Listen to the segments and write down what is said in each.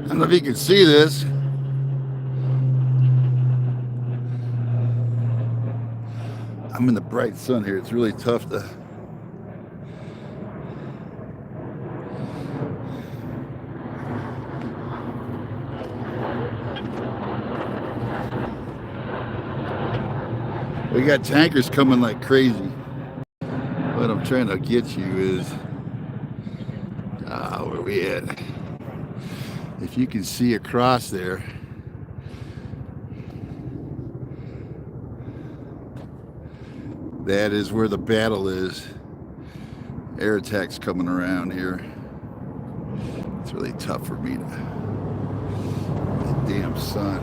I don't know if you can see this. I'm in the bright sun here. It's really tough to. We got tankers coming like crazy. What I'm trying to get you is, where we at? If you can see across there, that is where the battle is. Air attacks coming around here. It's really tough for me to. The damn sun.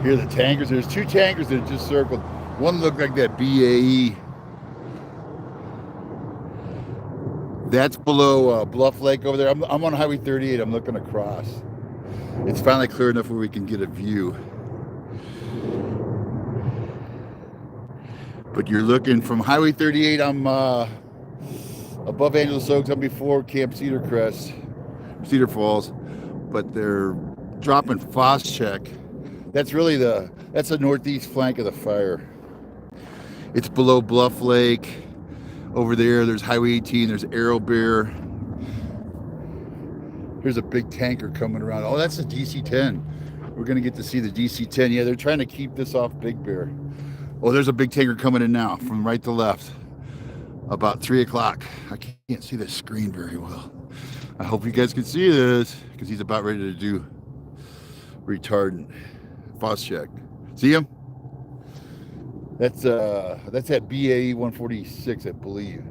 Here are the tankers. There's two tankers that just circled. One looked like that BAE. That's below Bluff Lake over there. I'm on Highway 38. I'm looking across. It's finally clear enough where we can get a view. But you're looking from Highway 38. I'm above Angeles Oaks. I'm before Camp Cedar Falls. But they're dropping Check. That's really that's the northeast flank of the fire. It's below Bluff Lake. Over there, there's Highway 18. There's Arrow Bear. Here's a big tanker coming around. Oh, that's the DC-10. We're gonna get to see the DC-10. Yeah, they're trying to keep this off Big Bear. Oh, there's a big tanker coming in now from right to left. About 3 o'clock. I can't see the screen very well. I hope you guys can see this because he's about ready to do retardant. Check. See him? That's that BAE 146, I believe.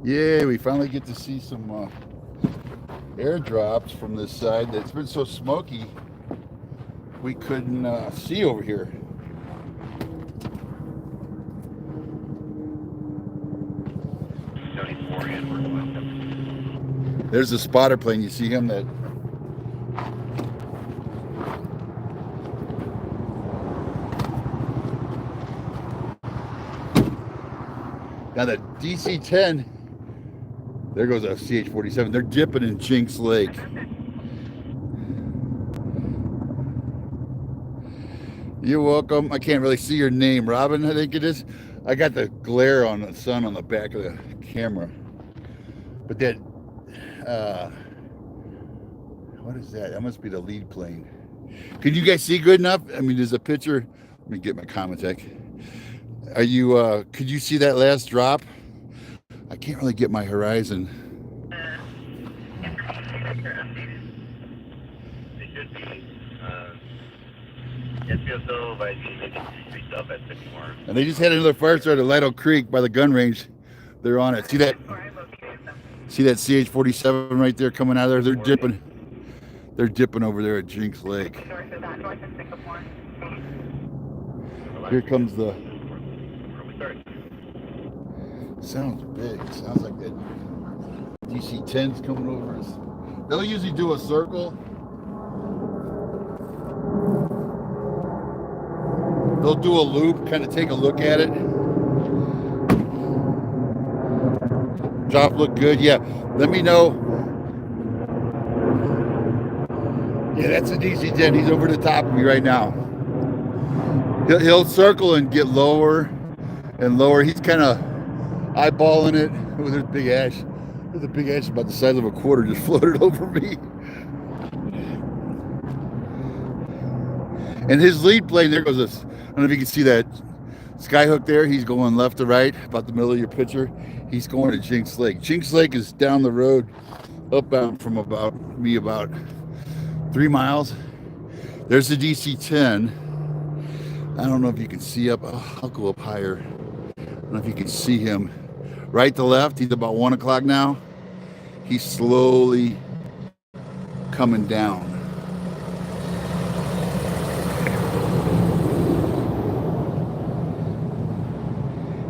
Yeah, we finally get to see some airdrops from this side. That's been so smoky we couldn't see over here. There's the spotter plane. You see him? That. Now the DC-10, there goes a CH-47. They're dipping in Jinx Lake. You're welcome. I can't really see your name. Robin, I think it is. I got the glare on the sun on the back of the camera. But that, what is that? That must be the lead plane. Can you guys see good enough? I mean, there's a picture. Let me get my Comatech. Are you, could you see that last drop? I can't really get my horizon. And they just had another fire start at Lido Creek by the gun range. They're on it. See that? See that CH-47 right there coming out of there? They're dipping. They're dipping over there at Jinx Lake. Here comes the. Sounds big. Sounds like that DC-10's coming over us. They'll usually do a circle. They'll do a loop, kind of take a look at it. Drop look good. Yeah, let me know. Yeah, that's a DC-10. He's over the top of me right now. He'll circle and get lower and lower. He's kind of eyeballing it. Oh, there's big ash. There's a big ash about the size of a quarter just floated over me. And his lead plane, there goes this. I don't know if you can see that skyhook there. He's going left to right, about the middle of your picture. He's going to Jinx Lake. Jinx Lake is down the road, upbound from about 3 miles. There's the DC-10. I don't know if you can see up. Oh, I'll go up higher. I don't know if you can see him. Right to left, he's about 1 o'clock now. He's slowly coming down.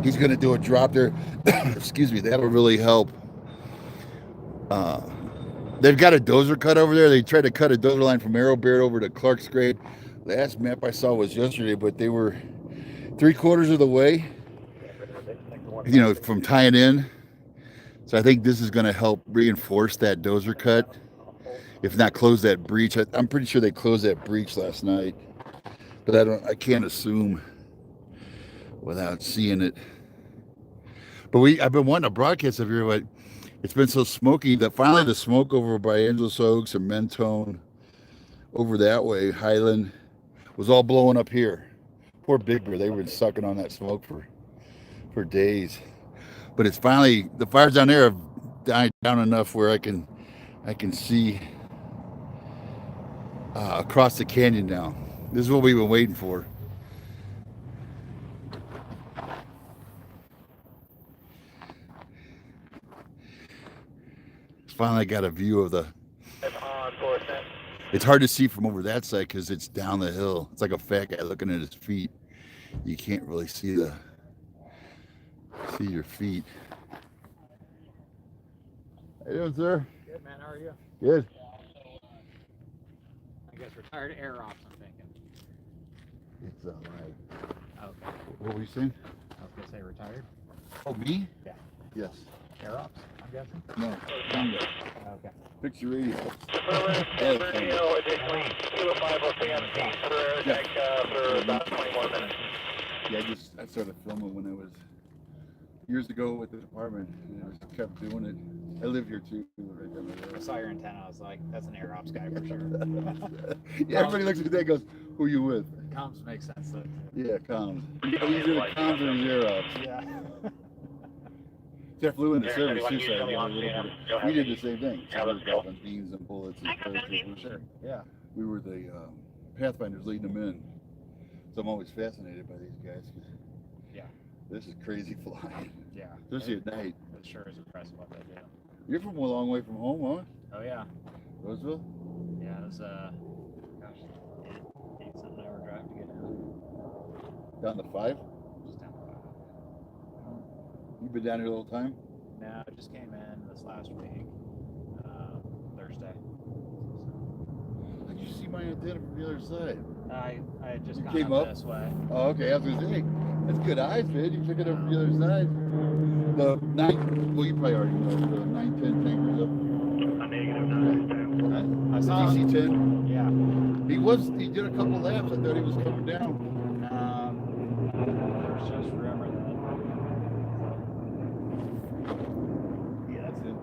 He's going to do a drop there. Excuse me, that'll really help. They've got a dozer cut over there. They tried to cut a dozer line from Arrow Bear over to Clark's Grade. Last map I saw was yesterday, but they were 3/4 of the way, from tying in. So I think this is going to help reinforce that dozer cut. if not close that breach. I'm pretty sure they closed that breach last night, but I can't assume without seeing it. But I've been wanting to broadcast up here, but it's been so smoky that finally the smoke over by Angeles Oaks and Mentone over that way, Highland, was all blowing up here. Poor Big Bear, they were sucking on that smoke for days. But it's finally, the fires down there have died down enough where I can see across the canyon now. This is what we've been waiting for. Finally got a view of the. It's hard to see from over that side because it's down the hill. It's like a fat guy looking at his feet. You can't really see your feet. How you doing, sir? Good, man. How are you? Good. I guess retired air ops, I'm thinking. It's right. Okay. What were you saying? I was going to say retired. Oh, me? Yeah. Yes. Air ops, I'm guessing? No. Congo. Okay. Fix your radio. Additionally, 205 RPM, for about 21 minutes. Yeah, I started filming when I was years ago with the department, and I just kept doing it. I live here too. Right down the I road. saw your antenna. I was like, that's an air ops guy for sure. Yeah, everybody looks at me and goes, "Who are you with?" Comms makes sense, though. Yeah, comms. Either the comms or the air ops. Yeah. Jeff flew in the There's service anyone too, so usually on we did the same thing. Yeah, let's go. Dropping beans and bullets and paratroopers. Sure. Yeah. We were the pathfinders leading them in. So I'm always fascinated by these guys. 'Cause Yeah. this is crazy flying, Yeah. especially at night. It sure is impressive what they do. You're from a long way from home, huh? Oh, yeah. Roseville? Yeah, it was, gosh, 8-something hour drive to get down. Down to 5? Just down the road. You been down here a little time? No, I just came in this last week, Thursday. How'd you see my antenna from the other side? I had just You gone came up up? this way. Oh, okay. I was gonna say, that's good eyes, man. You took it up from the other side. The 9, well, you probably already know the 910 tanker's up. A negative. I saw him. DC-10. Yeah. He did a couple laps. I thought he was coming down. There's just rumor that. Yeah, that's it.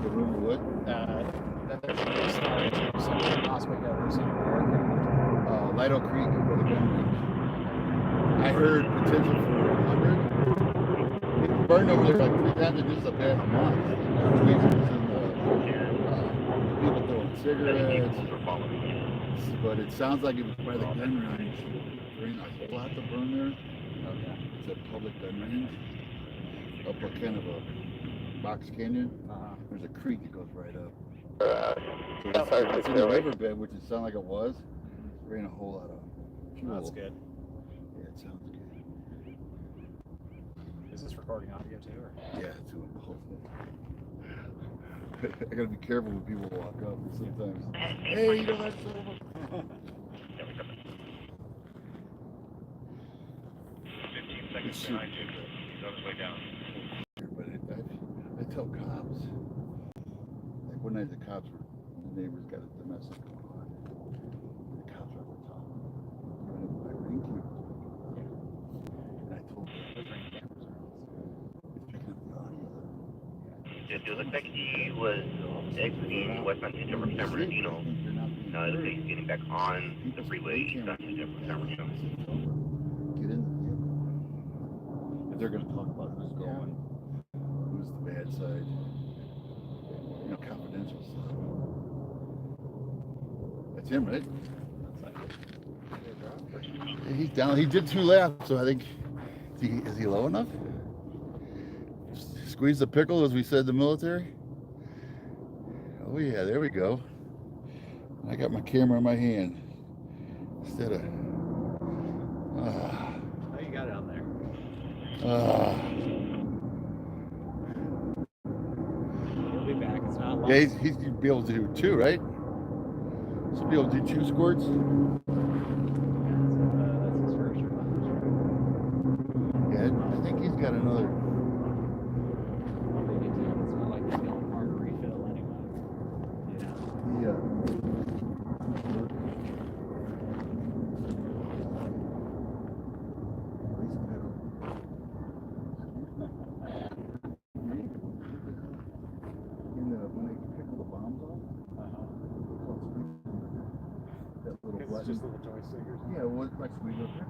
The rumor what? That there's a story to some possibly go losing an aircraft. Lido Creek, where the gun range. I heard potential for 100. It burned over there like 3 times in just a past month. People throwing cigarettes. But it sounds like it was by the gun range. There ain't a whole lot to burn there. Okay. It's a public gun range. Up a kind of a box canyon. There's a creek that goes right up. So it's in the riverbed, which it sounded like it was. There ain't a whole lot of fuel. That's good. Yeah, it sounds good. Is this recording audio too? Or? Yeah, it's doing both. I gotta be careful when people walk up sometimes. Hey, you know that son of a... 15 seconds behind you. He's on his way down. But I tell cops, like one night the neighbors got a domestic going on. The cops were like, "Tom, you want to buy ring cameras?" And I told them, Those ring cameras are it's picking up the audio. It looks like he was exiting westbound to San Bernardino. Now it looks like he's getting back on the freeway eastbound to San Bernardino. Get in the vehicle. If they're going to talk about who's going, who's the bad side, you know, confidential stuff. That's him, right? He's down. He did 2 laps, so I think is he low enough? Squeeze the pickle, as we said in the military. Oh yeah, there we go. I got my camera in my hand instead of. Oh, you got it on there. He'll be back. It's not long. Yeah, he's be able to do 2, right? Should be able to do 2 squirts. That's his first or not. Yeah, I think he's got another. Maybe too. It's not like he's going hard to refill anyway. Roy Siggers? Yeah, well, it's like Sweet up there.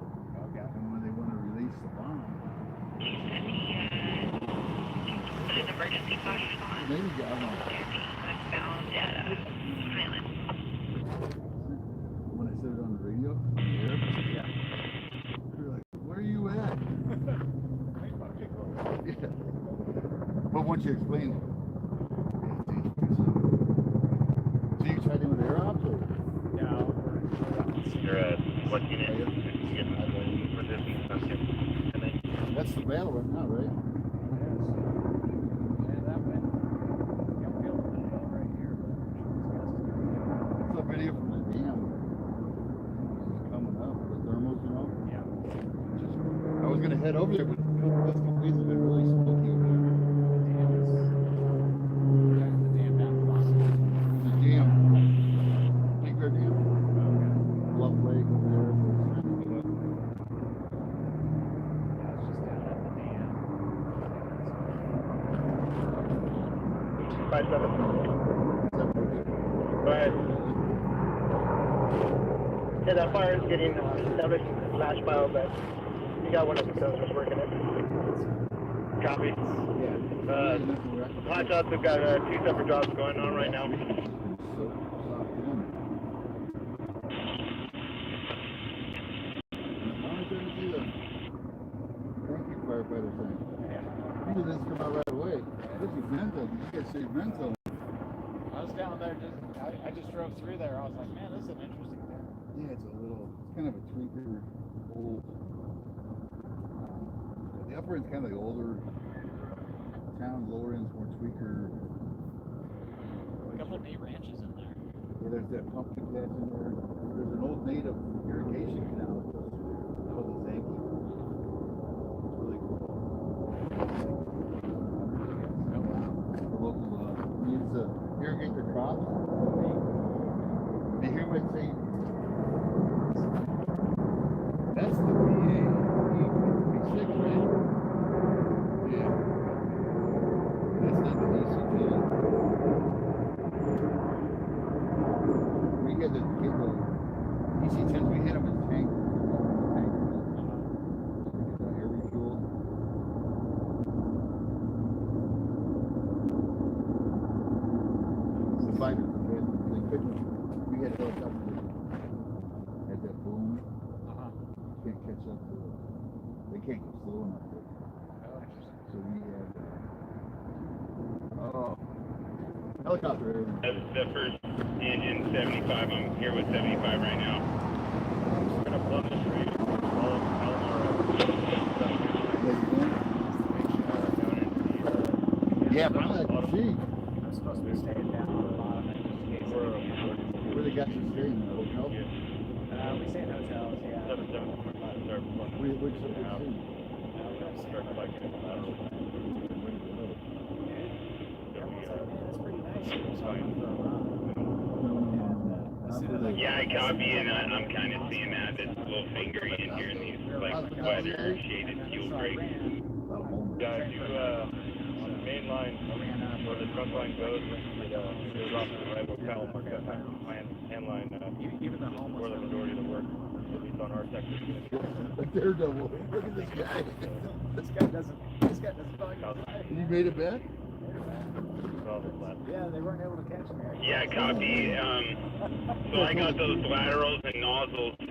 Okay. And when they want to release the bomb, He said he put an emergency flash on. maybe I don't know. Westbound at Highland. When I said it on the radio, on the air, Yeah. we were like, where are you at? Yeah. But once you explain it, so you tried in with air ops or? Yeah. You're what unit? For this sunset. And then That's the battle right now, right? And that way. I'm feeling it right here, but It's a video from the dam. It's coming up, the thermals, you know? yeah. I was gonna head over there, but this completes have been really smoky over there. The dam down the bottom. The dam, Big Bear Dam, Bluff Lake over there. Yeah, it's just down at the dam. 5-7. Go ahead. Yeah, that fire is getting established flash file, but you got one of the Dozers working it. Copy. Yeah. Hot shots have got 2 separate jobs going on right now. Thank you, firefighter thing. Usually this come out right away. This is mental. You guys say mental. I was down there I just drove through there. I was like, man, this is an interesting thing. Yeah, it's a little, it's kind of a tweaker, old. The upper end's kind of the older town, lower end's more tweaker. A couple of neat ranches in there. Yeah, there's that pumpkin patch in there. There's an old native irrigation canal that goes through there. It's called the Zanky. It's really cool. The local needs to irrigate their crops. They hear what say, that's the PA. E26, right? Yeah. That's not the EC10. We had to get the EC10s, we hit them as tankers. Air refuel. The fighters, they couldn't, we had helicopters at that boom. Can't catch up to it. They can't go slow enough. So we had, helicopter air. that's the first engine 75. I'm here with 75 right now. We're going to plumb this radio. All of Yeah, but I can see I'm supposed to be staying down on the bottom end just in case anything where they got you staying in the hotel. we stay in hotels, yeah. Which It's pretty nice. Yeah, I copy, and I'm kind of seeing that. It's a little fingery in here in these like weather shaded fuel breaks. Yeah, if you on the main line where the trunk line goes, it goes off to the right panel mark that hand line Even the homeless. where the majority of the work, at least on our sector. Daredevil. Look at this guy. This guy doesn't fucking You made it back? Yeah, they weren't able to catch me. Yeah, copy. So I got those laterals and nozzles. Do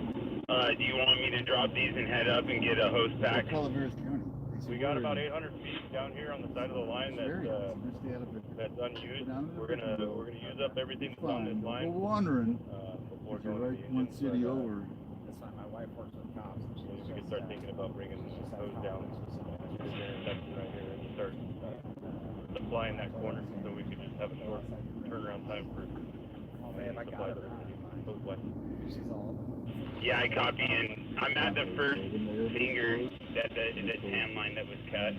you want me to drop these and head up and get a hose pack? Calaveras County. We got about 800 feet down here on the side of the line that's unused. We're gonna use up everything that's on this line. We're wandering. Before You're going to right, the one engine, city but, over. That's why my wife works with cops. And we could start thinking about bringing this hose down to this intersection right here and start supplying that corner so we could just have a short turnaround time for supply the hose line. Yeah, I copy, and I'm at the first finger that the tan line that was cut.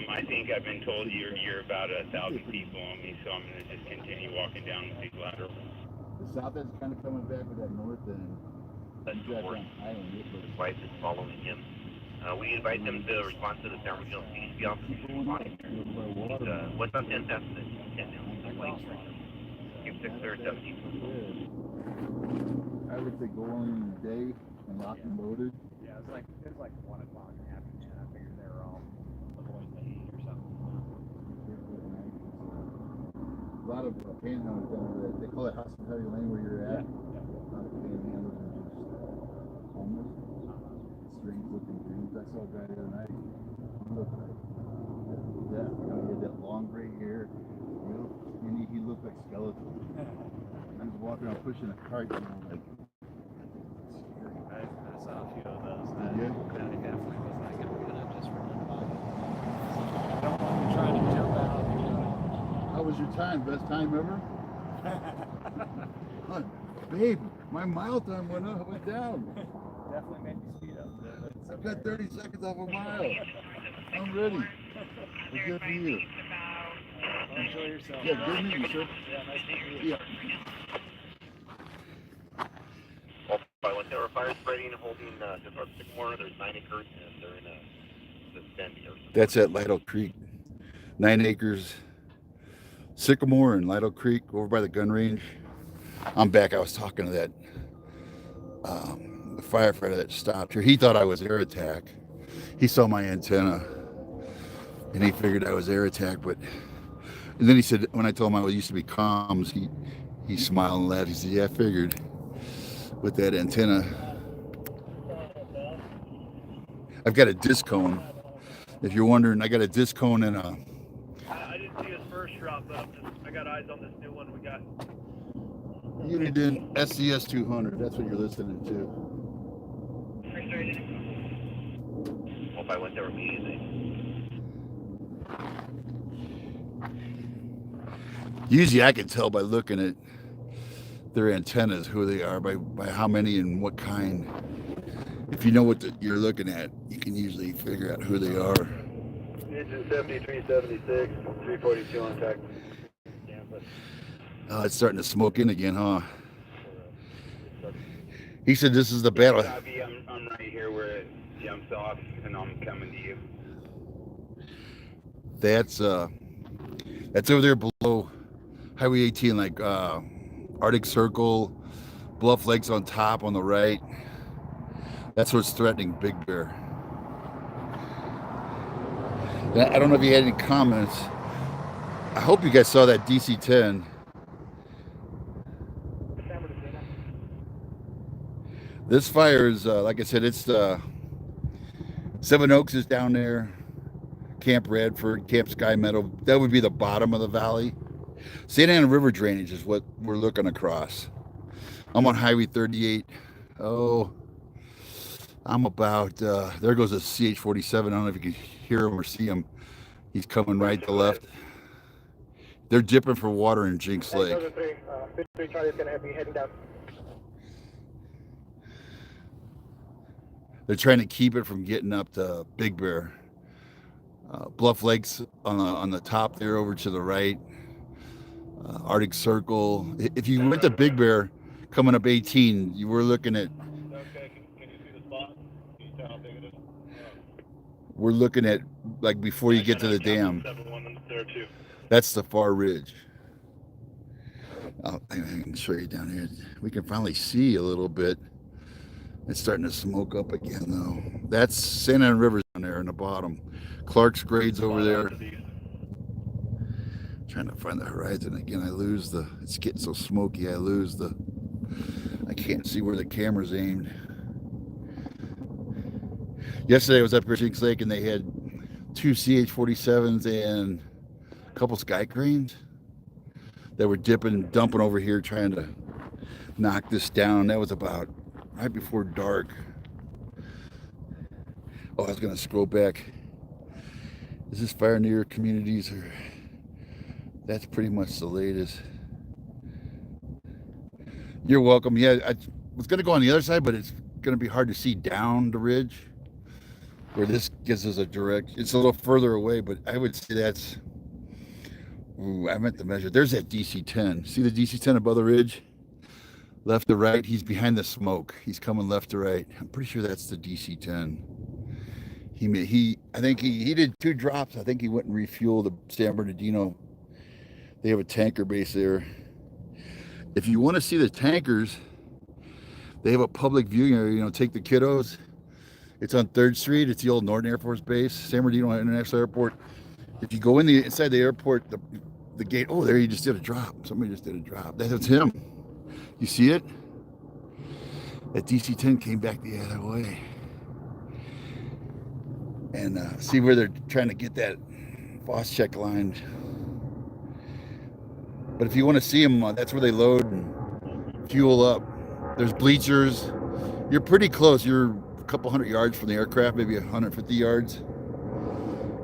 I think I've been told you're about 1,000 people on me, so I'm gonna just continue walking down with these laterals. The south end's kind of coming back with that north end. That's Jack north. on Island, His wife is following him. We invite them to respond to the San Regional CDC office. What's on 10th? That's the 10th. Keep 6 or 17. I would say go on in the day and lock and loaded. Yeah, it was like 1 o'clock in the afternoon. I figured they were all avoiding the heat or something. A lot of panhandlers down there. They call it hospitality lane where you're at. A lot of panhandlers are just homeless. Strange looking dudes. I saw a guy the other night. He looked like that. You know, he had that long gray hair. Real skinny. He looked like skeleton. I was walking around pushing a cart, you know, like. I saw a few of those. Yeah. That I definitely was like, I'm gonna just run it by. I don't want to try to jump out. You know. How was your time? Best time ever? Huh, babe, my mile time went down. Definitely made me speed up. I've got 30 seconds off a mile. I'm ready. Well, good for you. Enjoy yourself. Yeah, good meeting you, sir. Yeah, nice to meet you. Yeah. They were fire spreading, holding just north of Sycamore. There's 9 acres, and they're in a vicinity. That's at Lido Creek. 9 acres. Sycamore and Lido Creek over by the gun range. I'm back. I was talking to that the firefighter that stopped here. He thought I was air attack. He saw my antenna and he figured I was air attack, but and then he said, when I told him I used to be comms, he smiled and laughed. He said, yeah, I figured with that antenna. I've got a disc cone. If you're wondering, I got a disc cone and a. I didn't see his first drop up. I got eyes on this new one we got. Uniden SCS 200. That's what you're listening to. Hope I went there amazing. Usually I can tell by looking at their antennas who they are, by how many and what kind. If you know what you're looking at, you can usually figure out who they are. Engine 7376, 342 on attack. Oh, it's starting to smoke in again, huh? He said this is the battle. Copy, I'm right here where it jumps off, and I'm coming to you. That's over there below Highway 18, like Arctic Circle, Bluff Lakes on top on the right. That's what's threatening Big Bear. I don't know if you had any comments. I hope you guys saw that DC-10. This fire is, like I said, it's Seven Oaks is down there. Camp Radford, Camp Sky Meadow. That would be the bottom of the valley. St. Anna River drainage is what we're looking across. I'm on Highway 38. Oh, I'm about, there goes a CH-47. I don't know if you can hear him or see him. He's coming right to left. They're dipping for water in Jinx Lake. 53 Charlie is going to be heading down. They're trying to keep it from getting up to Big Bear. Bluff Lakes on the top there over to the right. Arctic Circle. If you went to Big Bear coming up 18, you were looking at. Okay, can you see the spot? Can you tell how big it is? We're looking at like before you get to the dam. 7-1 there too. That's the far ridge. I can show you down here. We can finally see a little bit. It's starting to smoke up again though. That's St. Anna River down there in the bottom. Clark's Grade's over there. Trying to find the horizon again. I lose the. It's getting so smoky. I lose the. I can't see where the camera's aimed. Yesterday I was up here at Jinx Lake and they had 2 CH-47s and a couple sky cranes that were dumping over here trying to knock this down. That was about right before dark. Oh, I was gonna scroll back. Is this fire near communities or? That's pretty much the latest. You're welcome. Yeah, I was gonna go on the other side, but it's gonna be hard to see down the ridge where this gives us a direct. It's a little further away, but I would say that's. Ooh, I meant to measure. There's that DC-10. See the DC-10 above the ridge? Left to right. He's behind the smoke. He's coming left to right. I'm pretty sure that's the DC-10. I think he did 2 drops. I think he went and refueled the San Bernardino. They have a tanker base there. If you want to see the tankers, They have a public viewing area, take the kiddos. It's on 3rd Street. It's the old Norton Air Force Base, San Bernardino International Airport. If you go inside the airport, the gate, oh, there he just did a drop. Somebody just did a drop. That's him. You see it? That DC-10 came back the other way. And see where they're trying to get that boss check line. But if you want to see them, that's where they load and fuel up. There's bleachers. You're pretty close. You're a couple hundred yards from the aircraft, maybe 150 yards.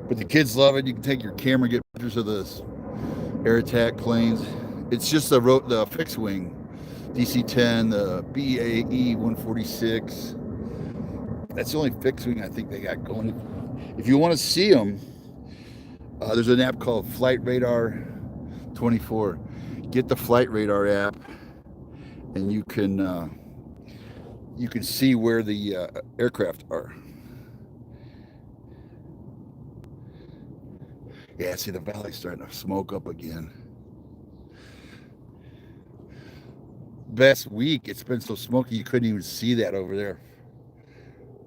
But the kids love it. You can take your camera, get pictures of the air attack planes. It's just the fixed wing, DC-10, the BAE 146. That's the only fixed wing I think they got going. If you want to see them, there's an app called Flight Radar 24. Get the Flight Radar app, and you can see where the aircraft are. Yeah, see the valley's starting to smoke up again. Best week, it's been so smoky you couldn't even see that over there.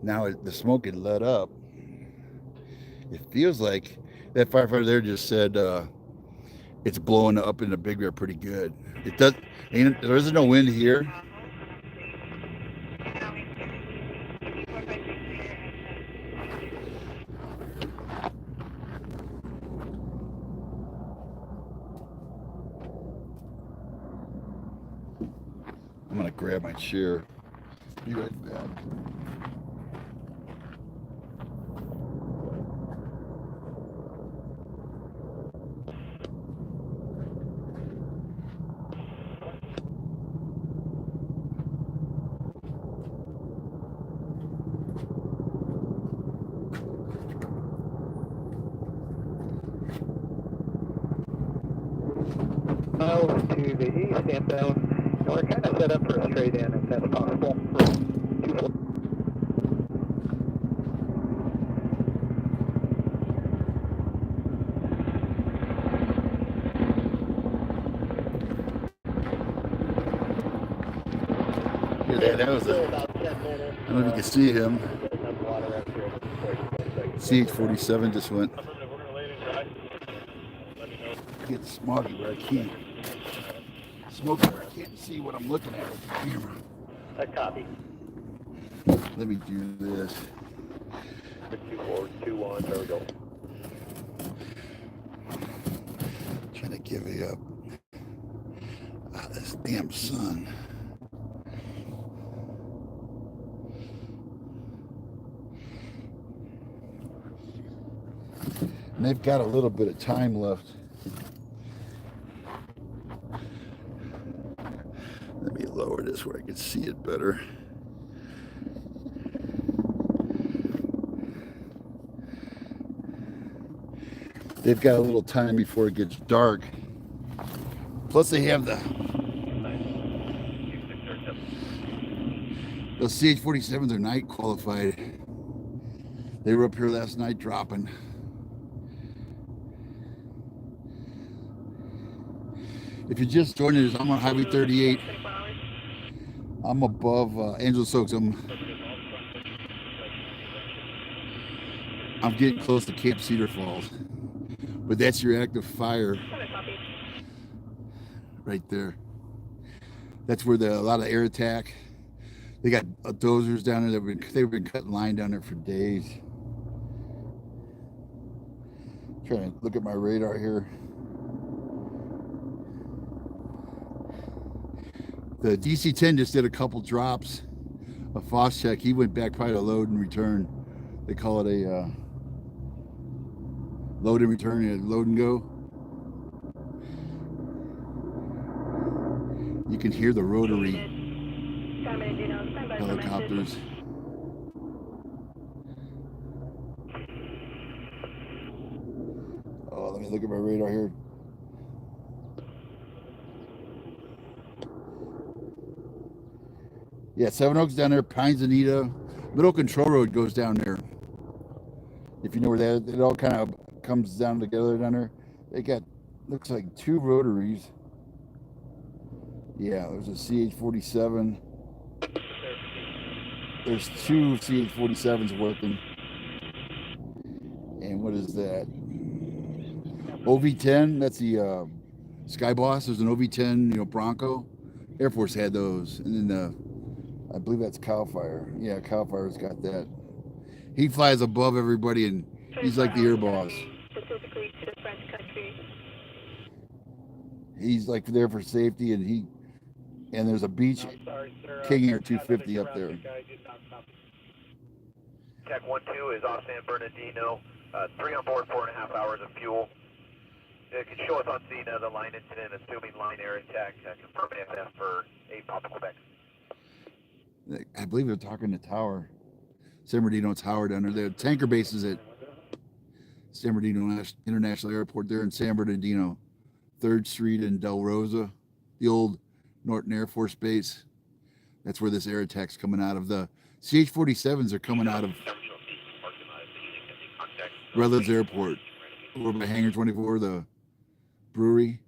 Now the smoke had let up. It feels like that firefighter there just said it's blowing up in the Big Bear pretty good. It does. There isn't no wind here. I'm gonna grab my chair. Be right back. To the east and down. We're kind of set up for a straight in if that's possible. Yeah, that was About 10 minutes. I don't know if you can see him. CH-47 just went. Get smoggy where I can't. Smoky where I can't see what I'm looking at with the camera. A copy. Let me do this. 2421, there we go. Trying to give you up. This damn sun. And they've got a little bit of time left. Let me lower this where I can see it better. They've got a little time before it gets dark. Plus they have those CH-47s are night qualified. They were up here last night dropping. If you're just joining us, I'm on Highway 38. I'm above Angels Oaks. I'm getting close to Cape Cedar Falls. But that's your active fire right there. That's where a lot of air attack. They got dozers down there. They've been cutting line down there for days. Trying to look at my radar here. The DC-10 just did a couple drops. A FOS check. He went back probably to load and return. They call it a load and return, load and go. You can hear the rotary helicopters. Oh, let me look at my radar here. Yeah, Seven Oaks down there, Pines Anita. Middle Control Road goes down there. If you know where that, it all kind of comes down together down there. They got, looks like 2 rotaries. Yeah, there's a CH-47. There's two CH-47s working. And what is that? OV-10, that's the Sky Boss. There's an OV-10, Bronco. Air Force had those. And then I believe that's Cal Fire. Yeah, Cal Fire's got that. He flies above everybody, and he's like the air boss. Specifically to the French country. He's like there for safety, and there's a beach King Air 250 up there. Tech 1-2 is off San Bernardino. 3 on board, 4.5 hours of fuel. It can show us on scene the line incident, assuming line air attack. Confirm AFF for 8 Papa Quebec. I believe they're talking to Tower. San Bernardino Tower down there. The tanker base is at San Bernardino International Airport there in San Bernardino. 3rd Street in Del Rosa, the old Norton Air Force Base. That's where this air attack's coming out of. The CH-47s are coming out of Redlands Airport, over by Hangar 24, the brewery,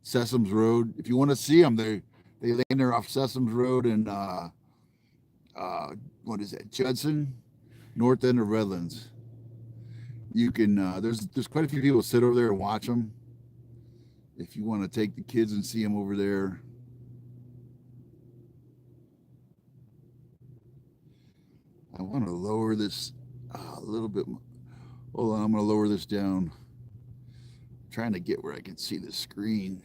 Sessoms Road. If you want to see them, they land there off Sessoms Road and what is that, Judson, north end of Redlands. You can there's quite a few people sit over there and watch them. If you want to take the kids and see them over there. I want to lower this a little bit more. Hold on, I'm going to lower this down. I'm trying to get where I can see the screen.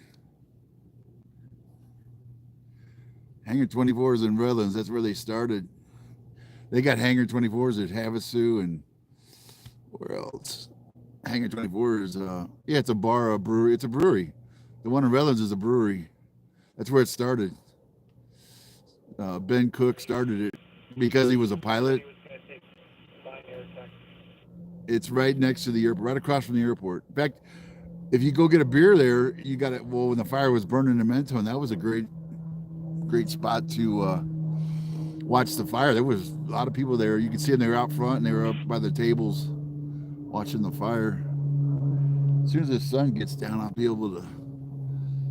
Hangar 24s in Redlands, that's where they started. They got Hangar 24s at Havasu, and where else? Hangar 24s, yeah, it's a bar, a brewery. It's a brewery. The one in Redlands is a brewery. That's where it started. Ben Cook started it because he was a pilot. It's right next to the airport, right across from the airport. In fact, if you go get a beer there, you got it. Well, when the fire was burning in Mentone, that was a great spot to watch the fire. There was a lot of people there. You could see them. They were out front and they were up by the tables watching the fire. As soon as the sun gets down, I'll be able to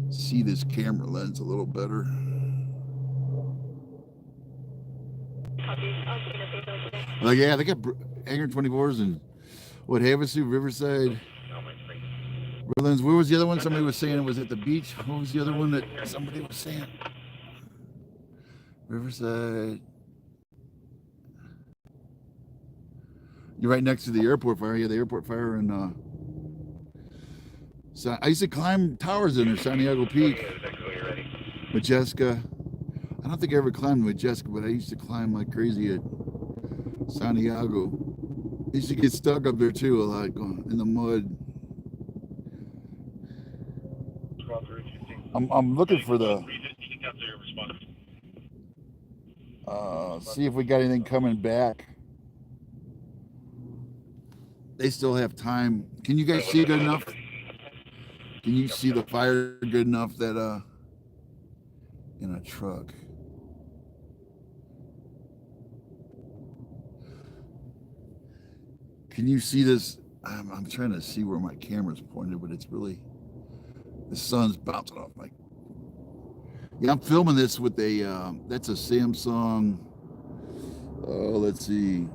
see this camera lens a little better. Like, yeah, they got Hangar 24s and what, Havasu, Riverside, Redlands. Where was the other one? Somebody was saying it was at the beach. What was the other one that somebody was saying? Riverside. You're right next to the airport fire. Yeah, the airport fire in so I used to climb towers in there, Santiago Peak, Majeska. I don't think I ever climbed Majeska, but I used to climb like crazy at Santiago. I used to get stuck up there too a lot, going in the mud. I'm looking for the see if we got anything coming back. They still have time. Can you guys see good enough? Can you see the fire good enough that in a truck? Can you see this? I'm trying to see where my camera's pointed, but it's really, the sun's bouncing off my. Yeah, I'm filming this with a, that's a Samsung, let's see.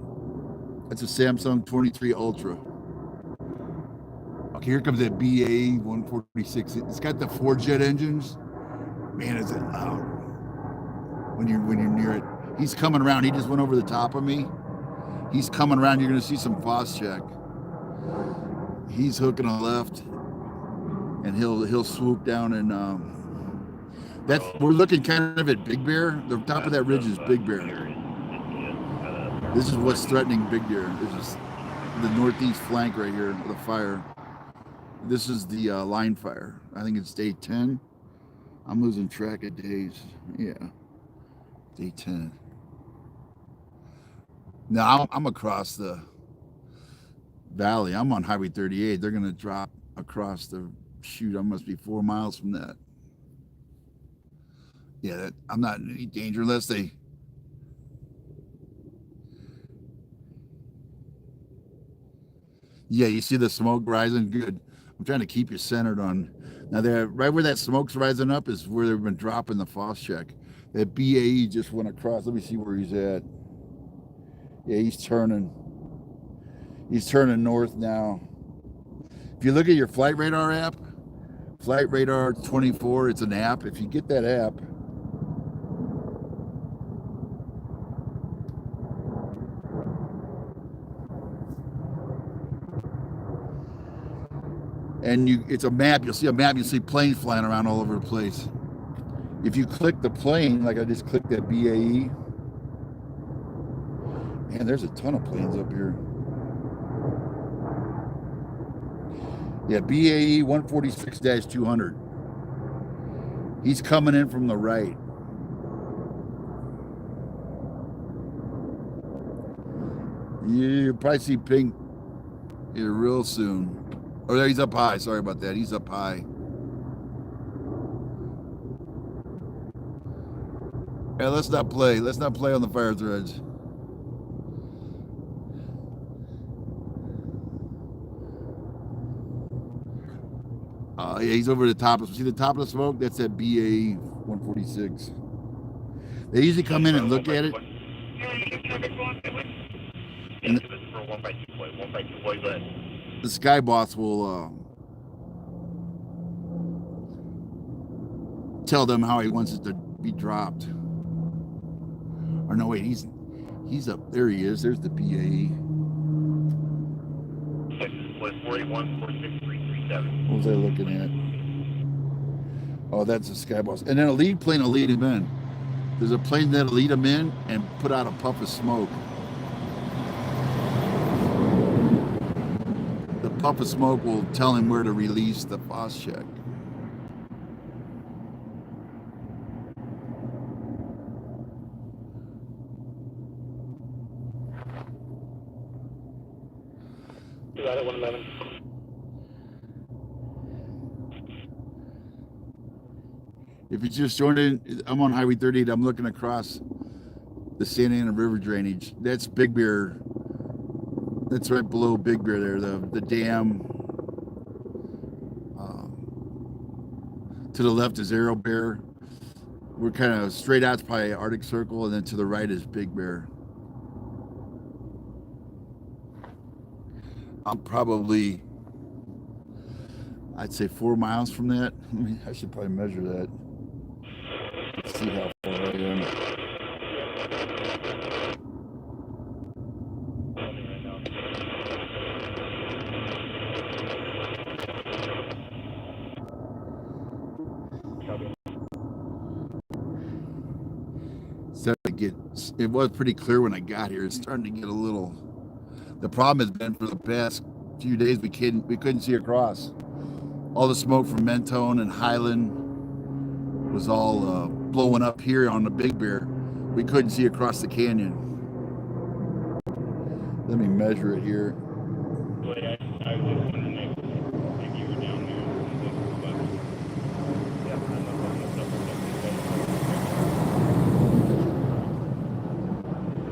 That's a Samsung 23 Ultra. Okay, here comes that BA 146. It's got the 4-jet engines. Man, is it loud when you're near it. He's coming around. He just went over the top of me. He's coming around. You're going to see some Foss check. He's hooking on the left, and he'll swoop down and we're looking kind of at Big Bear. The top of that ridge is Big Bear. This is what's threatening Big Bear. This is the northeast flank right here of the fire. This is the line fire. I think it's day 10. I'm losing track of days. Yeah, day 10. Now I'm across the valley. I'm on Highway 38. They're gonna drop across the shoot. I must be 4 miles from that. Yeah, I'm not in any danger unless they. Yeah, you see the smoke rising? Good. I'm trying to keep you centered on. Now, there, right where that smoke's rising up is where they've been dropping the Foss check. That BAE just went across. Let me see where he's at. Yeah, he's turning. He's turning north now. If you look at your flight radar app, Flight Radar 24, it's an app. If you get that app, and it's a map, you'll see a map, you'll see planes flying around all over the place. If you click the plane, like I just clicked that BAE, man, there's a ton of planes up here. Yeah, BAE 146-200. He's coming in from the right. You'll probably see pink here real soon. Oh, there, he's up high. Sorry about that. He's up high. Yeah, let's not play. Let's not play on the fire threads. Yeah, he's over the top. See the top of the smoke? That's that BA 146. They usually come in and look at it. And the sky boss will tell them how he wants it to be dropped. Or no, wait, he's up there. He is. There's the BAE. 414637. What was I looking at? Oh, that's a sky boss. And then a lead plane will lead him in. There's a plane that'll lead him in and put out a puff of smoke. The puff of smoke will tell him where to release the boss check. Got it, 111. If you just joined in, I'm on Highway 38. I'm looking across the Santa Ana River drainage. That's Big Bear. That's right below Big Bear there, the dam. To the left is Arrow Bear. We're kind of straight out's probably Arctic Circle, and then to the right is Big Bear. I'm probably, I'd say 4 miles from that. I should probably measure that. Let's see how far I am. It was pretty clear when I got here. It's starting to get a little. The problem has been for the past few days we couldn't see across. All the smoke from Mentone and Highland was all blowing up here on the Big Bear. We couldn't see across the canyon. Let me measure it here. I was just wondering if you were down there. But yeah, I'm not on the stuff.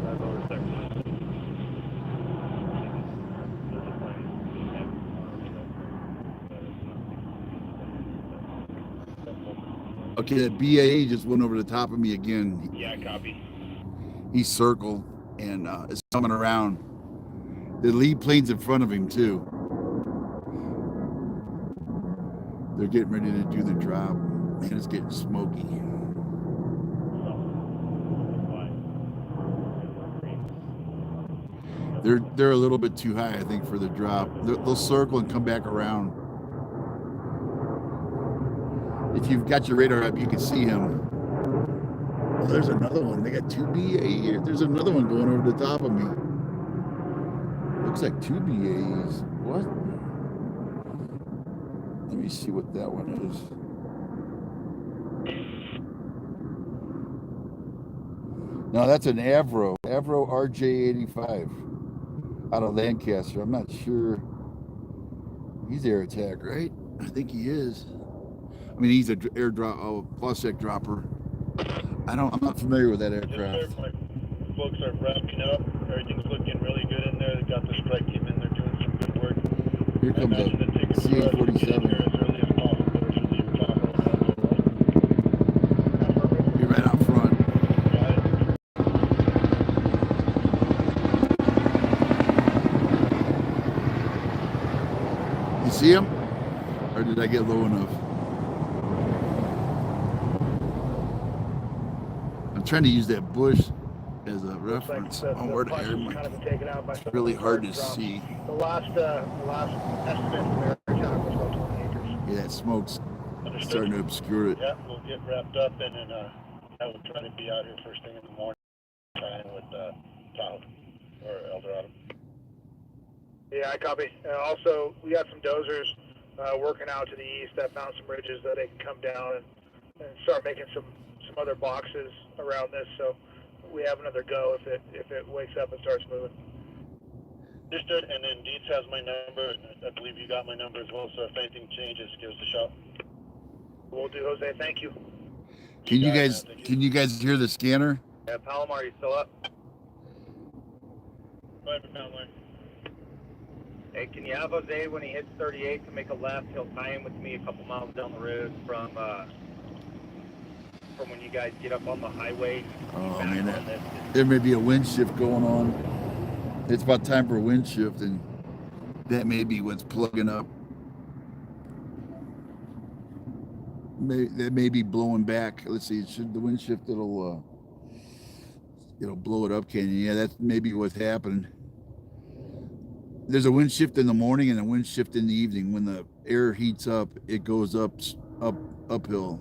That lower section. Okay, that BAE just went over the top of me again. Yeah, copy. He circled and is coming around. The lead plane's in front of him too. They're getting ready to do the drop. Man, it's getting smoky. They're a little bit too high, I think, for the drop. They'll circle and come back around. If you've got your radar up, you can see him. Oh, there's another one. They got two BA here. There's another one going over the top of me. Looks like two BAs. What? Let me see what that one is. No, that's an Avro RJ85 out of Lancaster. I'm not sure. He's air attack, right? I think he is. I mean, he's an air drop, plus check dropper. I'm not familiar with that aircraft. My folks are wrapping up. Everything's looking really good in there. They got the strike team in there doing some good work. Here comes a CA-47. You're right out front. see him? Or did I get low enough? I'm trying to use that bush as a reference on where to air my. It's really hard to see. The last estimate from Arizona was about 20 acres. Yeah, that smoke's starting to obscure it. Yeah, we'll get wrapped up and then I will try to be out here first thing in the morning, trying with Tahoe or Eldorado. Yeah, I copy. Also, we got some Dozers working out to the east that found some ridges that they can come down and start making some other boxes around this. So we have another go if it wakes up and starts moving. Understood. And then Dietz has my number, and I believe you got my number as well. So if anything changes, give us a shout. Will do, Jose. Thank you. Can you guys hear the scanner? Yeah, Palomar, you still up? Go ahead, Palomar. Hey, can you have Jose when he hits 38 to make a left? He'll tie in with me a couple miles down the road from when you guys get up on the highway. Oh man, there may be a wind shift going on. It's about time for a wind shift, and that may be what's plugging up. That may be blowing back. Let's see. Should the wind shift? It'll blow it up, Canyon. Yeah, that's maybe what's happening. There's a wind shift in the morning and a wind shift in the evening. When the air heats up, it goes uphill.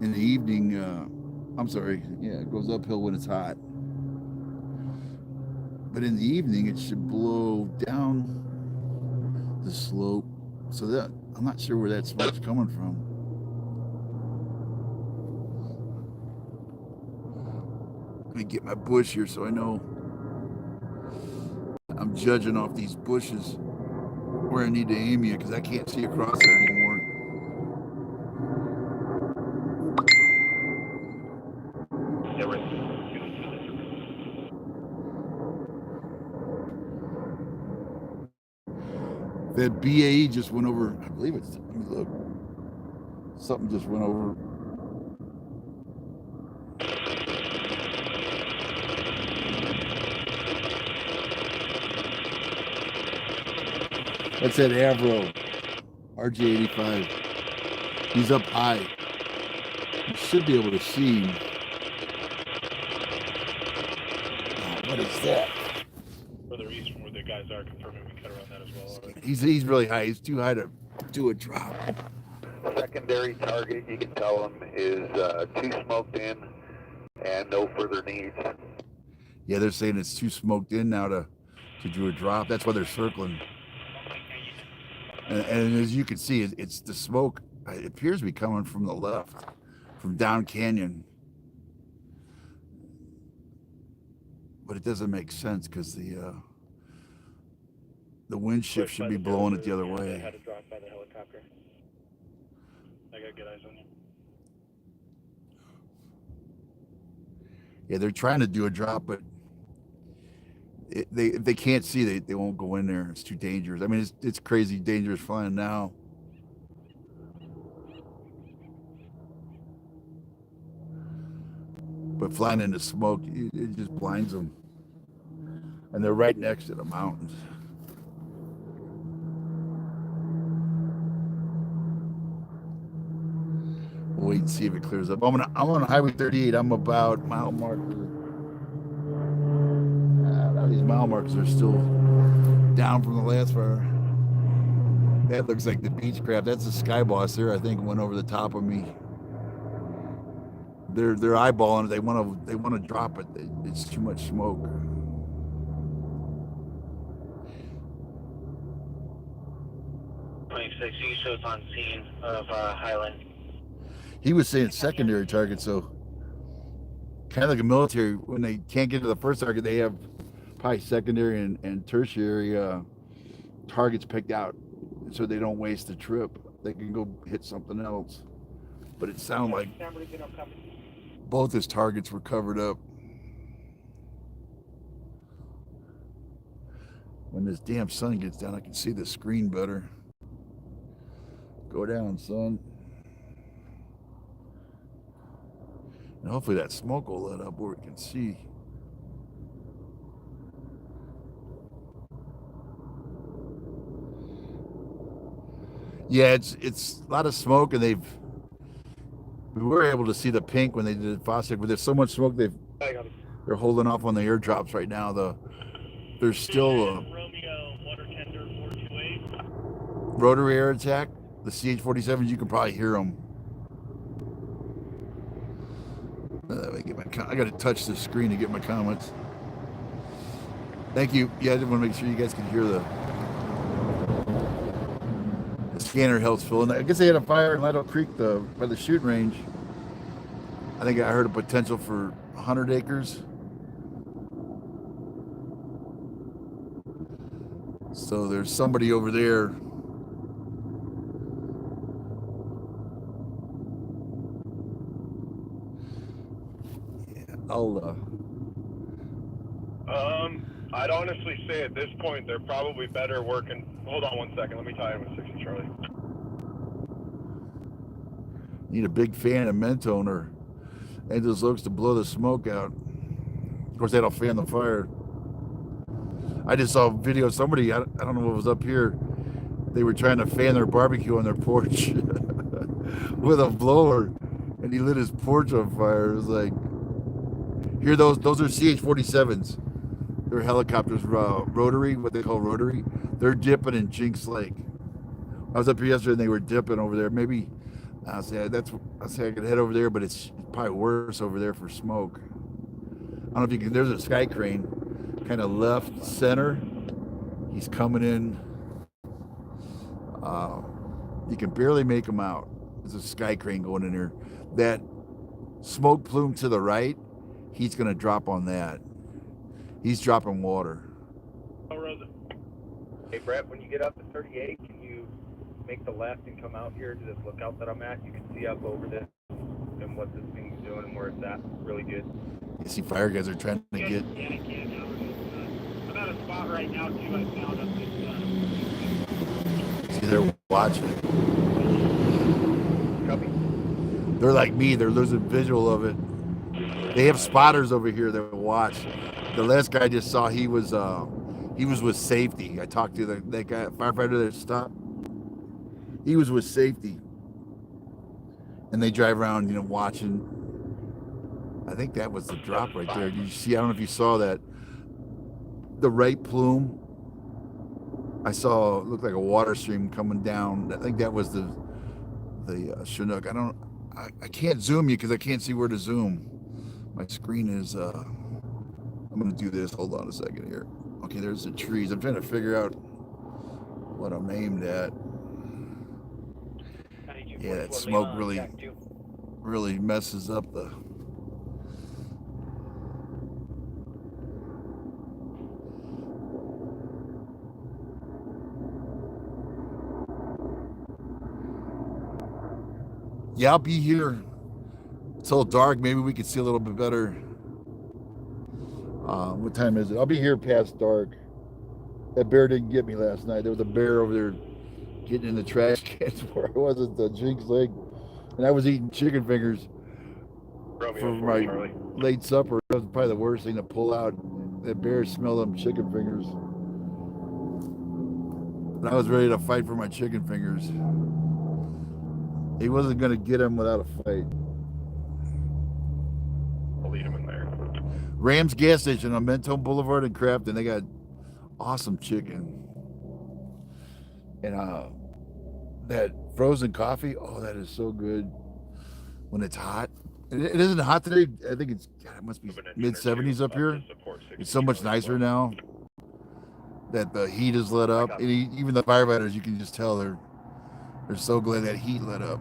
In the evening, it goes uphill when it's hot. But in the evening, it should blow down the slope. So that I'm not sure where that smoke's coming from. Let me get my bush here so I know. I'm judging off these bushes where I need to aim you because I can't see across there anymore. That BAE just went over, I believe it's, let me look. Something just went over. That's that Avro, RJ85. He's up high. You should be able to see him. Oh, what is that? Further east from where the guys are, confirming we cut around that as well. Right? He's really high. He's too high to do a drop. Secondary target, you can tell them, is too smoked in and no further needs. Yeah, they're saying it's too smoked in now to do a drop. That's why they're circling. And as you can see, it's the smoke. It appears to be coming from the left, from down canyon. But it doesn't make sense because the wind shift should be blowing it the other way. I had to drop by the helicopter. I got good eyes on you. Yeah, they're trying to do a drop, but if they can't see, they won't go in there. It's too dangerous. I mean, it's crazy dangerous flying now. But flying into smoke, it just blinds them. And they're right next to the mountains. We'll wait and see if it clears up. I'm on Highway 38. I'm about mile marker. These mile markers are still down from the last fire. That looks like the beach crab. That's the Sky Boss there. I think went over the top of me. They're eyeballing it. They want to drop it. It's too much smoke. He shows on scene of Highland. He was saying secondary target, so kind of like a military. When they can't get to the first target, they have probably secondary and tertiary targets picked out, so they don't waste the trip. They can go hit something else. But it sounded like both his targets were covered up. When this damn sun gets down, I can see the screen better. Go down, son. And hopefully that smoke will let up where we can see. Yeah, it's a lot of smoke, and we were able to see the pink when they did Fosdick, but there's so much smoke they're holding off on the airdrops right now. There's still a Romeo, water tender 428. rotary air attack. The CH-47s, you can probably hear them. I got to touch the screen to get my comments. Thank you. Yeah, I just want to make sure you guys can hear the scanner helps fill in. I guess they had a fire in Lido Creek by the shooting range. I think I heard a potential for 100 acres. So there's somebody over there. Yeah, I'd honestly say at this point they're probably better working. Hold on one second. Let me tie in with 60 Charlie. Need a big fan of Mentone or Angels Oaks to blow the smoke out. Of course, that'll fan the fire. I just saw a video of somebody, I don't know what was up here. They were trying to fan their barbecue on their porch with a blower, and he lit his porch on fire. It was like, here, those are CH-47s. They're helicopters, rotary, what they call rotary. They're dipping in Jinx Lake. I was up here yesterday and they were dipping over there. Maybe I'll say I could head over there, but it's probably worse over there for smoke. I don't know if you can. There's a sky crane, kind of left center. He's coming in. You can barely make him out. There's a sky crane going in there. That smoke plume to the right, he's going to drop on that. He's dropping water. Hey, Brett, when you get up to 38, can you make the left and come out here to this lookout that I'm at? You can see up over this and what this thing's doing and where it's at. Really good. You see fire guys are trying to get... Yeah, I can. I'm at a spot right now, too. I found up this... See, they're watching it. Copy. They're like me. They're losing visual of it. They have spotters over here that watch. The last guy I just saw, he was with safety. I talked to that guy, firefighter that stopped. He was with safety. And they drive around, watching. I think that was the drop right there. Did you see? I don't know if you saw that. The right plume. I saw it looked like a water stream coming down. I think that was the Chinook. I can't zoom you because I can't see where to zoom. My screen is I'm gonna do this. Hold on a second here. Okay, there's the trees. I'm trying to figure out what I'm aimed at. Yeah, that smoke really messes up the... Yeah, I'll be here until dark. Maybe we could see a little bit better. What time is it? I'll be here past dark. That bear didn't get me last night. There was a bear over there getting in the trash cans where I was at the Jinx Lake, and I was eating chicken fingers for my late supper. That was probably the worst thing to pull out. That bear smelled them chicken fingers, and I was ready to fight for my chicken fingers. He wasn't going to get him without a fight. I'll lead him in there. Rams gas station on Mentone Boulevard in Crafton. They got awesome chicken. And that frozen coffee, oh, that is so good when it's hot. It isn't hot today. I think it must be mid-70s up here. It's so much nicer now that the heat is let up. And even the firefighters, you can just tell they're so glad that heat let up.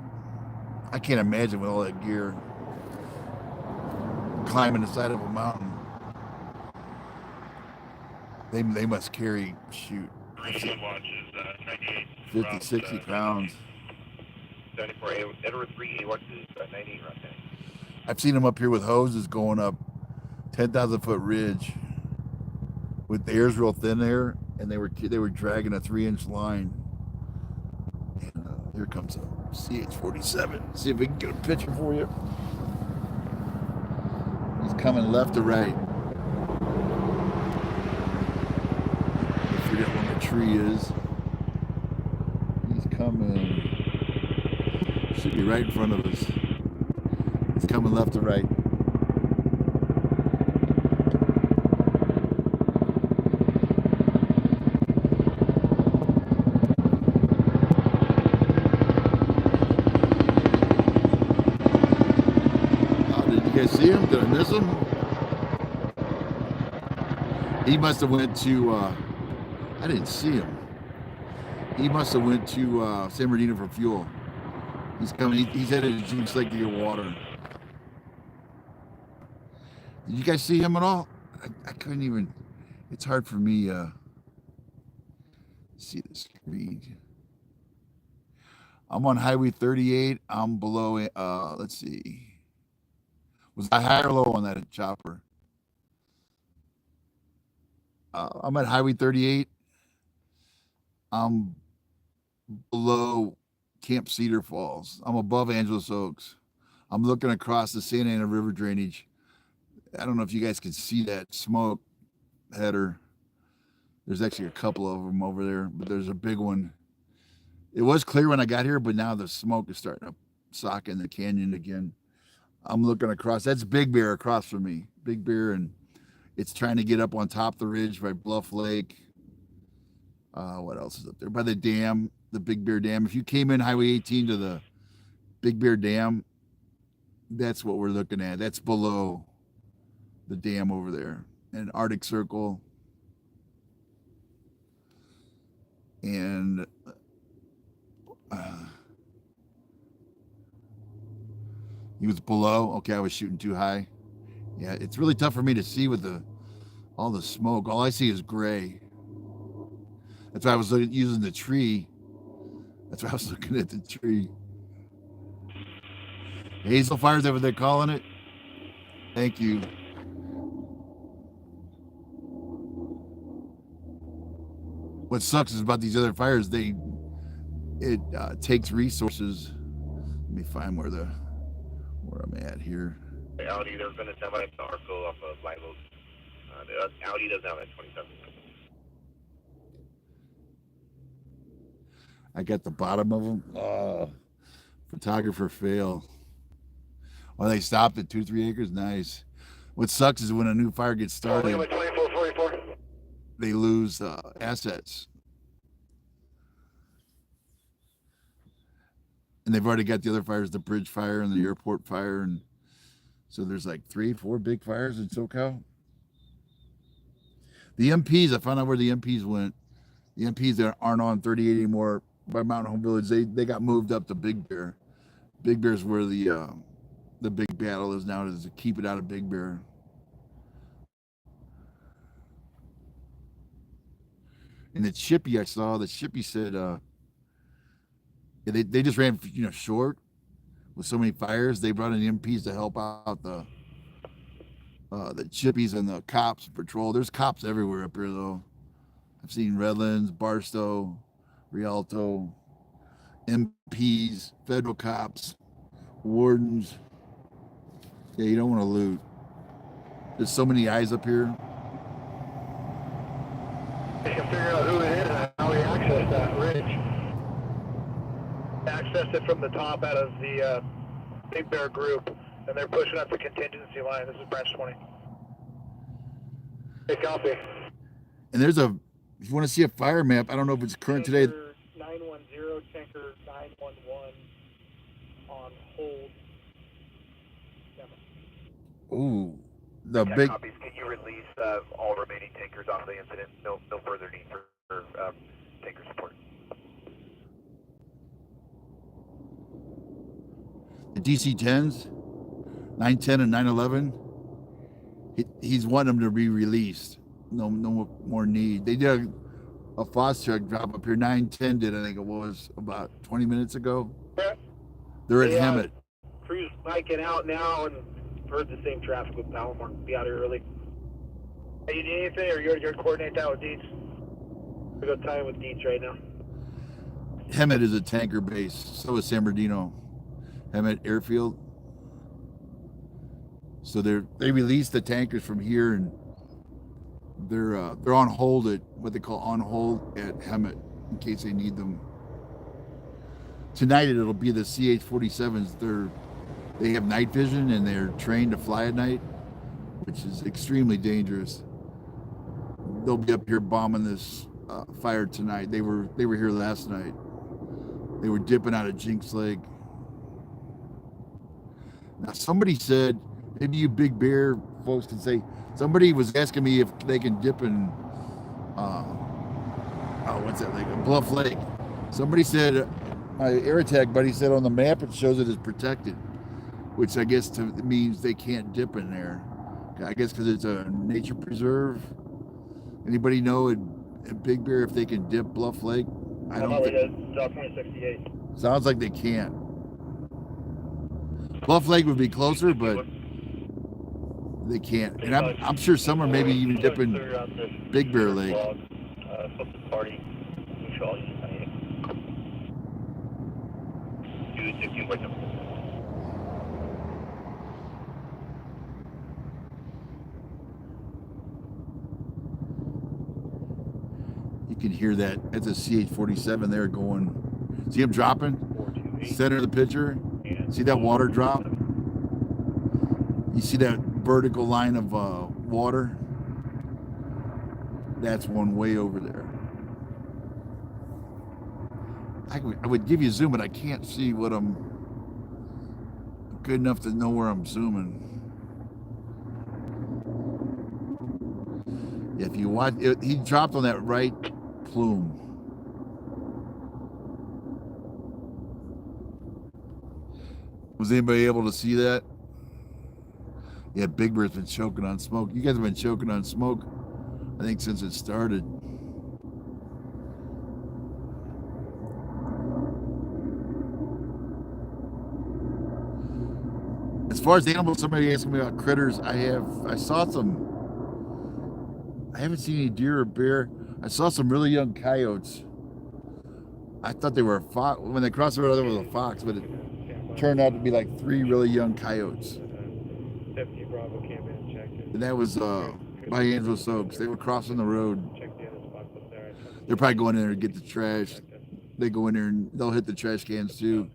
I can't imagine with all that gear climbing the side of a mountain. They must carry, shoot, 50, 60 pounds. 74, Edward 3, what's his 98 right there? I've seen them up here with hoses going up 10,000 foot ridge with the air's real thin there, and they were dragging a 3-inch line. And here comes a CH-47. See if we can get a picture for you. He's coming left to right. I forget where the tree is. He's coming. Should be right in front of us. It's coming left to right. Did you guys see him? Did I miss him? He must have went to, I didn't see him. He must have went to San Bernardino for fuel. He's coming, he's headed to Jinx Lake to get water. Did you guys see him at all? I couldn't even, it's hard for me see the screen. I'm on Highway 38. I'm below, let's see. Was I high or low on that chopper? I'm at Highway 38. I'm below Camp Cedar Falls. I'm above Angeles Oaks. I'm looking across the Santa Ana River drainage. I don't know if you guys can see that smoke header. There's actually a couple of them over there, but there's a big one. It was clear when I got here, but now the smoke is starting to sock in the canyon again. I'm looking across. That's Big Bear across from me. Big Bear, and it's trying to get up on top of the ridge by Bluff Lake. What else is up there? By the dam, the Big Bear Dam. If you came in Highway 18 to the Big Bear Dam, that's what we're looking at. That's below the dam over there. And Arctic Circle. And he was below. Okay, I was shooting too high. Yeah, it's really tough for me to see with all the smoke. All I see is gray. That's why I was using the tree. That's why I was looking at the tree. Hazel fires over there calling it. Thank you. What sucks is about these other fires, it takes resources. Let me find where I'm at here. Audi, there's been a semi Arco off of Live Oak. The Audi doesn't have that 27. I got the bottom of them. Photographer fail. Oh, they stopped at 2-3 acres. Nice. What sucks is when a new fire gets started, 2444. they lose assets. And they've already got the other fires, the bridge fire and the airport fire. And so there's like 3-4 big fires in SoCal. The MPs, I found out where the MPs went. The MPs that aren't on 38 anymore by Mountain Home Village, they got moved up to Big Bear. Big Bear's where the big battle is now, is to keep it out of Big Bear. And the Chippy I saw, the Chippy said they just ran short with so many fires. They brought in MPs to help out the Chippies and the cops patrol. There's cops everywhere up here though. I've seen Redlands, Barstow, Rialto, MPs, federal cops, wardens. Yeah, you don't want to loot. There's so many eyes up here. You can figure out who it is and how we access that ridge. Access it from the top out of the Big Bear group, and they're pushing up the contingency line. This is branch 20. Hey, copy. And there's if you want to see a fire map, I don't know if it's current today. 910, tanker 911 on hold. Ooh, the Yeah, big. copies. Can you release all remaining tankers off the incident? No further need for tanker support. The DC-10s, 910 and 911. He's wanting them to be released. No more need. They did a FOS truck drop up here. 910 did, I think it was, about 20 minutes ago. They're at Hemet. Crew's biking out now and heard the same traffic with Palomar. Be out here early. Hey, you need anything, or you're coordinate that with Dietz? We got time with Dietz right now. Hemet is a tanker base. So is San Bernardino. Hemet Airfield. So they released the tankers from here, and they're on hold at what they call on hold at Hemet in case they need them. Tonight it'll be the CH-47s. They have night vision and they're trained to fly at night, which is extremely dangerous. They'll be up here bombing this fire tonight. They were here last night. They were dipping out of Jinx Lake. Now somebody said, maybe you Big Bear folks can say, somebody was asking me if they can dip in, what's that lake? Bluff Lake. Somebody said, my air attack buddy said on the map it shows it as protected, which I guess means they can't dip in there. I guess because it's a nature preserve. Anybody know at Big Bear if they can dip Bluff Lake? I don't think. South 2068. Sounds like they can't. Bluff Lake would be closer, but they can't. And I'm sure some are maybe even dipping Big Bear Lake. Party. You can hear that. That's a CH-47 there going. See him dropping? Center of the picture. See that water drop? You see that vertical line of water? That's one way over there. I would give you a zoom, but I can't see what I'm good enough to know where I'm zooming. Yeah, if you watch, he dropped on that right plume. Was anybody able to see that? Yeah, Big Bird's been choking on smoke. You guys have been choking on smoke, I think, since it started. As far as animals, somebody asked me about critters. I saw some. I haven't seen any deer or bear. I saw some really young coyotes. I thought they were a fox. When they crossed the road, it was a fox, but it turned out to be like 3 really young coyotes. And that was by Angelo Soaks. They were crossing the road. They're probably going in there to get the trash. They go in there and they'll hit the trash cans too.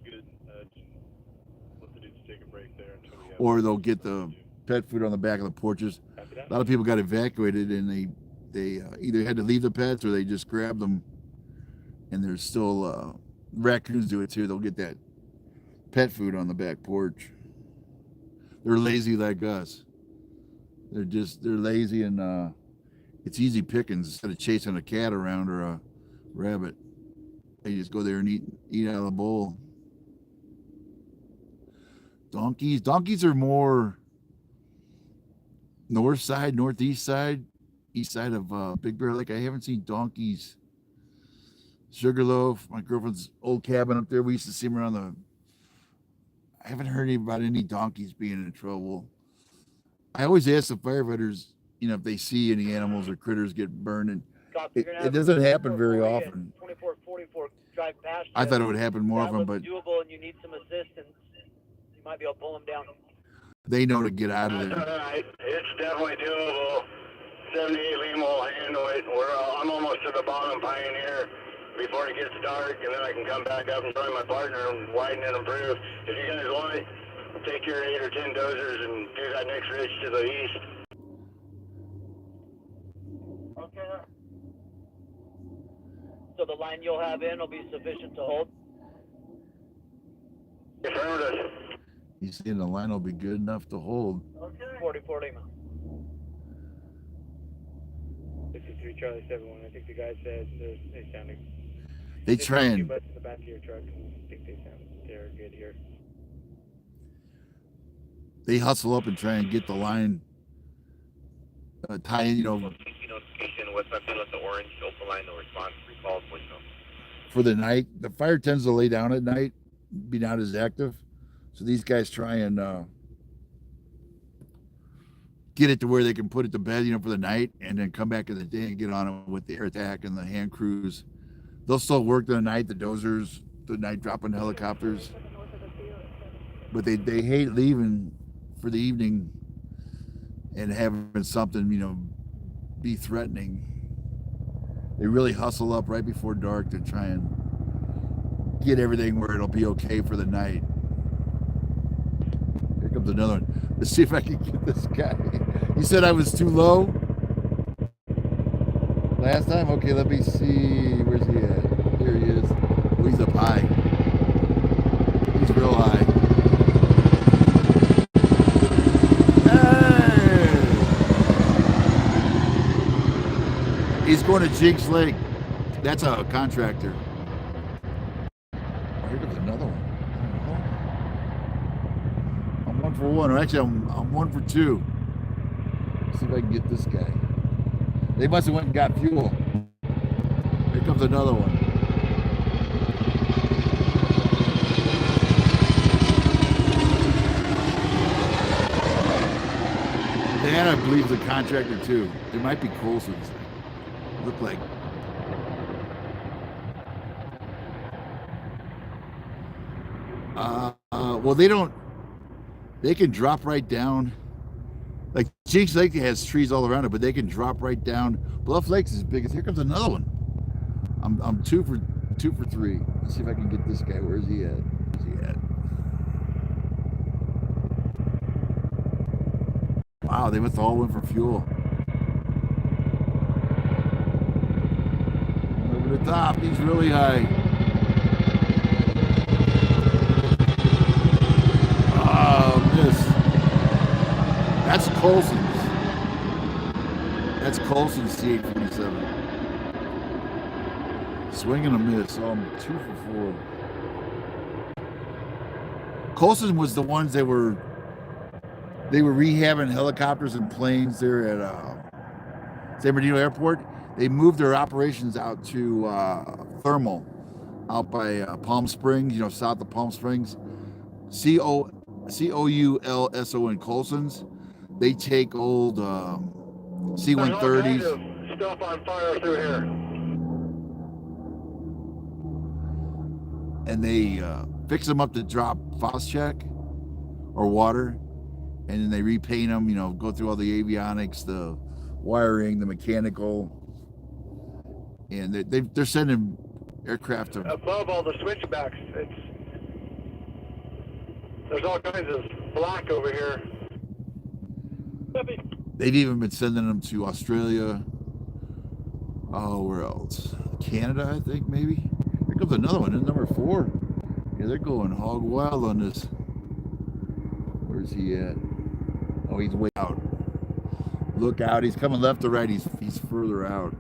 Or they'll get the pet food on the back of the porches. A lot of people got evacuated and they either had to leave the pets or they just grabbed them. And there's still raccoons do it too. They'll get that pet food on the back porch. They're lazy like us. They're lazy and it's easy pickings instead of chasing a cat around or a rabbit. They just go there and eat out of the bowl. Donkeys are more north side, northeast side, east side of Big Bear Lake. I haven't seen donkeys. Sugarloaf, my girlfriend's old cabin up there, we used to see them around I haven't heard about any donkeys being in trouble. I always ask the firefighters, if they see any animals or critters get burned, and it doesn't happen very often. 2444 drive past. I thought it would happen more often, but doable and you need some assistance. You might be able to pull them down. They know to get out of there. All right, it's definitely doable. 78 Lima will handle it. I'm almost to the bottom Pioneer before it gets dark, and then I can come back up and join my partner and widen and improve. If you guys want it, take your 8 or 10 dozers and do that next ridge to the east. Okay. So the line you'll have in will be sufficient to hold? Affirmative. He's saying the line will be good enough to hold. Okay. 44 Lima. 53 Charlie 71. I think the guy said they sounded. They try and. In the back of your truck, and I think they're good here. They hustle up and try and get the line tie in, Notification, what's my feeling with the orange open line, no response, recall, voicemail. for the night. The fire tends to lay down at night, be not as active. So these guys try and get it to where they can put it to bed, for the night, and then come back in the day and get on it with the air attack and the hand crews. They'll still work the night, the dozers, the night dropping helicopters. But they hate leaving for the evening and having something, be threatening. They really hustle up right before dark to try and get everything where it'll be okay for the night. Here comes another one. Let's see if I can get this guy. You said I was too low last time? Okay, let me see. Where's he at? Here he is. Oh, he's up high. He's real high. Hey! He's going to Jinx Lake. That's a contractor. Oh, here comes another one. I'm 1 for 1. Or actually, I'm 1 for 2. Let's see if I can get this guy. They must have went and got fuel. Here comes another one. That, I believe, the contractor too. There might be Colson's. Look like. Well, they don't. They can drop right down. Like Jinx Lake has trees all around it, but they can drop right down. Bluff Lake's as big as. Here comes another one. I'm 2 for 3. Let's see if I can get this guy. Where's he at? Where's he at? Wow, they must all went for fuel. Over the top, he's really high. Oh, miss. That's Colson's. That's Colson's C847. Swing and a miss. So I'm 2 for 4. Colson was the ones that were rehabbing helicopters and planes there at San Bernardino Airport. They moved their operations out to Thermal, out by Palm Springs, south of Palm Springs. Coulson Colson's. They take old C-130s. Stuff on fire through here. And they fix them up to drop phos-check or water. And then they repaint them, go through all the avionics, the wiring, the mechanical. And they're sending aircraft to... Above all the switchbacks, there's all kinds of black over here. They've even been sending them to Australia. Oh, where else? Canada, I think, maybe. Here comes another one, number 4. Yeah, they're going hog wild on this. Where's he at? Oh, he's way out. Look out, he's coming left or right. He's further out.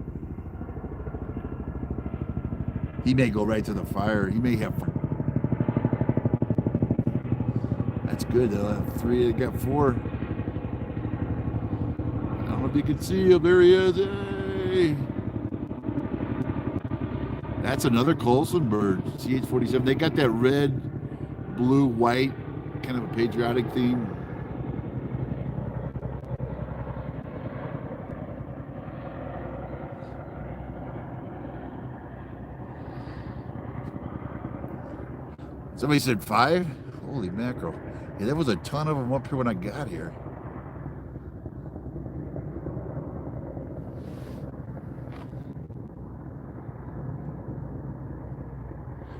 He may go right to the fire. He may have... That's good. They'll have 3. They got 4. I don't know if you can see him. There he is. Hey! That's another Colson bird. CH-47. They got that red, blue, white, kind of a patriotic theme. Somebody said 5? Holy mackerel. Yeah, there was a ton of them up here when I got here.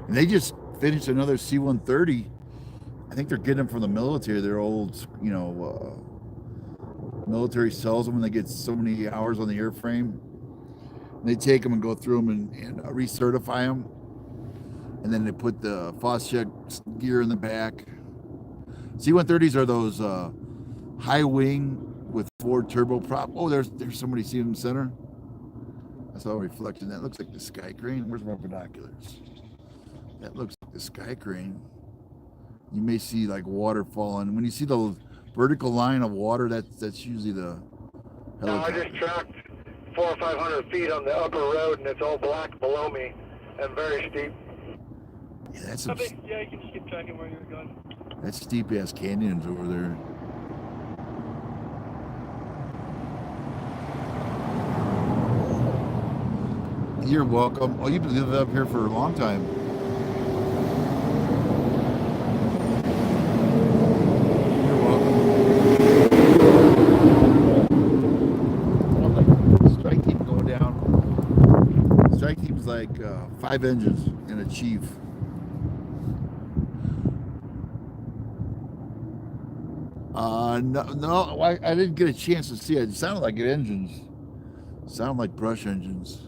And they just finished another C-130. I think they're getting them from the military. They're old, military sells them when they get so many hours on the airframe. And they take them and go through them and recertify them. And then they put the phos-check gear in the back. C-130s are those high wing with 4 turboprop. Oh, there's somebody seen in the center. I saw a reflection. That looks like the sky crane. Where's my binoculars? That looks like the sky crane. You may see like water falling. When you see the vertical line of water, that's usually the helicopter. No, I just tracked 400 or 500 feet on the upper road, and it's all black below me and very steep. Yeah, that's some, yeah, you can just keep tracking where you're going. That's steep ass canyons over there. You're welcome. Oh, you've been living up here for a long time. You're welcome. Strike team going down. Strike team's like 5 engines and a chief. No, I didn't get a chance to see it. It sounded like engines. Sound like brush engines.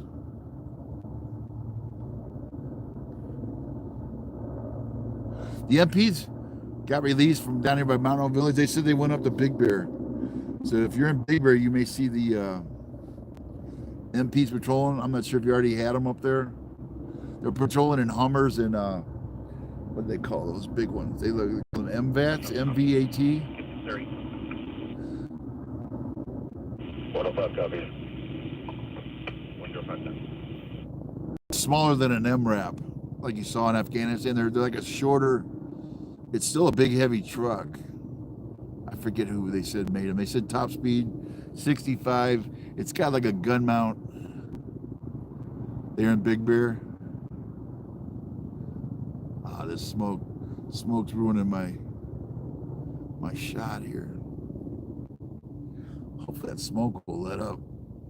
The MPs got released from down here by Mount Old Village. They said they went up to Big Bear. So if you're in Big Bear, you may see the MPs patrolling. I'm not sure if you already had them up there. They're patrolling in Hummers and what do they call those big ones? They look call them MVATs, MVAT. What about copy? Window front. Smaller than an MRAP, like you saw in Afghanistan. They're like a shorter. It's still a big, heavy truck. I forget who they said made them. They said top speed 65. It's got like a gun mount. They're in Big Bear. This smoke's ruining my shot here. Hopefully that smoke will let up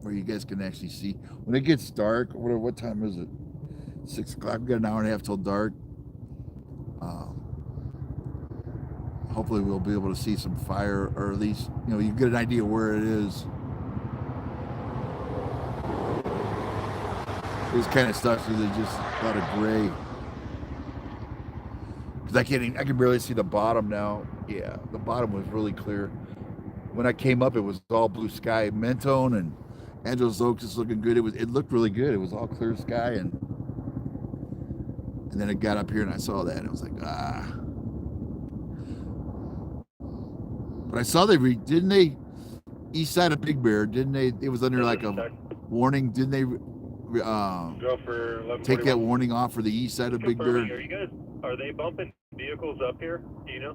where you guys can actually see. When it gets dark, what time is it? 6 o'clock. We've got an hour and a half till dark. Hopefully we'll be able to see some fire, or at least, you get an idea where it is. This kind of stuff is just a lot of gray. Because I can barely see the bottom now. Yeah, the bottom was really clear. When I came up, it was all blue sky. Mentone and Angeles Oaks is looking good. It looked really good. It was all clear sky, and then it got up here and I saw that and I was like, But I saw didn't they east side of Big Bear, didn't they? It was under like a warning, didn't they? Go for take that warning off for the east side of Big Bear. Are they bumping vehicles up here? Do you know?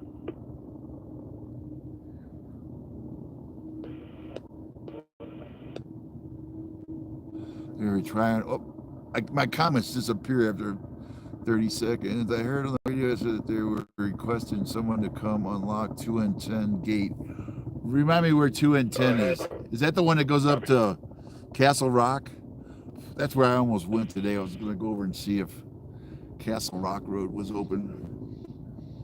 They're trying. My comments disappear after 30 seconds. I heard on the radio that they were requesting someone to come unlock 2N10 gate. Remind me where 2N10 is. Is that the one that goes up to Castle Rock? That's where I almost went today. I was going to go over and see if Castle Rock Road was open.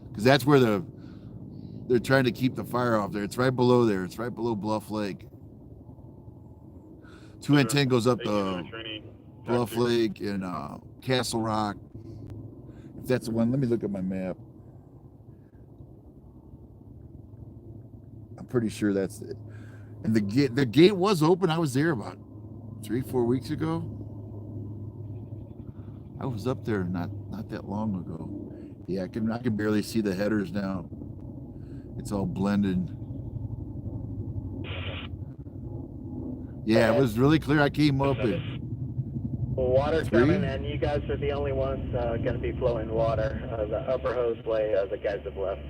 Because that's where they're trying to keep the fire off there. It's right below there. It's right below Bluff Lake. 2N10 goes up to Bluff Lake and Castle Rock. If that's the one, let me look at my map. I'm pretty sure that's it. And the gate was open. I was there about 3-4 weeks ago. I was up there not that long ago. Yeah, I can barely see the headers now. It's all blended. Yeah, it was really clear. I came up and water's coming, and you guys are the only ones going to be flowing water. The upper hoseway, the guys have left.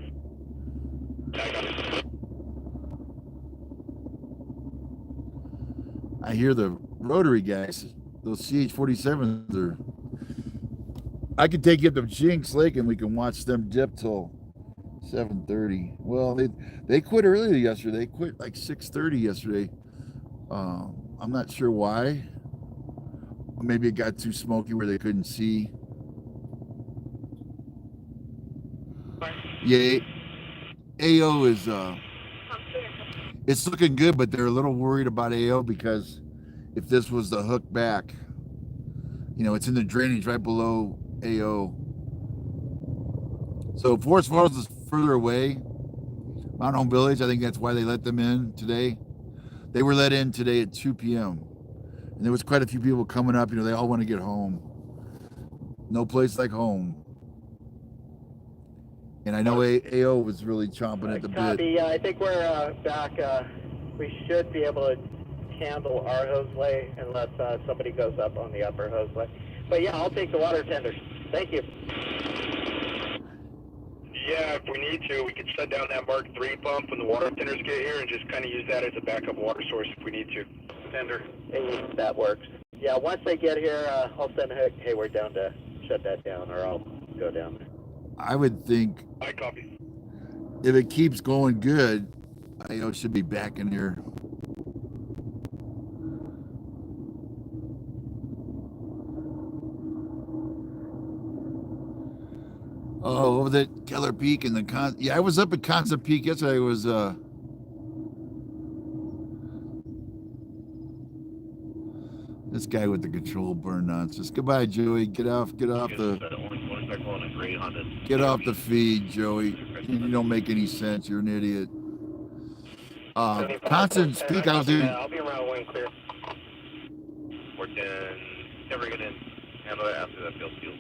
I hear the rotary guys, those CH-47s are. I could take you up to Jinx Lake and we can watch them dip till 7:30. Well, they quit earlier yesterday. They quit like 6:30 yesterday. I'm not sure why. Maybe it got too smoky where they couldn't see. Yeah, AO is it's looking good, but they're a little worried about AO because if this was the hook back, it's in the drainage right below AO. So Forest Falls is further away. Mount Home Village, I think that's why they let them in today. They were let in today at 2 p.m. And there was quite a few people coming up. They all want to get home. No place like home. And I know AO was really chomping at the bit. Yeah, I think we're back. We should be able to handle our hoseway unless somebody goes up on the upper hoseway. But yeah, I'll take the water tenders. Thank you. Yeah, if we need to, we could shut down that Mark III pump when the water tenders get here and just kind of use that as a backup water source if we need to. Tender. Hey, that works. Yeah, once they get here, I'll send Hayward down to shut that down, or I'll go down there. I would think I copy. If it keeps going good, it should be back in here. Oh, over that Keller Peak and the yeah, I was up at Concert Peak yesterday. I was this guy with the control burned on. Just goodbye, Joey. Get off the feed, Joey. You don't make any sense. You're an idiot. Concert Peak, I was there. I'll be around when clear. We're never gonna handle it after that field.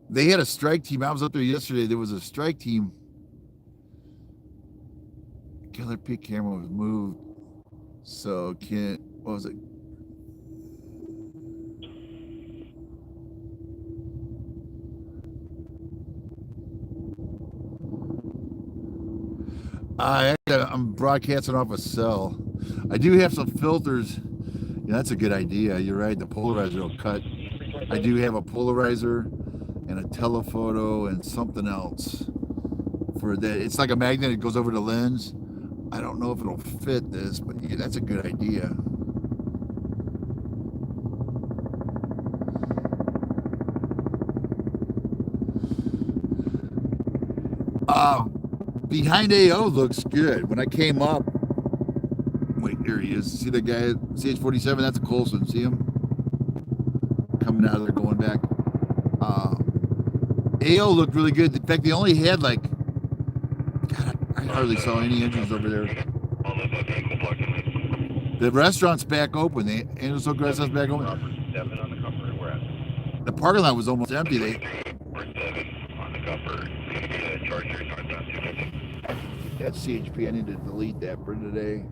They had a strike team. I was up there yesterday. There was a strike team. Keller Peak camera was moved. So what was it? I'm broadcasting off a cell. I do have some filters. Yeah, that's a good idea. You're right. The polarizer will cut. I do have a polarizer and a telephoto and something else for that. It's like a magnet. It goes over the lens. I don't know if it'll fit this, but yeah, that's a good idea. Behind AO looks good. When I came up, wait, there he is. See the guy at CH-47? That's a Colson. See him? Coming out of there, going back. AO looked really good. In fact, they only had like, God, I hardly saw any engines over there. The restaurant's back open. The Angels Oak restaurant's back open. The parking lot was almost empty. That's CHP. I need to delete that for today.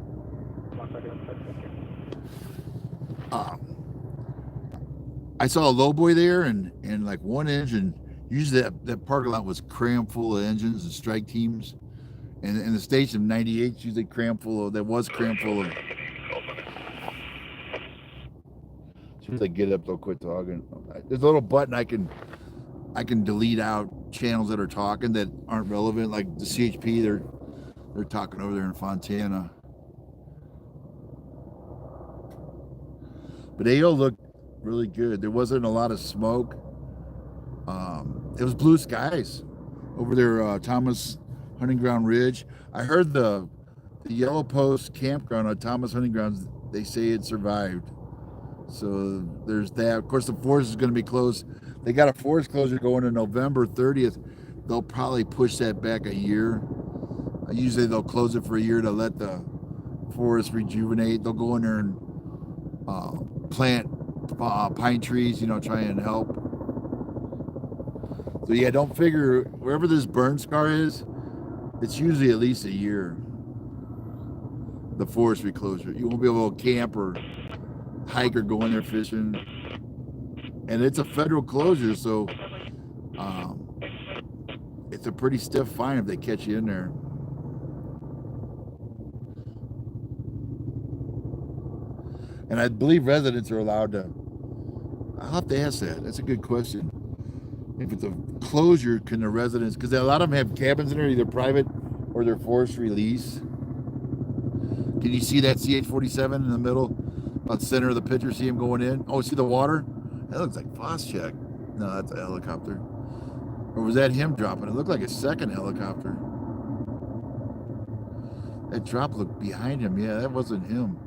I saw a lowboy there and like one engine. Usually that parking lot was crammed full of engines and strike teams. And the station 98 usually crammed full of, As soon as I get up, they'll quit talking. There's a little button I can delete out channels that are talking that aren't relevant, like the CHP. They're talking over there in Fontana. But AO looked really good. There wasn't a lot of smoke. It was blue skies over there, Thomas Hunting Ground Ridge. I heard the Yellow Post campground on Thomas Hunting Grounds, they say it survived. So there's that. Of course, the forest is going to be closed. They got a forest closure going to November 30th. They'll probably push that back a year. Usually they'll close it for a year to let the forest rejuvenate. They'll go in there and plant pine trees, try and help. So yeah, don't figure, wherever this burn scar is, it's usually at least a year, the forest reclosure. You won't be able to camp or hike or go in there fishing. And it's a federal closure, so it's a pretty stiff fine if they catch you in there. And I believe residents are allowed to, I'll have to ask that. That's a good question. If it's a closure, can the residents, because a lot of them have cabins in there, either private or they're forced release. Can you see that CH-47 in the middle, about the center of the picture? See him going in? Oh, see the water? That looks like Foscheck. No, that's a helicopter. Or was that him dropping? It looked like a second helicopter. That drop looked behind him. Yeah, that wasn't him.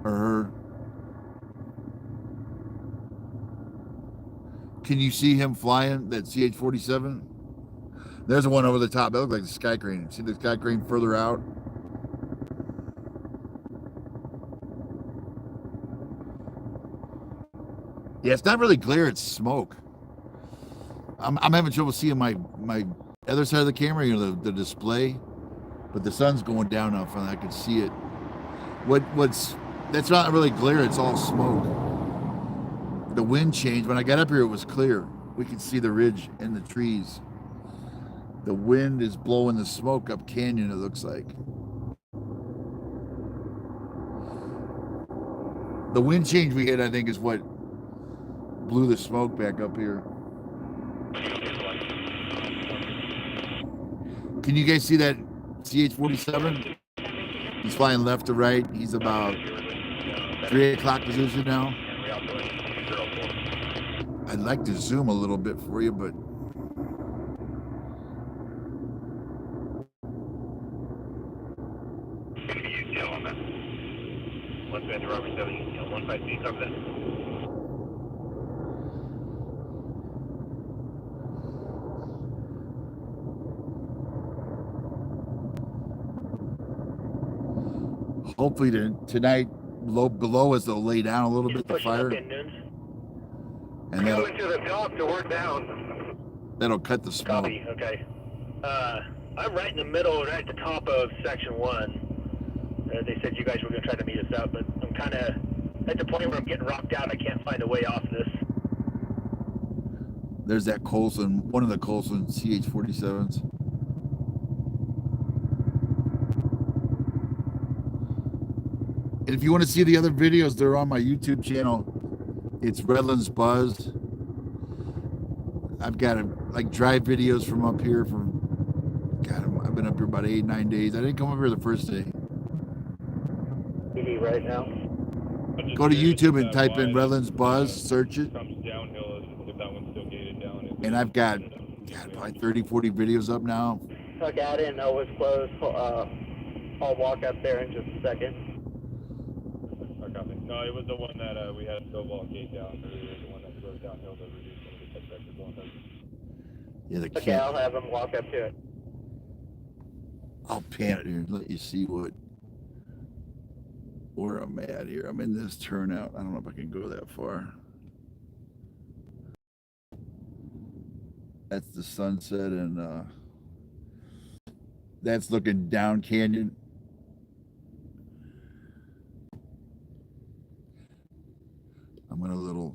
Or her. Can you see him flying, that CH-47? There's the one over the top. That looked like the sky crane. See the sky crane further out? Yeah, it's not really glare, it's smoke. I'm having trouble seeing my other side of the camera, the display, but the sun's going down enough and I can see it. That's not really glare, it's all smoke. The wind changed. When I got up here, it was clear. We could see the ridge and the trees. The wind is blowing the smoke up canyon, it looks like. The wind change we had, I think, is what blew the smoke back up here. Can you guys see that CH-47? He's flying left to right. He's about 3 o'clock position now. I I'd like to zoom a little bit for you, but UTL on that. 150 Robert 7 UTL 153, cover that. hopefully tonight below us they'll lay down a little bit the fire, and Coming to the top, so we're down. that'll cut the smoke. Copy, okay. I'm right in the middle, right at the top of section 1. They said you guys were going to try to meet us out, but I'm kind of at the point where I'm getting rocked out. I can't find a way off this. There's that Colson, one of the Colson CH-47s. And if you want to see the other videos, they're on my YouTube channel. It's Redlands Buzz. I've got like drive videos from up here from, God, I've been up here about 8-9 days. I didn't come up here the first day. PD right now. Go to YouTube and type in Redlands Buzz, search it. Comes downhill if that one's still gated down. And I've got, God, probably 30, 40 videos up now. Okay, I didn't know it was closed. I'll walk up there in just a second. No, it was the one that we had a Cobalt gate down earlier, the one that goes downhill to reduce some of the pressure going down. Yeah, the Okay, I'll have him walk up to it. I'll pan it here and let you see where I'm at here. I'm in this turnout. I don't know if I can go that far. That's the sunset, and that's looking down canyon. I'm in a little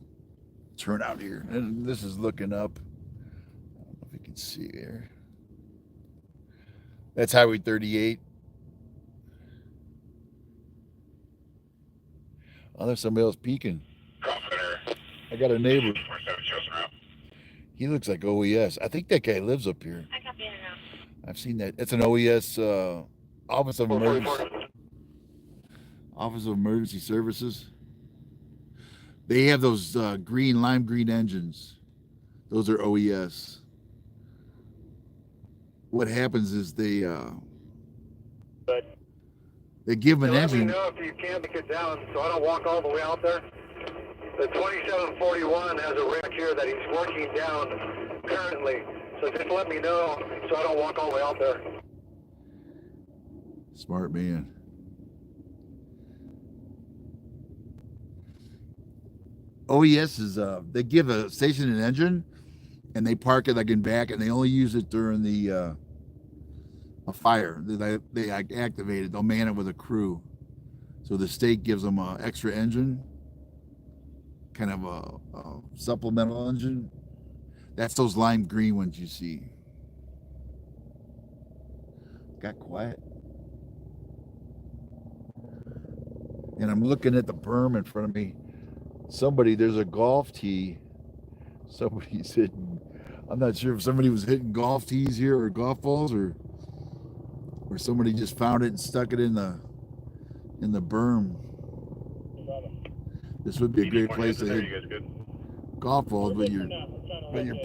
turnout here, and this is looking up. I don't know if you can see here. That's Highway 38. Oh, there's somebody else peeking. I got a neighbor. He looks like OES. I think that guy lives up here. I copy it now. I've seen that. It's an OES Office of Emergency Services. They have those lime green engines. Those are OES. What happens is they give them an engine. Let me know if you can get down so I don't walk all the way out there. The 2741 has a wreck here that he's working down currently. So just let me know so I don't walk all the way out there. Smart man. OES is they give a station an engine and they park it like in back, and they only use it during the a fire. They activate it. They'll man it with a crew. So the state gives them an extra engine, kind of a supplemental engine. That's those lime green ones you see. Got quiet. And I'm looking at the berm in front of me. There's a golf tee. Somebody's hitting. I'm not sure if somebody was hitting golf tees here or golf balls, or somebody just found it and stuck it in the berm. This would be a great place to hit golf balls, but you're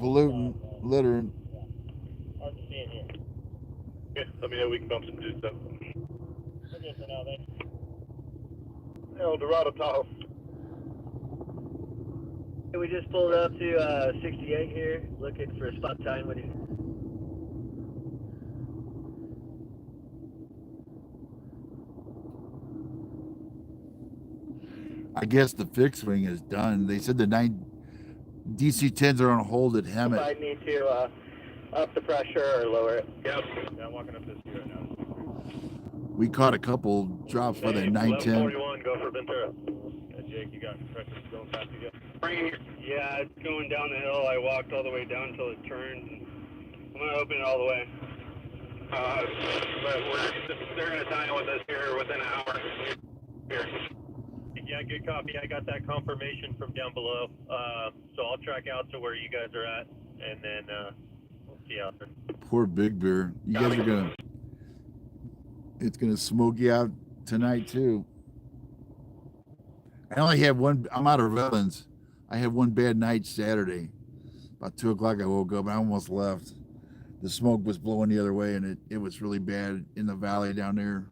polluting, littering. Yeah, let me know we can bump some dudes up. We're good for now, thanks. El Dorado Tahoe. We just pulled up to 68 here, looking for a spot time with you. I guess the fixed wing is done. They said the 9 DC-10s are on hold at If I Hemet. need to up the pressure or lower it. Yep. Yeah, I'm walking up this here right now. We caught a couple drops by that 910. 1141, go for Ventura. Jake, you got pressure going fast again? Yeah, it's going down the hill. I walked all the way down until it turned. And I'm going to open it all the way. But they're going to sign with us here within an hour. Here. Yeah, good copy. I got that confirmation from down below. So I'll track out to where you guys are at, and then we'll see out there. Poor Big Bear. You guys are it's gonna smoke you out tonight too. I only have one. I'm out of Redlands. I had one bad night Saturday. About 2 o'clock, I woke up. I almost left. The smoke was blowing the other way, and it was really bad in the valley down there.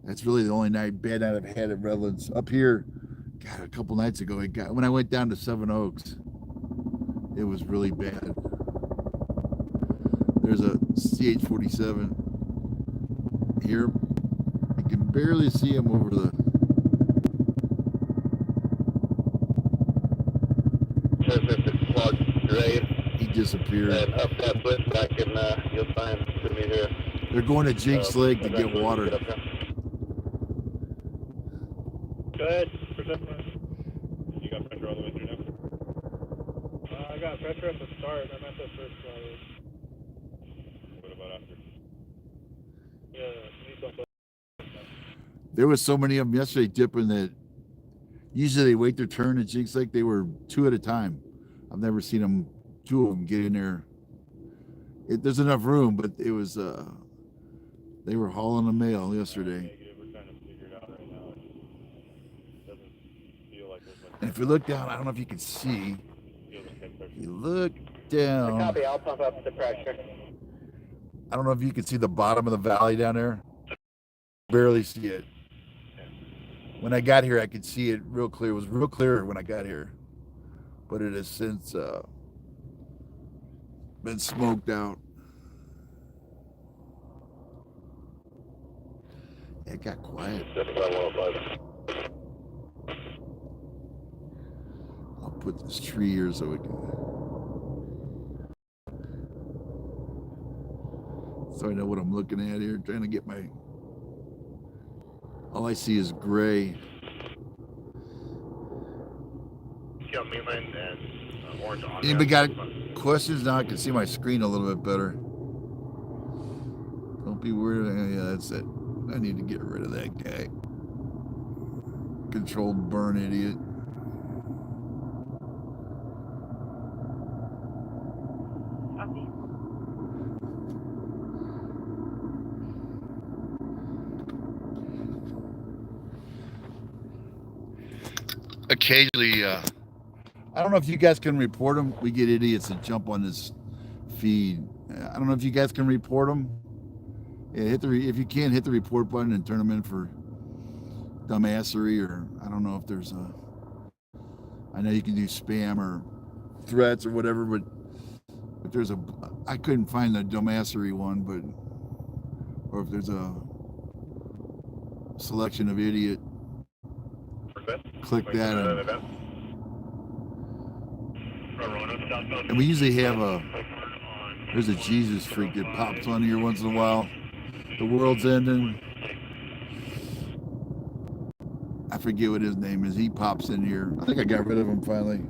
That's really the only bad night I've had at Redlands. Up here, God, a couple nights ago, when I went down to Seven Oaks, it was really bad. There's a CH-47 here. You can barely see him over the... He disappeared. And up that switchback, and you'll find me here. They're going to Jinx Lake to get water. Go ahead. You got pressure all the way through now? I got pressure at the start. I'm at the first level. What about after? Yeah, need some. There was so many of them yesterday dipping that usually they wait their turn at Jinx Lake. They were 2 at a time. I've never seen them, 2 of them get in there. There's enough room, but it was, they were hauling the mail yesterday. We're trying to figure it out right now. It doesn't feel like there's And if you look down, I don't know if you can see. You look down. Copy, I'll pump up the pressure. I don't know if you can see the bottom of the valley down there. Barely see it. When I got here, I could see it real clear. It was real clear when I got here. But it has since been smoked out. It got quiet. I'll put this tree here so we can... So I know what I'm looking at here. Trying to get my... All I see is gray. Anybody got questions? Now I can see my screen a little bit better. Don't be worried. Yeah, that's it. I need to get rid of that guy. Controlled burn idiot. Occasionally, I don't know if you guys can report them. We get idiots that jump on this feed. I don't know if you guys can report them. Yeah, if you can, hit the report button and turn them in for dumbassery, or I don't know if there's a... I know you can do spam or threats or whatever, but if there's a... I couldn't find the dumbassery one, but... Or if there's a selection of idiot, click that and we usually have there's a Jesus freak that pops on here once in a while. The world's ending. I forget what his name is. He pops in here. I think I got rid of him finally.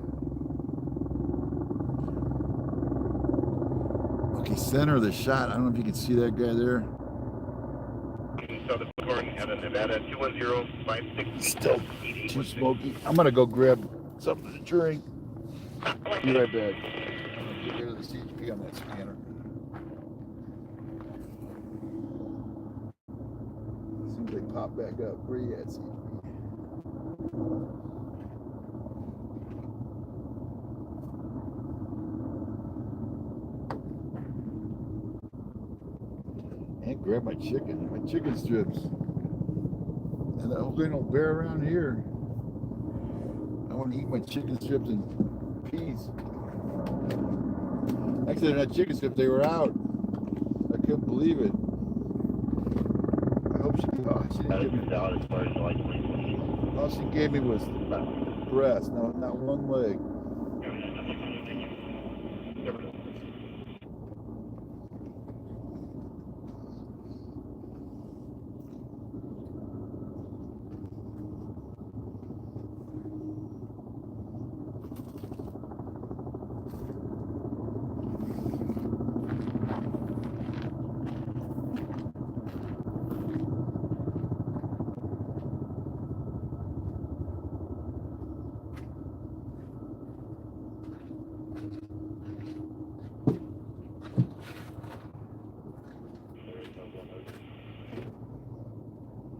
Okay, center of the shot. I don't know if you can see that guy there. Still too smoky. I'm gonna go grab something to drink. Be right back. I'm gonna get rid of the CHP on that scanner. As soon as they pop back up, where you at, CHP? And grab my chicken strips. And I hope they don't bear around here. I want to eat my chicken strips in peace. Actually, they're not chicken strips, they were out. I couldn't believe it. I hope she didn't give me... All she gave me was breast, no, not one leg.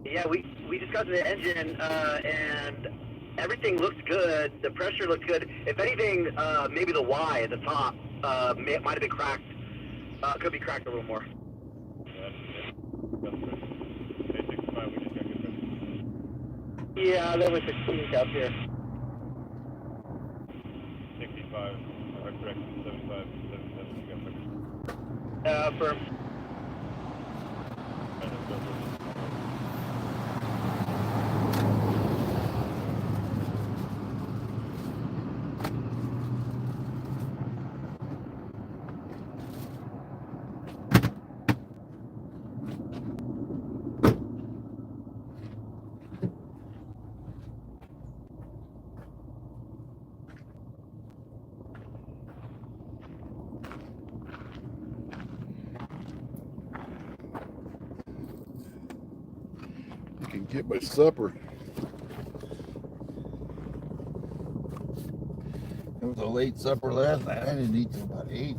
Yeah, we discussed the engine, and everything looks good. The pressure looks good. If anything, maybe the Y at the top might have been cracked. Could be cracked a little more. Yeah, there was a kink up here. 65, correct, 75, 77, you got pressure. Firm. I can get my supper. It was a late supper last night. I didn't eat till about 8.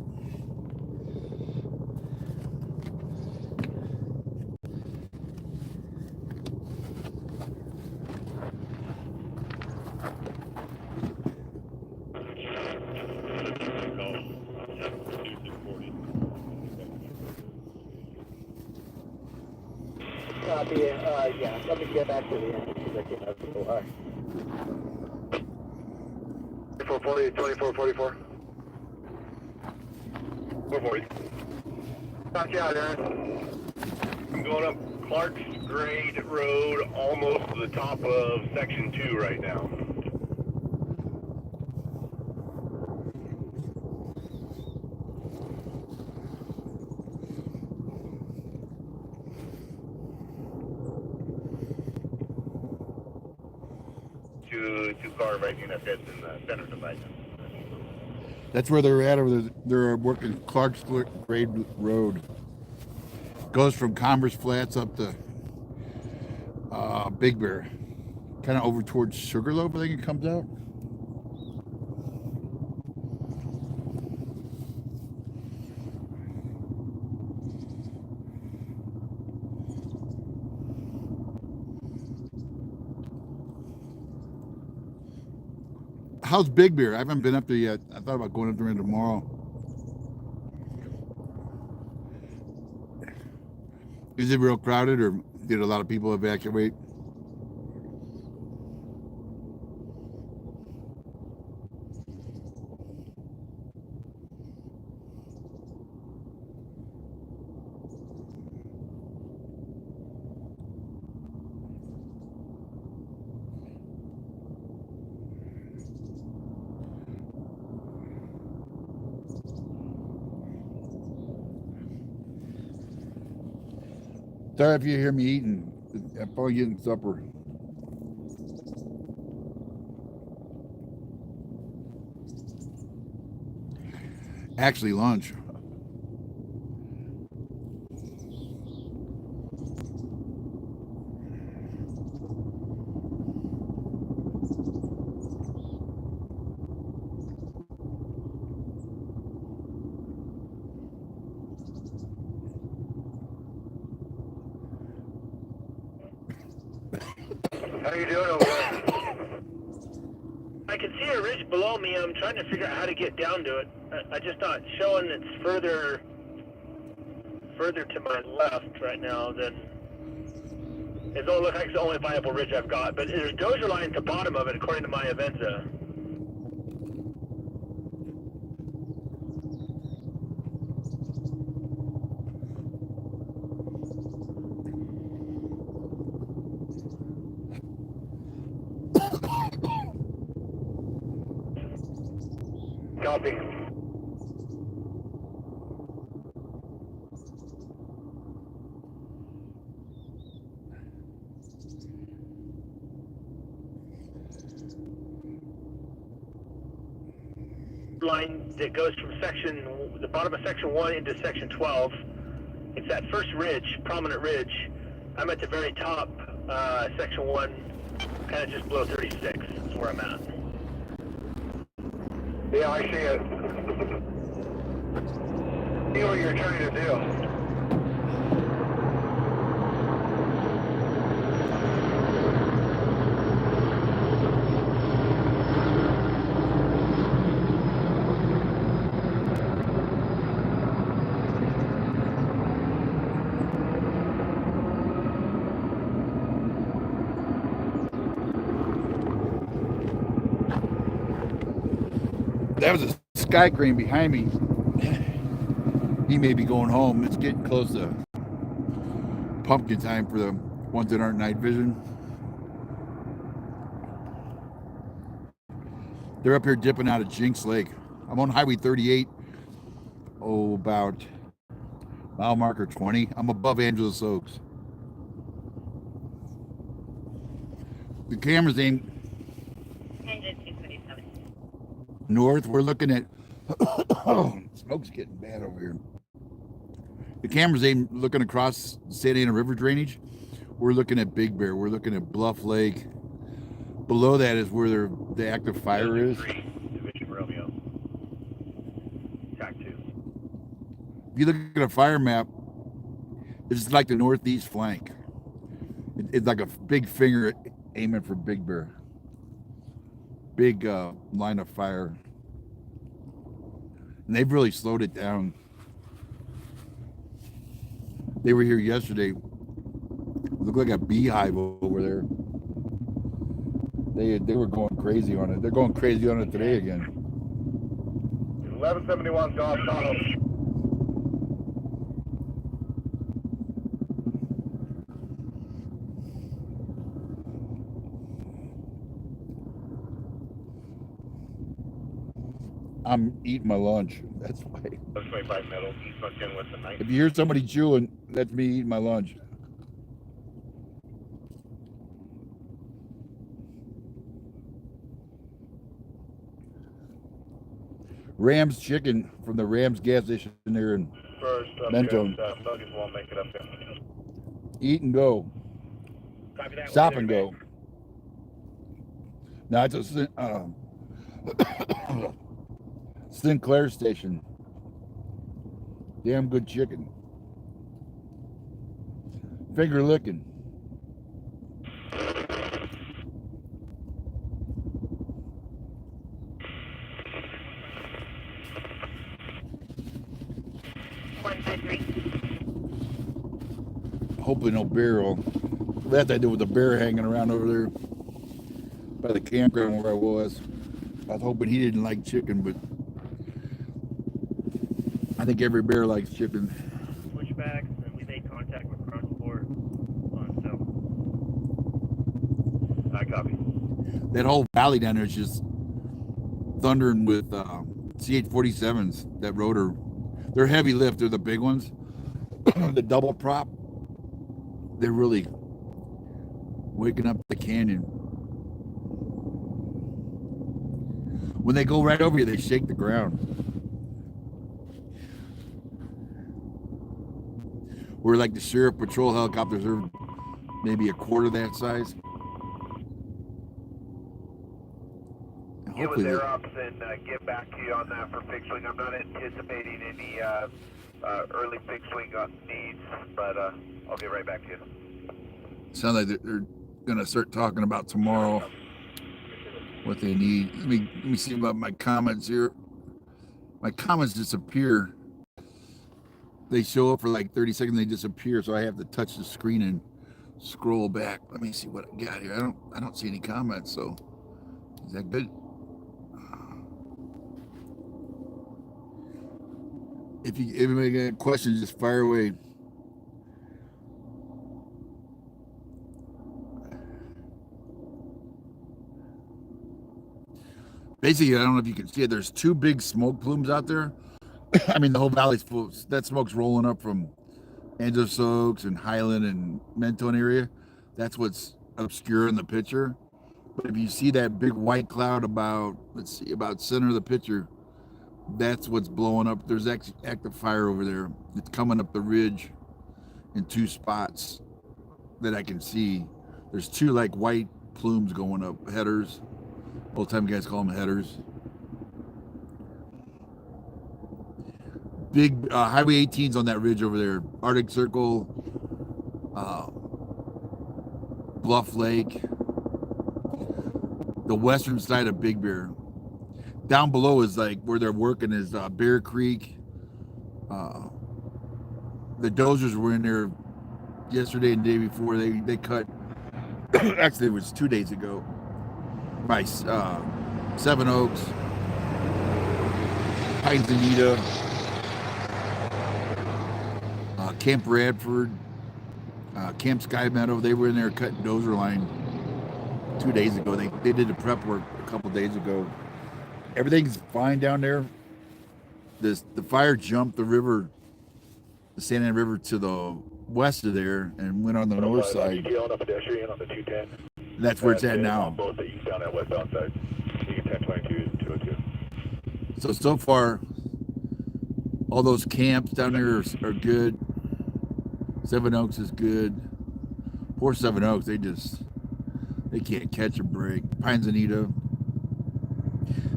Yeah, let me get back to the end because I came out of the door. 2440, 2444. 440. Knock you out, Aaron. I'm going up Clark's Grade Road, almost to the top of Section 2 right now. Two-car right unit fits in the center division. That's where they're at. They're working Clark's Grade Road. Goes from Commerce Flats up to Big Bear. Kind of over towards Sugarloaf, I think it comes out. How's Big Bear? I haven't been up there yet. I thought about going up there tomorrow. Is it real crowded, or did a lot of people evacuate? Sorry if you hear me eating. I'm probably getting supper. Actually, lunch. How you doing over there? I can see a ridge below me. I'm trying to figure out how to get down to it. I just not showing it's further to my left right now than it don't look like it's the only viable ridge I've got. But there's Dozer line at the bottom of it, according to my Avenza. Copy. Line that goes from the bottom of section 1 into section 12. It's that first ridge, prominent ridge. I'm at the very top, section 1, kind of just below 36 is where I'm at. Yeah, I see it. See what you're trying to do. That was a sky crane behind me. He may be going home. It's getting close to pumpkin time for the ones that aren't night vision. They're up here dipping out of Jinx Lake. I'm on Highway 38. Oh, about mile marker 20. I'm above Angeles Oaks. The camera's aimed north. We're looking at smoke's getting bad over here. The camera's aimed looking across Santa Ana River drainage. We're looking at Big Bear. We're looking at Bluff Lake. Below that is where the active fire is. Division Romeo. Track 2. If you look at a fire map, it's like the northeast flank. It's like a big finger aiming for Big Bear. Big line of fire. And they've really slowed it down. They were here yesterday. Looked like a beehive over there. They were going crazy on it. They're going crazy on it today again. 1171 Golf Tunnel. I'm eating my lunch. That's why. 25 middle. East Buck in with the 9. If you hear somebody chewing, that's me eating my lunch. Rams chicken from the Rams gas station there in First up, Mentone. Buggies won't make it up there. Eat and go. Copy that. Stop and go. No, it's a Sinclair station. Damn good chicken. Finger licking. Hopefully no bear. That I did with the bear hanging around over there by the campground where I was. I was hoping he didn't like chicken, but I think every bear likes chicken. Switchbacks, and we made contact with ground support on so. I copy. That whole valley down there is just thundering with CH-47s. That rotor, they're heavy lift. They're the big ones. The double prop. They're really waking up the canyon. When they go right over you, they shake the ground. Where like the sheriff patrol helicopters are maybe a quarter that size. Get with their ops and get back to you on that for fixed wing. I'm not anticipating any early fixed wing needs, but I'll get right back to you. Sounds like they're gonna start talking about tomorrow what they need. Let me see about my comments here. My comments disappear. They show up for like 30 seconds, they disappear, so I have to touch the screen and scroll back. Let me see what I got here. I don't see any comments, so is that good? If anybody got questions, just fire away. Basically, I don't know if you can see it. There's two big smoke plumes out there. I mean, the whole valley's full. That smoke's rolling up from Angeles Oaks and Highland and Mentone area. That's what's obscuring the picture. But if you see that big white cloud about center of the picture, that's what's blowing up. There's active fire over there. It's coming up the ridge in two spots that I can see. There's two like white plumes going up, headers. Old time guys call them headers. Big Highway 18's on that ridge over there. Arctic Circle, Bluff Lake, the western side of Big Bear. Down below is like where they're working is Bear Creek. The Dozers were in there yesterday and the day before. They cut, actually it was 2 days ago, by 7 Oaks. Pines Anita, Camp Bradford, Camp Sky Meadow. They were in there cutting Dozer line 2 days ago. They did the prep work a couple days ago. Everything's fine down there. The fire jumped the river, the Santa Ana River, to the west of there and went on the north side. On a pedestrian on the 210. That's where it's at now. On both the eastbound and westbound side. You can 1022 202. So far, all those camps down there are good. Seven Oaks is good. Poor Seven Oaks, they can't catch a break. Pines Anita,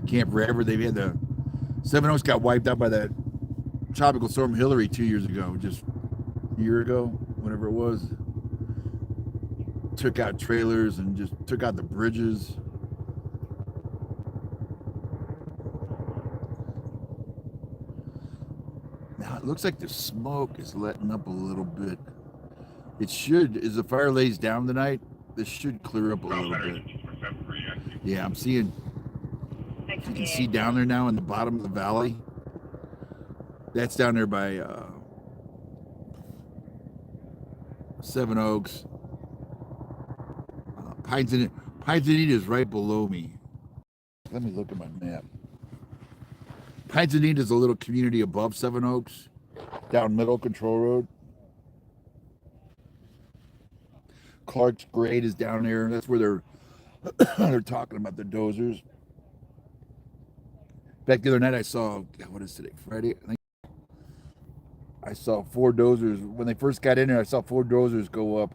Camp Forever, they've had the Seven Oaks got wiped out by that tropical storm Hillary 2 years ago, just a year ago, whatever it was. Took out trailers and just took out the bridges. Now it looks like the smoke is letting up a little bit. It should, as the fire lays down tonight, this should clear up a little bit. Yeah, I'm seeing, you can see down there now in the bottom of the valley. That's down there by Seven Oaks. Pines Anita is right below me. Let me look at my map. Pines Anita is a little community above Seven Oaks, down Middle Control Road. Clark's Grade is down there. That's where they're talking about the Dozers. In fact, the other night I saw, what is today, Friday? I think I saw 4 Dozers. When they first got in there, I saw 4 Dozers go up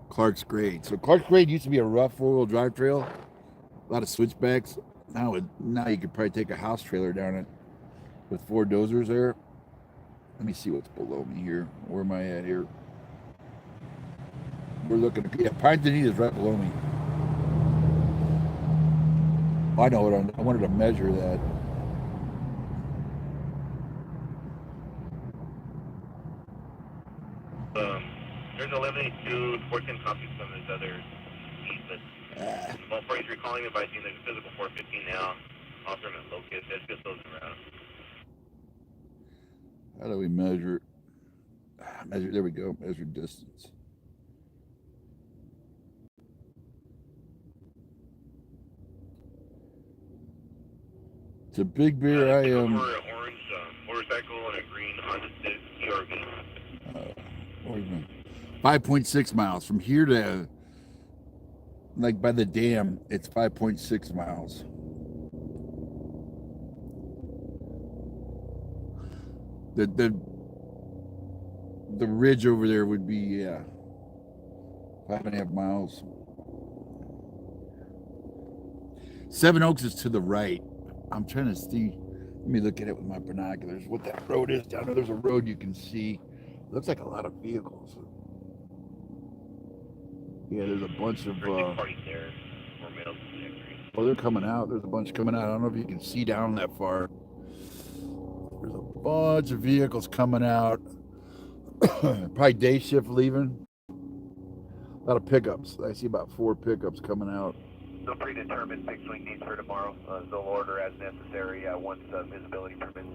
Clark's Grade. So Clark's Grade used to be a rough 4-wheel drive trail. A lot of switchbacks. Now you could probably take a house trailer down it with 4 Dozers there. Let me see what's below me here. Where am I at here? We're looking at, yeah, Pines Anita is right below me. I know what I wanted to measure that. There's 1182, 14 copies from this other piece, but Mall 43 calling advising there's a physical 415 now. Alternate locus, let's get those around. How do we measure it? There we go, measure distance. It's a big beer. I am. An orange motorcycle and a green Honda Civic CRV. 5.6 miles from here to, like, by the dam. It's 5.6 miles. The ridge over there would be 5.5 miles. Seven Oaks is to the right. I'm trying to see. Let me look at it with my binoculars. What that road is down there. There's a road you can see. It looks like a lot of vehicles. Yeah, there's a bunch of. Oh, they're coming out. There's a bunch coming out. I don't know if you can see down that far. There's a bunch of vehicles coming out. Probably day shift leaving. A lot of pickups. I see about 4 pickups coming out. No predetermined fixed wing needs for tomorrow. They'll order as necessary once visibility permits.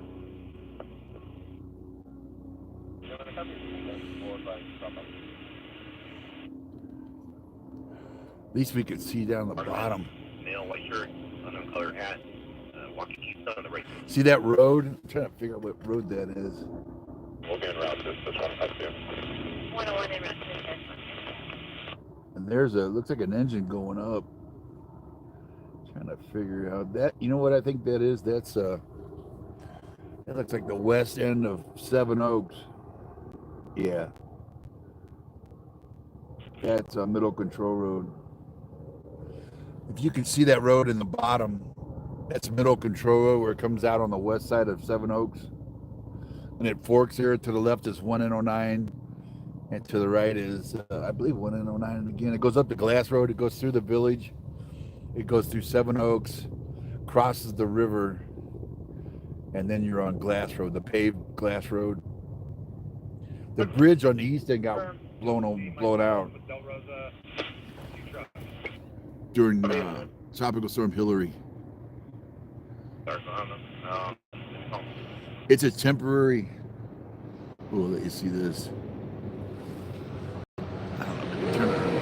At least we can see down the bottom. Male, white shirt, unknown color hat, walking east on the right. See that road? I'm trying to figure out what road that is. We'll be en route to 152. 101 in route to And there's looks like an engine going up. Trying to figure out that. You know what I think that is? That looks like the west end of Seven Oaks. Yeah. That's Middle Control Road. If you can see that road in the bottom, that's Middle Control Road where it comes out on the west side of Seven Oaks. And it forks here. To the left is 1N09. And to the right is, I believe, 1N09. And again, it goes up to Glass Road. It goes through the village. It goes through Seven Oaks, crosses the river, and then you're on Glass Road, the paved Glass Road. The bridge on the east end got blown out during Tropical Storm Hillary. Sorry, It's a temporary. Oh, let you see this. I don't know. Maybe turn it on.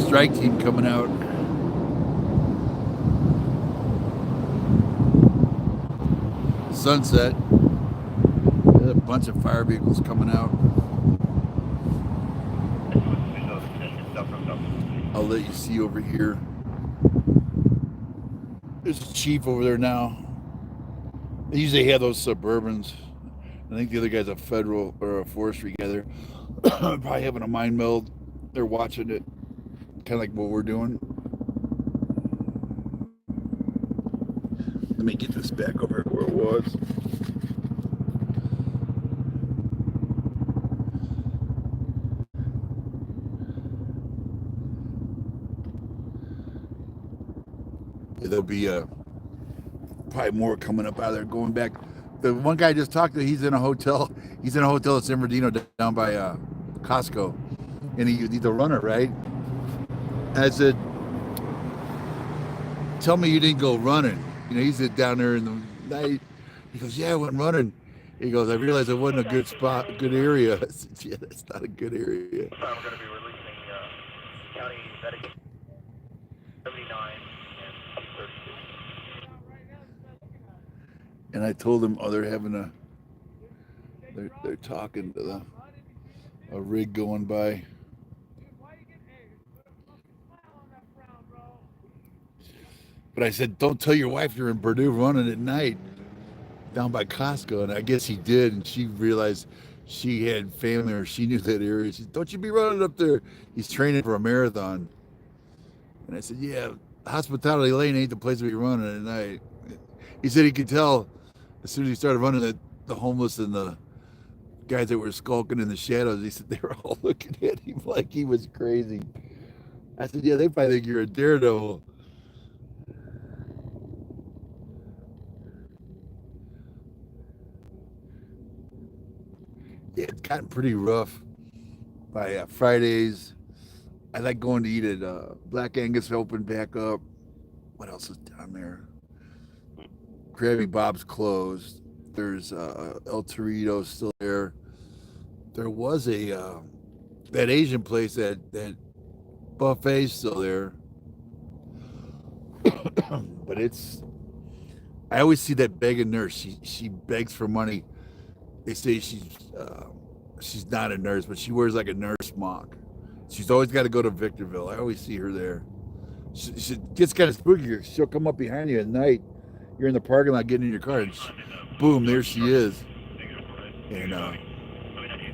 Strike team coming out. Sunset. There's a bunch of fire vehicles coming out. I'll let you see over here. There's a chief over there now. They usually have those Suburbans. I think the other guy's a federal or a forestry guy there. Probably having a mind meld. They're watching it. Kind of like what we're doing. Let me get this back over where it was. There'll be probably more coming up out of there going back. The one guy I just talked to, he's in a hotel. He's in a hotel at San Bernardino down by Costco. And he's a runner, right? And I said, tell me you didn't go running. You know, he's down there in the night. He goes, yeah, I went running. He goes, I realized it wasn't a good spot, good area. I said, yeah, that's not a good area. We're going to be releasing county medic 79 and 32. And I told him, oh, they're having they're talking to a rig going by. But I said, don't tell your wife you're in Purdue running at night down by Costco. And I guess he did. And she realized she had family or she knew that area. She said, don't you be running up there. He's training for a marathon. And I said, yeah, Hospitality Lane ain't the place to be running at night. He said he could tell as soon as he started running that the homeless and the guys that were skulking in the shadows, he said they were all looking at him like he was crazy. I said, yeah, they probably think you're a daredevil. Yeah, it's gotten pretty rough by Fridays. I like going to eat at Black Angus opened back up. What else is down there? Krabby Bob's closed. There's El Torito still there. There was a that Asian place that buffet's still there. But I always see that begging nurse. She begs for money. They say she's not a nurse, but she wears like a nurse smock. She's always got to go to Victorville. I always see her there. She gets kind of spooky. She'll come up behind you at night. You're in the parking lot getting in your car, and boom, there she is. And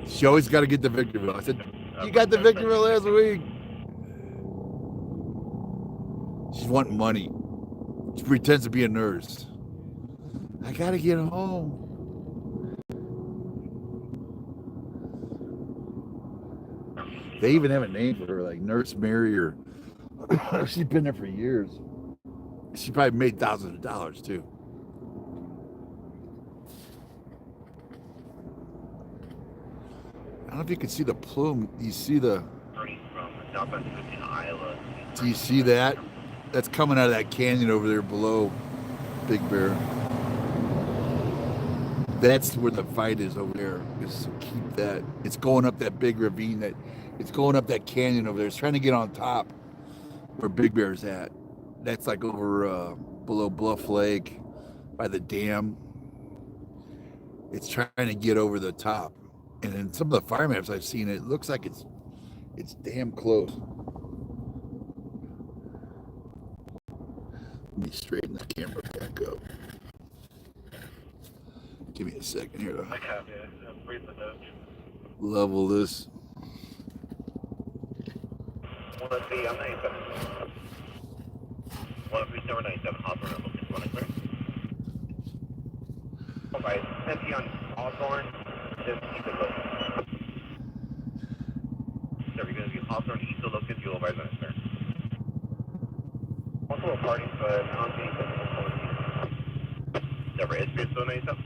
she always got to get to Victorville. I said, you got to Victorville last week. She's wanting money. She pretends to be a nurse. I got to get home. They even have a name for her, like Nurse Mary, or she's been there for years. She probably made thousands of dollars too. I don't know if you can see the plume. Do you see the? Do you see that? That's coming out of that canyon over there below Big Bear. That's where the fight is over there. Just keep that. It's going up that big ravine. It's going up that canyon over there. It's trying to get on top where Big Bear's at. That's like over below Bluff Lake by the dam. It's trying to get over the top. And in some of the fire maps I've seen, it looks like it's damn close. Let me straighten the camera back up. Give me a second here to level this. One of the 97. One of the number 97 Hawthorne location 1 clear. Alright, empty on Hawthorne, just keep it low. So we're going to be Hawthorne east of location, fuel by zone clear. Also a party, but I don't think that's never is good, so 97.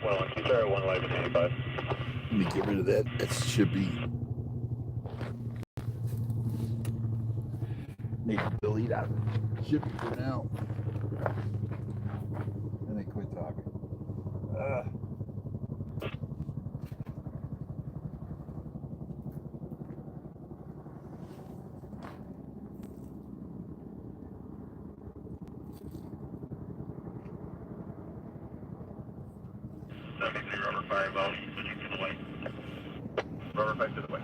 1 1 2 0 1 11 85. Let me get rid of that. That should be. Maybe delete out. Should be for now. And then quit talking. Rubber fireball, switching to the way. Rubber pipe to the way.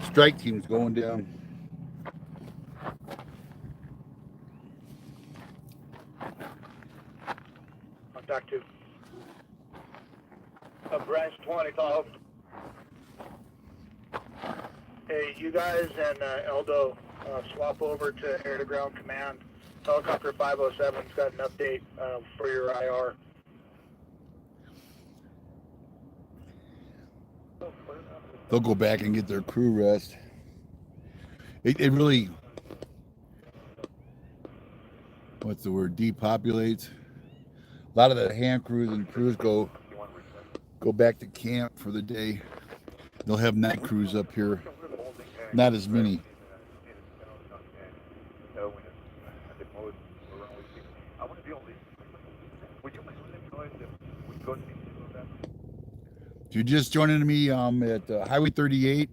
Strike team's going down. Contact 2. Branch 20, call. Hey, you guys and Eldo swap over to air to ground command. Helicopter 507's got an update for your IR. They'll go back and get their crew rest. It really, what's the word, depopulates. A lot of the hand crews and crews go back to camp for the day. They'll have night crews up here. Not as many. If you're just joining me, I'm at Highway 38.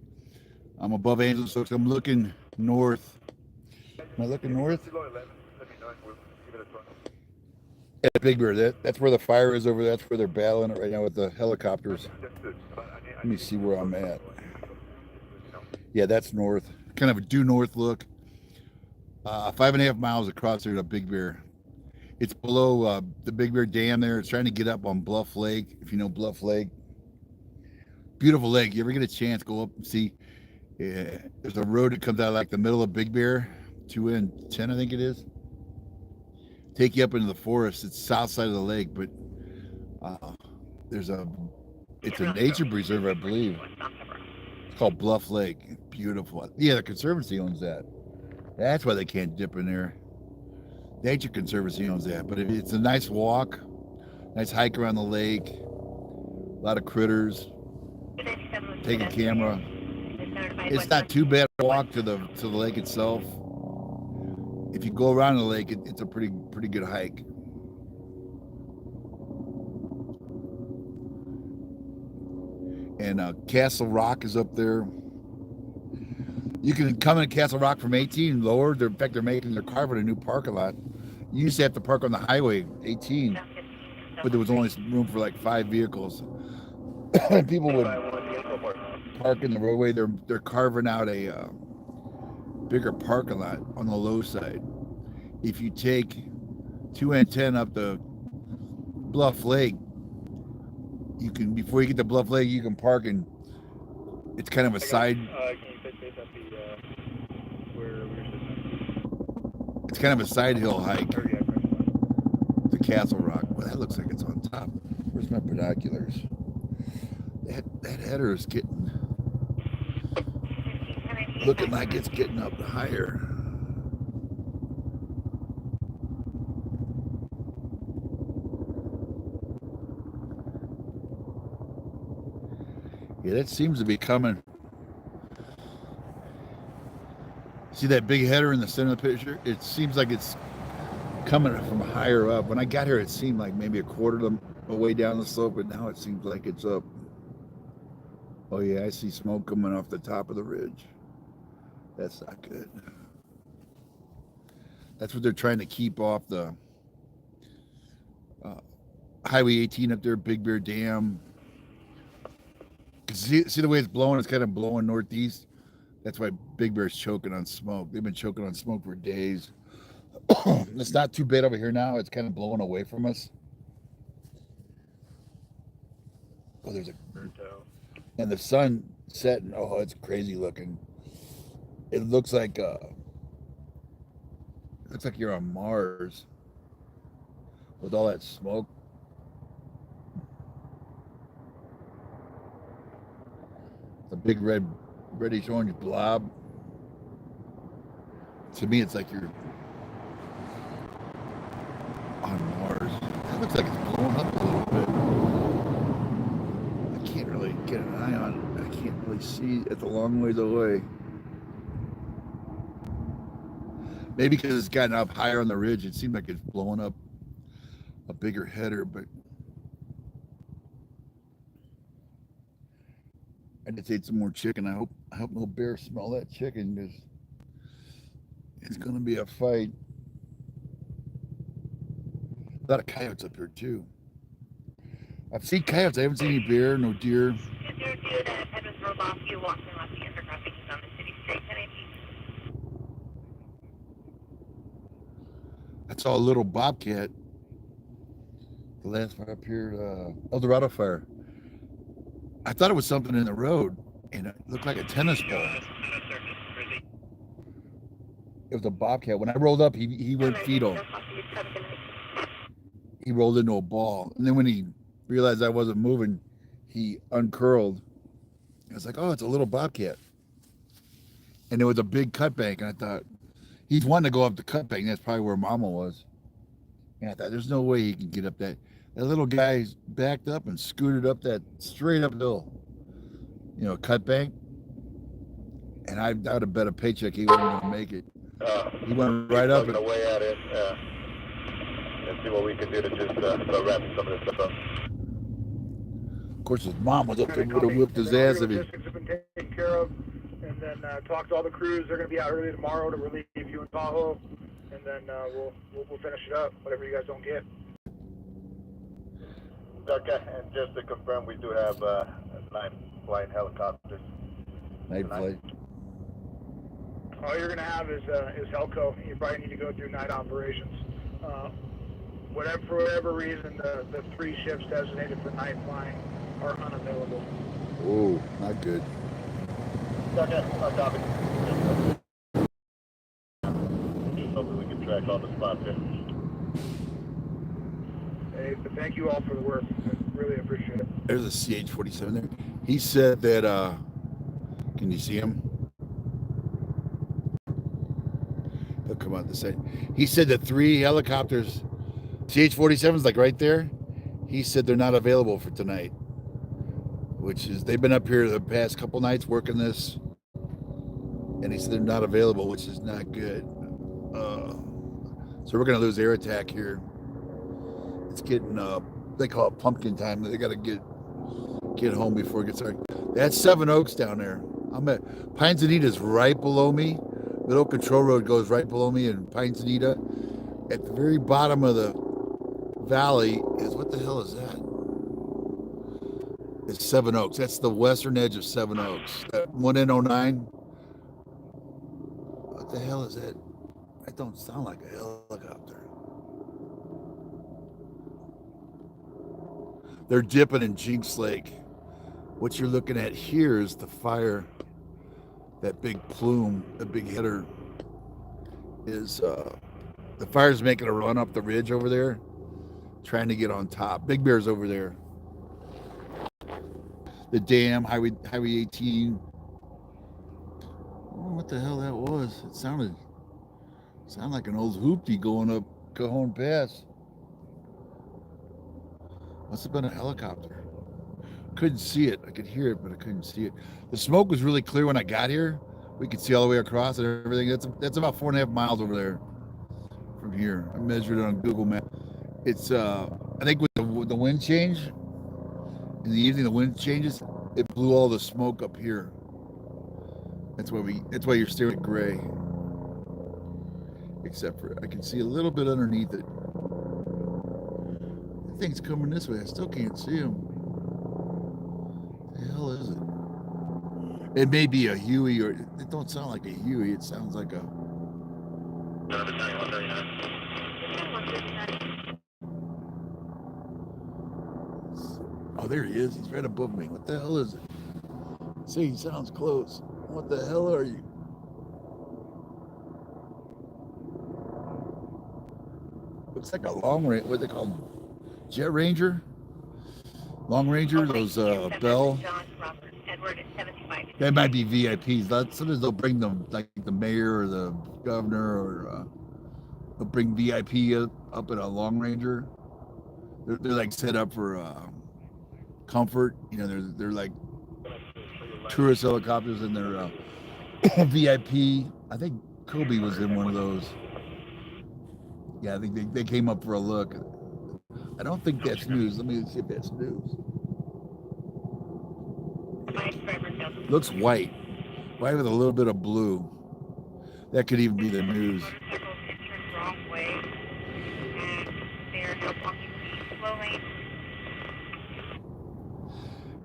I'm above Angels, so I'm looking north. Am I looking north? At Big Bear. That's where the fire is over there. That's where they're battling it right now with the helicopters. Let me see where I'm at. Yeah, that's north. Kind of a due north look. 5.5 miles across there to Big Bear. It's below the Big Bear Dam there. It's trying to get up on Bluff Lake, if you know Bluff Lake. Beautiful lake. You ever get a chance, go up and see. There's a road that comes out of like the middle of Big Bear, 2N10, I think it is. Take you up into the forest. It's south side of the lake, but it's a nature preserve, I believe. It's called Bluff Lake. Beautiful. Yeah, the Conservancy owns that. That's why they can't dip in there. Nature Conservancy owns that, but it's a nice walk, nice hike around the lake. A lot of critters. Take a camera. It's not too bad to walk to the lake itself. If you go around the lake, it's a pretty good hike. And Castle Rock is up there. You can come in Castle Rock from 18 lower. In fact, they're carving a new parking lot. You used to have to park on the highway 18, but there was only room for like 5 vehicles. People would park in the roadway. They're carving out a bigger parking lot on the low side. If you take 2N10 up the Bluff Lake, you can, before you get to Bluff Lake, you can park in. It's kind of a side. It's kind of a side hill hike to Castle Rock. Well, that looks like it's on top. Where's my binoculars? That header is looking like it's getting up higher. Yeah, that seems to be coming. See that big header in the center of the picture? It seems like it's coming from higher up. When I got here, it seemed like maybe a quarter of the way down the slope, but now it seems like it's up. Oh yeah, I see smoke coming off the top of the ridge. That's not good. That's what they're trying to keep off the Highway 18 up there, Big Bear Dam. See the way it's blowing? It's kind of blowing northeast. That's why Big Bear's choking on smoke. They've been choking on smoke for days. It's not too bad over here now. It's kind of blowing away from us. Oh, there's a, and the sun setting. Oh, it's crazy looking. It looks like you're on Mars with all that smoke. The big reddish orange blob. To me, it's like you're on Mars. That looks like it's blowing up a little bit. I can't really get an eye on it. I can't really see. It's a long ways away. Maybe because it's gotten up higher on the ridge, it seemed like it's blowing up a bigger header, but I just ate some more chicken. I hope no bear smell that chicken because it's gonna be a fight. A lot of coyotes up here too. I've seen coyotes. I haven't seen any bear, no deer. I saw a little bobcat. The last fire up here, El Dorado fire. I thought it was something in the road, and it looked like a tennis ball. It was a bobcat. When I rolled up, he went fetal. He rolled into a ball, and then when he realized I wasn't moving, he uncurled. I was like, "Oh, it's a little bobcat," and it was a big cut bank. And I thought he's wanting to go up the cut bank. That's probably where Mama was. And I thought, "There's no way he can get up that." That little guy backed up and scooted up that straight up hill, cut bank. And I would have bet a paycheck he wasn't going to make it. He went right up and away at it and see what we can do to just wrap some of this stuff up. Of course, his mom was up there, would have whipped his ass if he. Logistics have been taken care of, and then talk to all the crews. They're going to be out early tomorrow to relieve you in Tahoe, and then we'll finish it up. Whatever you guys don't get. Okay, and just to confirm, we do have 9 flying helicopters. Night flight. All you're going to have is Helco. You probably need to go through night operations. For whatever reason, the 3 ships designated for night flying are unavailable. Oh, not good. Okay, copy. Hopefully we can track all the spots here. Hey, but thank you all for the work. I really appreciate it. There's a CH-47 there. He said that, can you see him? He'll come out the side. He said that 3 helicopters, CH-47's like right there. He said they're not available for tonight, which is, they've been up here the past couple nights working this, and he said they're not available, which is not good. So we're going to lose air attack here. It's getting, they call it pumpkin time. They got to get home before it gets dark. That's Seven Oaks down there. I'm at Pines Anita is right below me. Middle Control Road goes right below me, and Pines Anita. At the very bottom of the valley is, what the hell is that? It's Seven Oaks. That's the western edge of Seven Oaks. That one in 09. What the hell is that? That don't sound like a helicopter. They're dipping in Jinx Lake. What you're looking at here is the fire. That big plume, the big hitter, is the fire's making a run up the ridge over there, trying to get on top. Big Bear's over there. The dam, Highway 18. Oh, what the hell that was? It sounded like an old hoopty going up Cajon Pass. Must have been a helicopter. Couldn't see it. I could hear it, but I couldn't see it. The smoke was really clear when I got here. We could see all the way across and everything. That's about 4.5 miles over there from here. I measured it on Google Maps. It's I think with the wind change in the evening, the wind changes. It blew all the smoke up here. That's why you're staring at gray. Except for I can see a little bit underneath it. The thing's coming this way. I still can't see him. What the hell is it? It may be a Huey, or it don't sound like a Huey. It sounds like a. Oh, there he is. He's right above me. What the hell is it? See, he sounds close. What the hell are you? Looks like a long range. What they call them? Jet Ranger? Long Ranger? Those Bell? That might be VIPs. Sometimes they'll bring them, like the mayor or the governor, or they'll bring VIP up in a Long Ranger. They're like set up for comfort. You know, they're like tourist helicopters, and they're VIP. I think Kobe was in one of those. Yeah, I think they came up for a look. I don't think that's news. Let me see if that's news. Looks white. White with a little bit of blue. That could even be the news.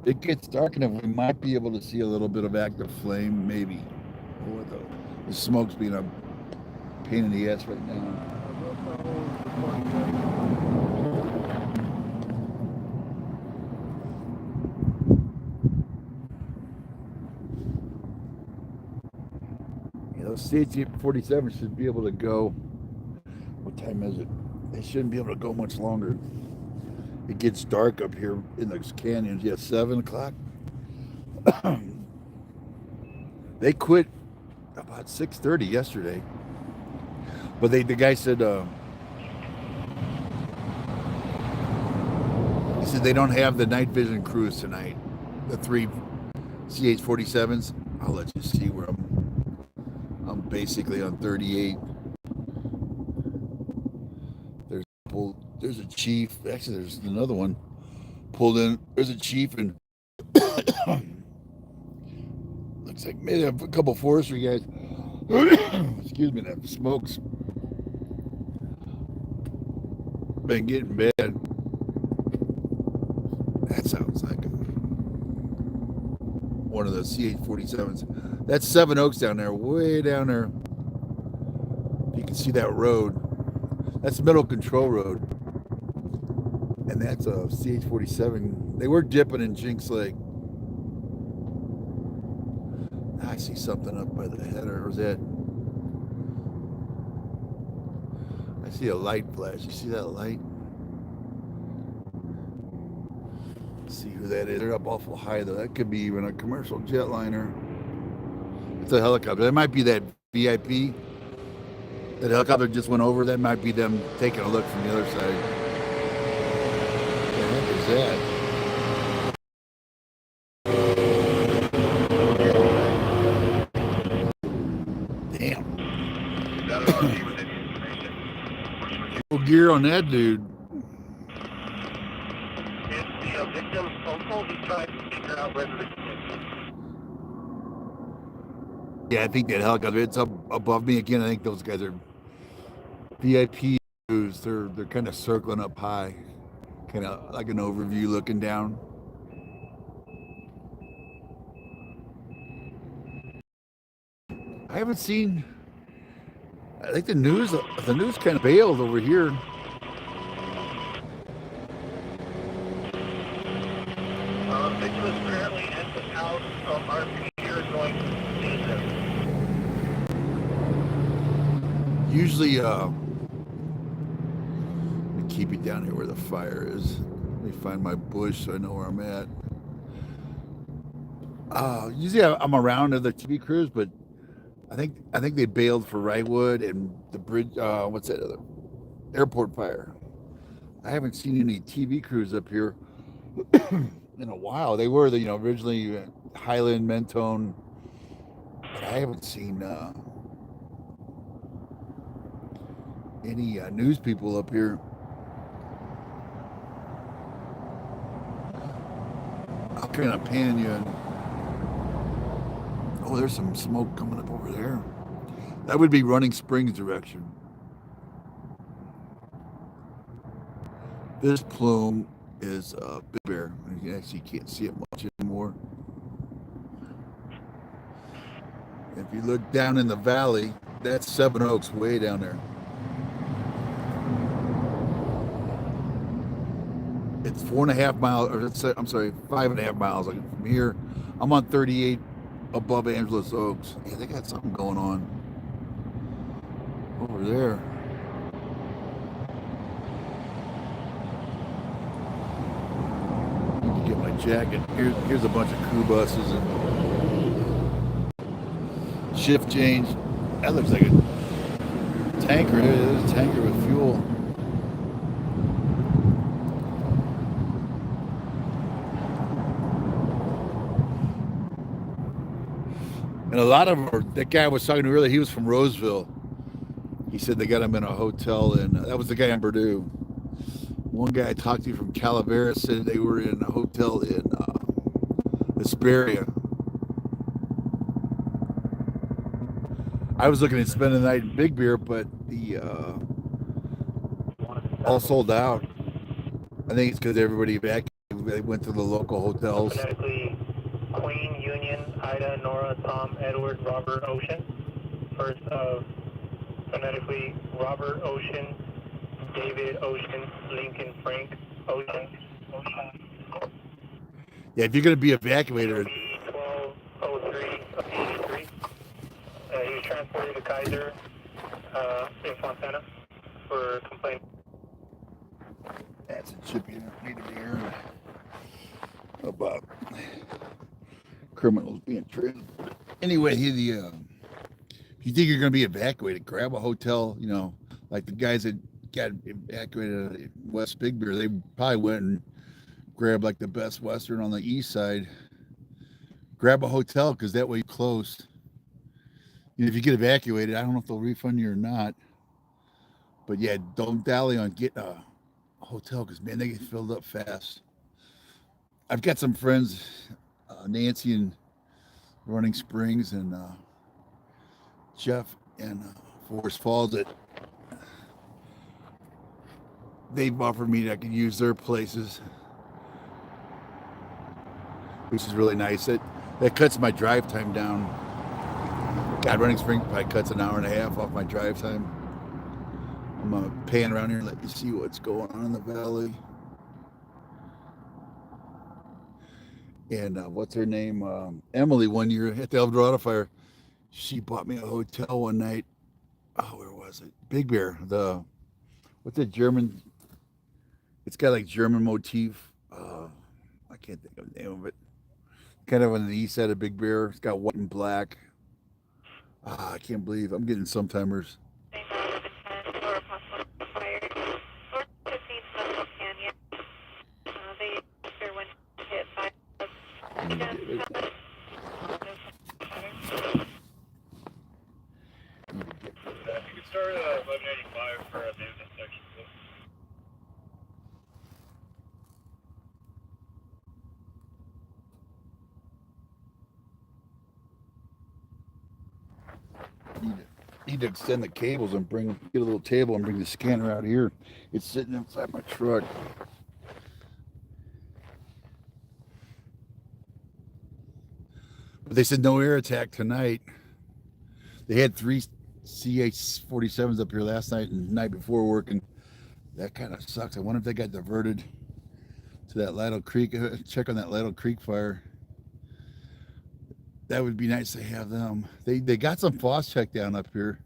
It gets dark enough, we might be able to see a little bit of active flame, maybe. Oh, the smoke's being a pain in the ass right now. You know, CH-47 should be able to go. What time is it? They shouldn't be able to go much longer. It gets dark up here in those canyons. Yeah, 7 o'clock. They quit about 6:30 yesterday. But the guy said, he said they don't have the night vision crews tonight. The 3 CH-47s. I'll let you see where I'm basically on 38. There's a chief. Actually, there's another one pulled in. There's a chief, and looks like maybe a couple forestry guys. Excuse me, that smoke's been getting bad. That sounds like one of the CH-47s. That's Seven Oaks down there, way down there. You can see that road. That's Middle Control Road. And that's a CH-47. They were dipping in Jinx Lake. I see something up by the header. Or is that? I see a light flash. You see that light? Let's see who that is. They're up awful high, though. That could be even a commercial jetliner. It's a helicopter. That might be that VIP. That helicopter just went over. That might be them taking a look from the other side. What the heck is that? Damn. Full gear on that dude. Is the victim local? He's trying to figure out whether Yeah, I think that helicopter, it's up above me again. I think those guys are VIP crews. They're kind of circling up high, kind of like an overview looking down. I haven't seen. I think the news kind of bailed over here. victim is currently at the house. Our computer is going to see them. Usually, let me keep it down here where the fire is. Let me find my bush so I know where I'm at. Usually I'm around other TV crews, but I think they bailed for Wrightwood and the bridge. What's that other airport fire? I haven't seen any TV crews up here in a while. They were originally Highland, Mentone, but I haven't seen any news people up here. I'll kind of pan you. Oh, there's some smoke coming up over there. That would be Running Springs direction. This plume is Big Bear. You actually can't see it much anymore. If you look down in the valley, that's Seven Oaks way down there. It's 4.5 miles, or I'm sorry, 5.5 miles. Like from here, I'm on 38 above Angeles Oaks. Yeah, they got something going on over there. Need to get my jacket. Here's a bunch of crew buses and shift change. That looks like a tanker. There's a tanker with fuel. And a lot of them are, that guy I was talking to earlier, he was from Roseville. He said they got him in a hotel, and that was the guy in Purdue. One guy I talked to from Calaveras said they were in a hotel in Hesperia. I was looking at spending the night in Big Bear, but the all sold out. I think it's because everybody back they went to the local hotels. Phonetically, Queen, Union, Ida, Nora, Tom, Edward, Robert, Ocean. First of phonetically, Robert, Ocean, David, Ocean, Lincoln, Frank, Ocean. Yeah, if you're going to be evacuated. 1203 he was transported to Kaiser in Fontana for complaint. That's a chip you need to be hearing about criminals being trained. Anyway, if you think you're going to be evacuated, grab a hotel, you know, like the guys that got evacuated at West Big Bear, they probably went and grabbed like the Best Western on the east side. Grab a hotel because that way you're close. You know, if you get evacuated, I don't know if they'll refund you or not. But yeah, don't dally on getting a hotel because, man, they get filled up fast. I've got some friends, Nancy in Running Springs and Jeff in Forest Falls, that they've offered me that I could use their places, which is really nice. That cuts my drive time down. God, Running Springs probably cuts an hour and a half off my drive time. I'm pan around here and let you see what's going on in the valley. And what's her name? Emily, one year at the El Dorado fire, she bought me a hotel one night. Oh, where was it? Big Bear. What's the German? It's got like German motif. I can't think of the name of it. Kind of on the east side of Big Bear. It's got white and black. I can't believe I'm getting some timers. You could start at 1185 for a dam inspection. Need to extend the cables and get a little table and bring the scanner out here. It's sitting inside my truck. But they said no air attack tonight. They had 3 CH-47s up here last night and the night before working. That kind of sucks. I wonder if they got diverted to that Lateral Creek. Check on that Lateral Creek fire. That would be nice to have them. They got some Phos-Chek down up here.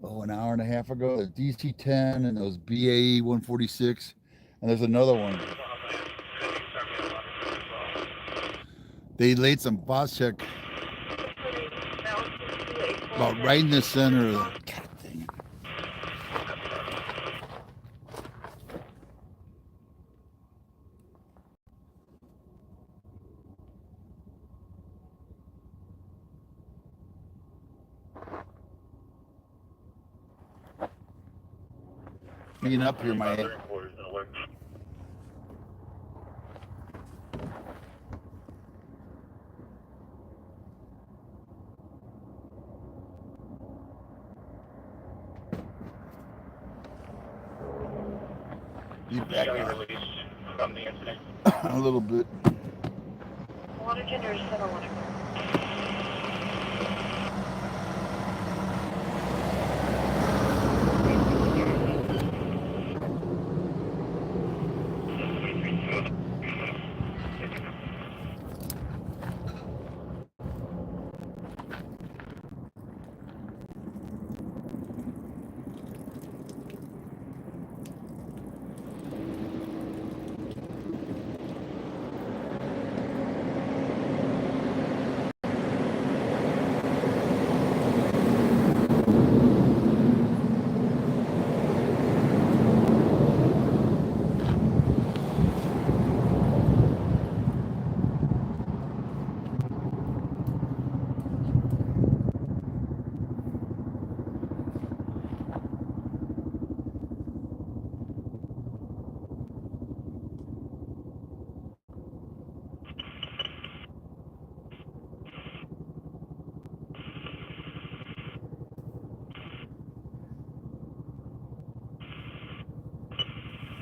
Oh, an hour and a half ago. The DC-10 and those BAE 146. And there's another one. They laid some Phos-Chek about right in the center of the... God dang it. Being up here, my head. You back Released from the incident. a little bit. Water tender is 7-1.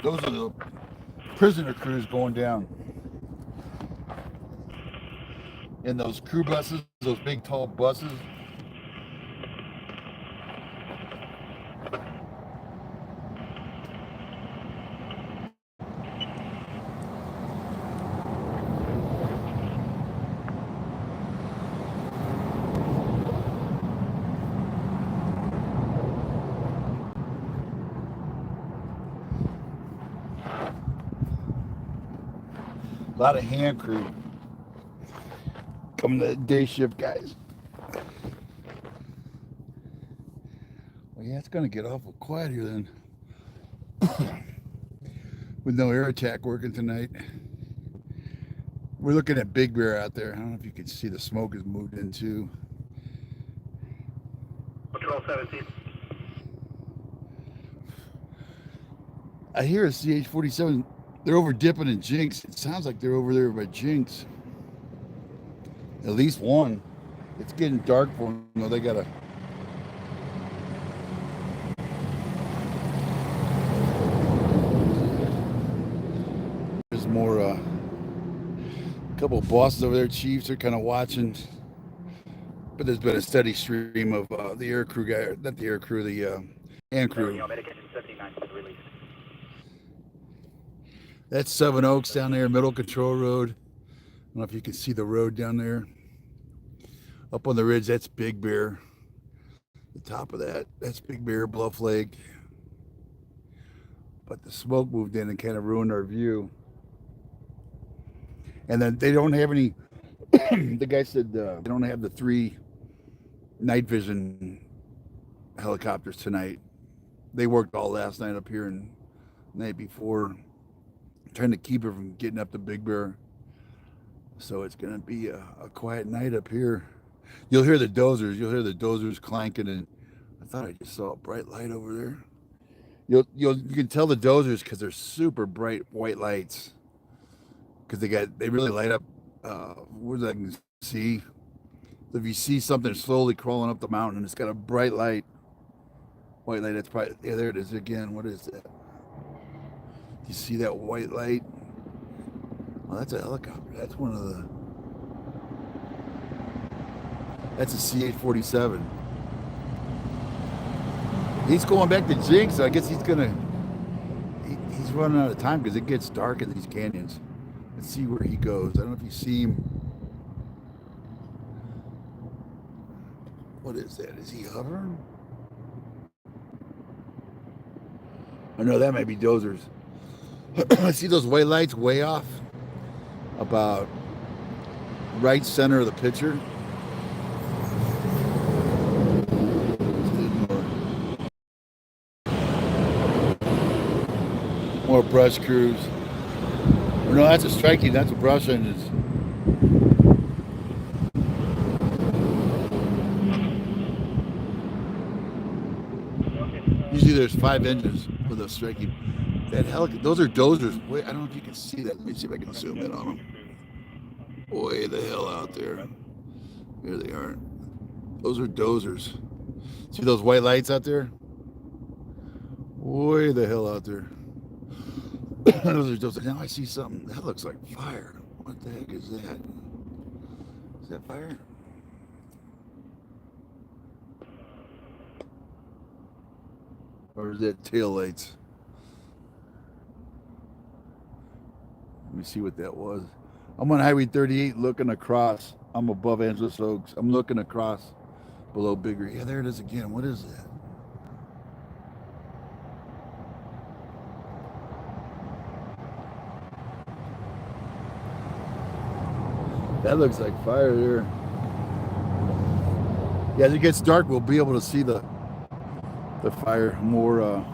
Those are the prisoner crews going down. In those crew buses, those big tall buses. A lot of hand crew coming to the day shift guys. Well, yeah, it's gonna get awful quiet here then. With no air attack working tonight. We're looking at Big Bear out there. I don't know if you can see the smoke has moved into. Patrol 17. I hear a CH-47. They're over dipping in Jinx. It sounds like they're over there by Jinx. At least one. It's getting dark for them. You know, they gotta. There's more. A couple of bosses over there, chiefs are kind of watching. But there's been a steady stream of the air crew guy, not the air crew, the hand crew. That's Seven Oaks down there, Middle Control Road. I don't know if you can see the road down there. Up on the ridge, that's Big Bear. The top of that's Big Bear, Bluff Lake. But the smoke moved in and kind of ruined our view. And then they don't have any, the guy said they don't have the 3 night vision helicopters tonight. They worked all last night up here and the night before, trying to keep it from getting up to Big Bear. So it's going to be a quiet night up here. You'll hear the Dozers. You'll hear the Dozers clanking, and I thought I just saw a bright light over there. You can tell the Dozers because they're super bright white lights. Because they really light up. What I can see. If you see something slowly crawling up the mountain, it's got a bright light. White light. That's probably, yeah, there it is again. What is that? You see that white light? Well, that's a helicopter. That's one of the. That's a CH-47. He's going back to Jinx, so I guess he's gonna. He's running out of time because it gets dark in these canyons. Let's see where he goes. I don't know if you see him. What is that? Is he hovering? Oh no, that might be Dozers. I see those white lights way off, about right center of the picture. More brush crews. Oh, no, that's a striking. That's a brush engine. Usually there's 5 engines with a striking. That helicopter, those are Dozers. Wait, I don't know if you can see that. Let me see if I can zoom in on them. Way the hell out there. There they are. Those are Dozers. See those white lights out there? Way the hell out there. Those are Dozers. Now I see something. That looks like fire. What the heck is that? Is that fire? Or is that tail lights? Let me see what that was. I'm on Highway 38 looking across. I'm above Angeles Oaks. I'm looking across below Bigger. Yeah, there it is again. What is that? That looks like fire there. Yeah, as it gets dark, we'll be able to see the fire. More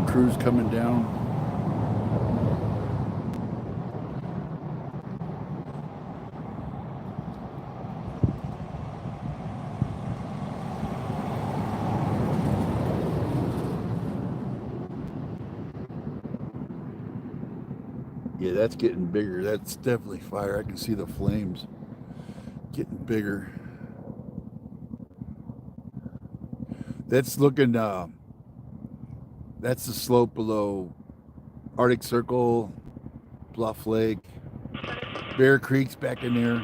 crews coming down. Yeah, that's getting bigger. That's definitely fire. I can see the flames getting bigger. That's looking, that That's the slope below Arctic Circle, Bluff Lake. Bear Creek's back in there.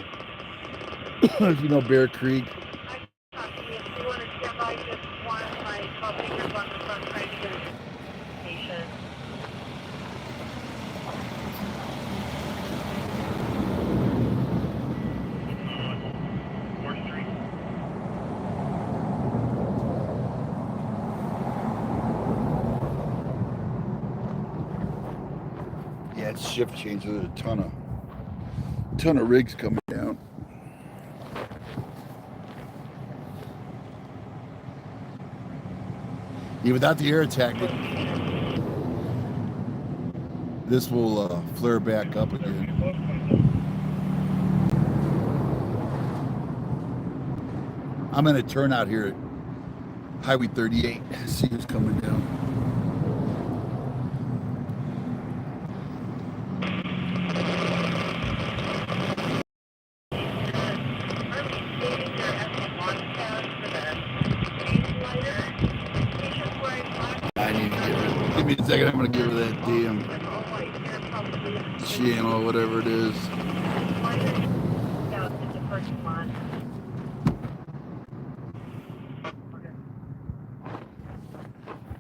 If you know Bear Creek. If you want to stand by, just one of my 12 fingers on the front trying to get a patient. Yeah, it's shift change. There's a ton of rigs coming down. Yeah, without the air attack, this will flare back up again. I'm in a turnout here at Highway 38. See who's coming down. Give me a second, I'm gonna give her that damn channel, whatever it is.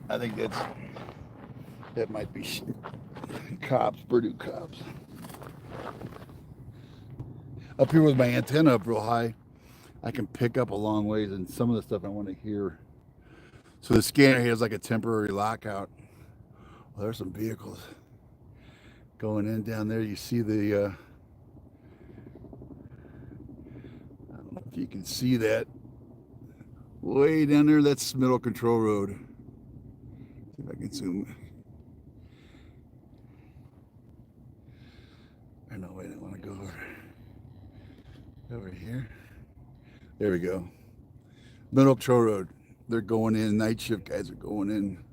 I think that might be cops, Purdue cops. Up here with my antenna up real high, I can pick up a long ways and some of the stuff I want to hear. So the scanner here is like a temporary lockout. Well, there's some vehicles going in down there. You see the, I don't know if you can see that. Way down there, that's Middle Control Road. See if I can zoom. I know, wait, I want to go over here. There we go. Middle Control Road. They're going in. Night shift guys are going in.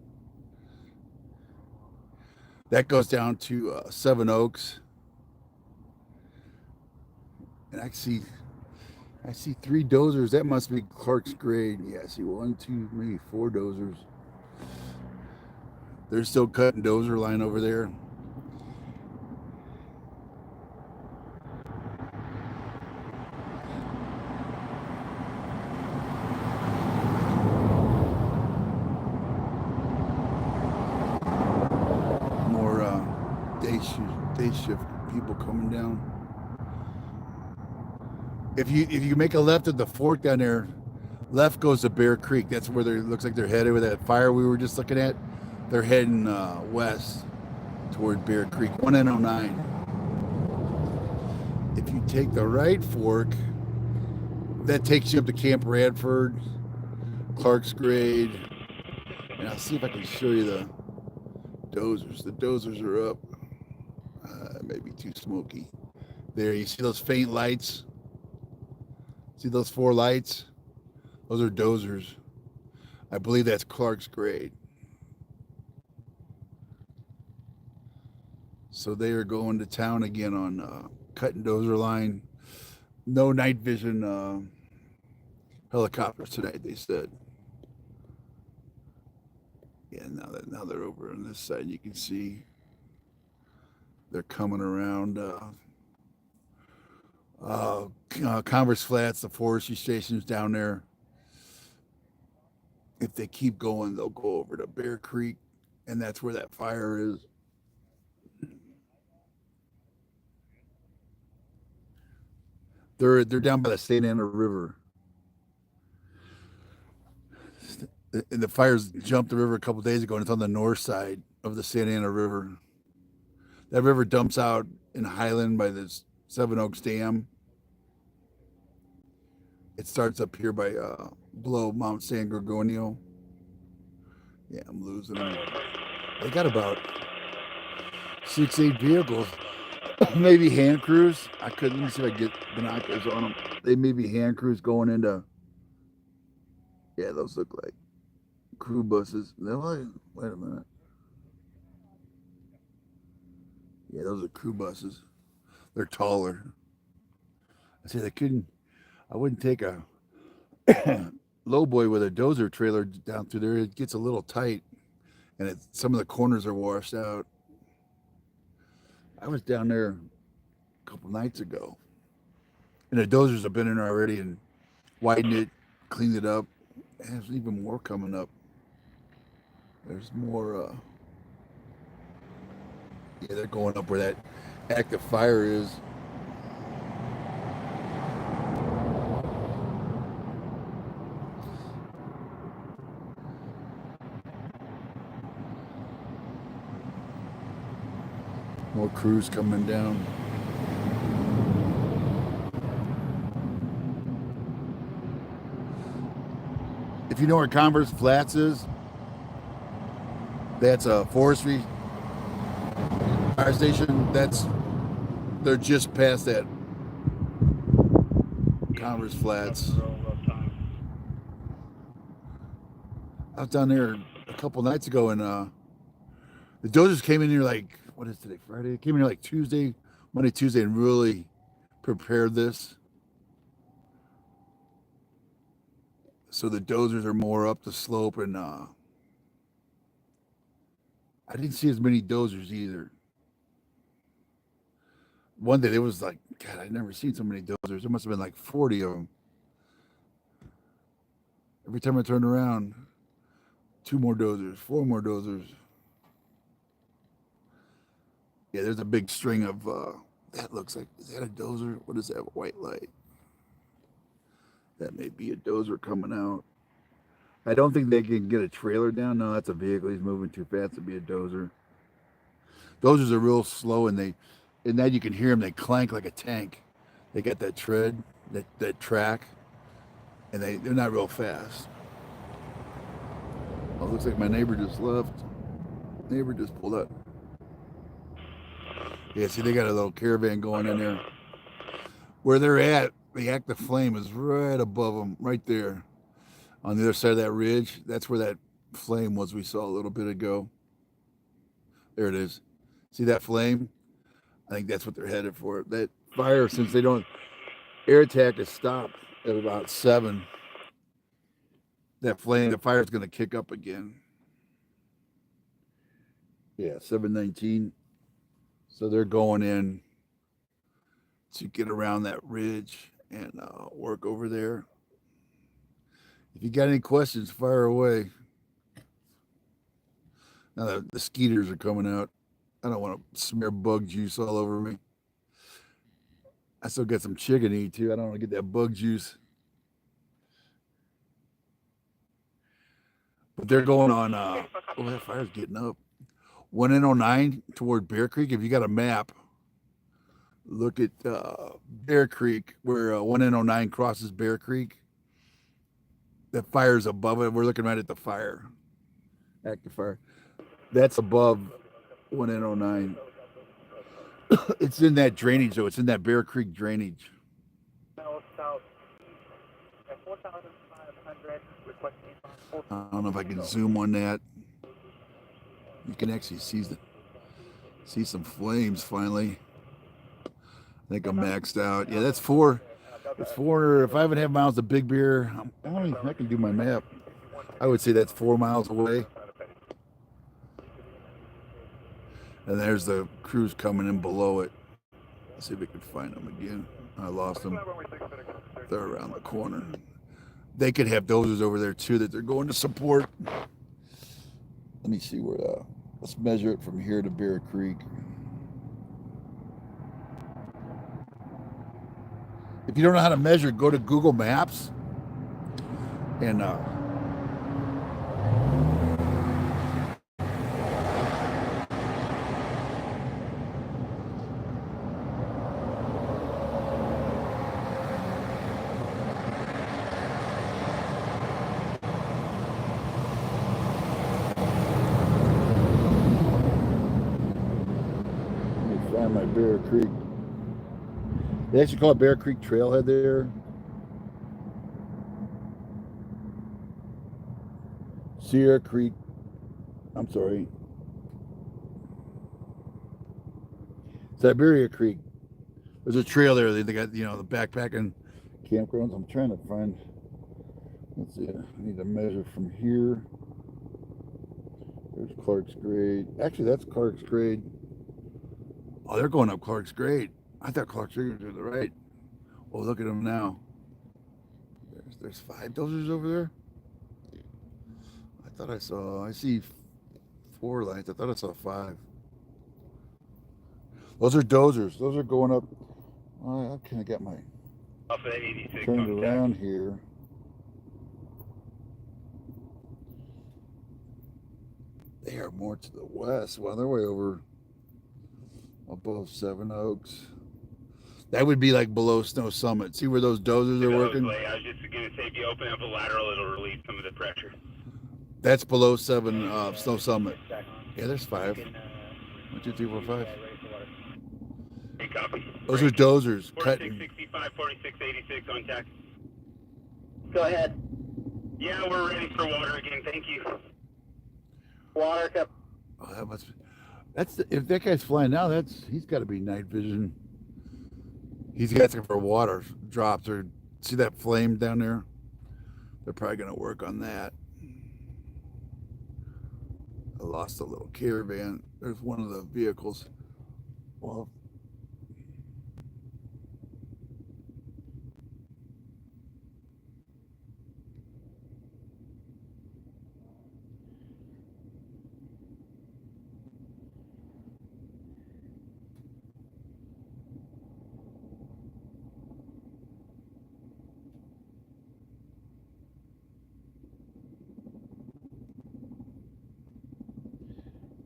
That goes down to Seven Oaks. And I see 3 Dozers. That must be Clark's grade. Yeah, I see 1, 2, maybe 4 Dozers. They're still cutting Dozer line over there. Day shift people coming down. If you make a left at the fork down there, left goes to Bear Creek. That's where it looks like they're headed with that fire we were just looking at. They're heading west toward Bear Creek, 109. If you take the right fork, that takes you up to Camp Radford, Clark's Grade, and I'll see if I can show you the Dozers. The Dozers are up. Maybe too smoky. There, you see those faint lights? See those 4 lights? Those are Dozers. I believe that's Clark's grade. So they are going to town again on cutting Dozer line. No night vision helicopters tonight, they said. Yeah, now they're over on this side. You can see they're coming around Converse Flats, the forestry station's down there. If they keep going, they'll go over to Bear Creek, and that's where that fire is. They're down by the St. Anna River. And the fires jumped the river a couple days ago, and it's on the north side of the St. Anna River. That river dumps out in Highland by the Seven Oaks Dam. It starts up here by below Mount San Gorgonio. Yeah, I'm losing them. They got about 6-8 vehicles. Maybe hand crews. Let me see if I get binoculars on them. They may be hand crews going into, yeah, those look like crew buses. They're like, wait a minute. Yeah, those are crew buses. They're taller. I said I wouldn't take a low boy with a Dozer trailer down through there. It gets a little tight. and some of the corners are washed out. I was down there a couple nights ago, and the dozers have been in there already and widened it, cleaned it up, and there's even more coming up. There's more, yeah, they're going up where that active fire is. More crews coming down. If you know where Converse Flats is, that's a forestry fire station. They're just past that Converse Flats. I was down there a couple nights ago, and the Dozers came in here like, what is today, Friday? Came in here like Monday, Tuesday, and really prepared this. So the Dozers are more up the slope, and I didn't see as many Dozers either. One day there was like, God, I'd never seen so many Dozers. There must have been like 40 of them. Every time I turned around, 2 more Dozers, 4 more Dozers. Yeah, there's a big string of, that looks like, is that a Dozer? What is that white light? That may be a Dozer coming out. I don't think they can get a trailer down. No, that's a vehicle. He's moving too fast to be a Dozer. Dozers are real slow, and that you can hear them. They clank like a tank. They got that tread, that track, and they're not real fast. Oh, looks like my neighbor just left. Neighbor just pulled up. Yeah, see, they got a little caravan going in there. Where they're at, the active flame is right above them, right there. On the other side of that ridge, that's where that flame was we saw a little bit ago. There it is. See that flame? I think that's what they're headed for. That fire, since they don't, air attack is stopped at about 7. That flame, the fire's going to kick up again. Yeah, 7:19. So they're going in to get around that ridge and work over there. If you got any questions, fire away. Now the skeeters are coming out. I don't want to smear bug juice all over me. I still got some chicken to eat too. I don't want to get that bug juice. But they're going on, oh, that fire's getting up. 109 toward Bear Creek. If you got a map, look at Bear Creek, where 109 crosses Bear Creek. That fire's above it. We're looking right at the fire. Active fire. That's above 109. It's in that drainage, though. It's in that Bear Creek drainage. I don't know if I can zoom on that. You can actually see some flames finally. I think I'm maxed out. Yeah, that's 4. It's 4 or 5.5 miles to Big Bear. I can do my map. I would say that's 4 miles away. And there's the crews coming in below it. Let's see if we can find them again. I lost them. They're around the corner. They could have Dozers over there too that they're going to support. Let me see where, let's measure it from here to Bear Creek. If you don't know how to measure, go to Google Maps and find my Bear Creek. They actually call it Bear Creek Trailhead there. Sierra Creek. I'm sorry. Siberia Creek. There's a trail there. They got, the backpacking campgrounds. I'm trying to find. Let's see. I need to measure from here. There's Clark's Grade. Actually, that's Clark's Grade. Oh, they're going up Clark's Grade. I thought Clark's Grade was to the right. Oh, look at them now. There's 5 Dozers over there. I see 4 lights. I thought I saw 5. Those are Dozers. Those are going up. I kind of got my Off of 86 turned contact. around here. They are more to the west. Well, they're way over above Seven Oaks. That would be like below Snow Summit. See where those Dozers are working? I was just going to say, if you open up a lateral, it'll relieve some of the pressure. That's below Snow Summit. Yeah, there's 5. 1, 2, 3, 4, 5. Hey, copy. Those are Dozers 46, cutting. 65, 46, 86 on tack. Go ahead. Yeah, we're ready for water again. Thank you. Water cup. Oh, that must. If that guy's flying now, he's got to be night vision. He's asking for water drops. Or see that flame down there? They're probably going to work on that. I lost a little caravan. There's one of the vehicles. Well,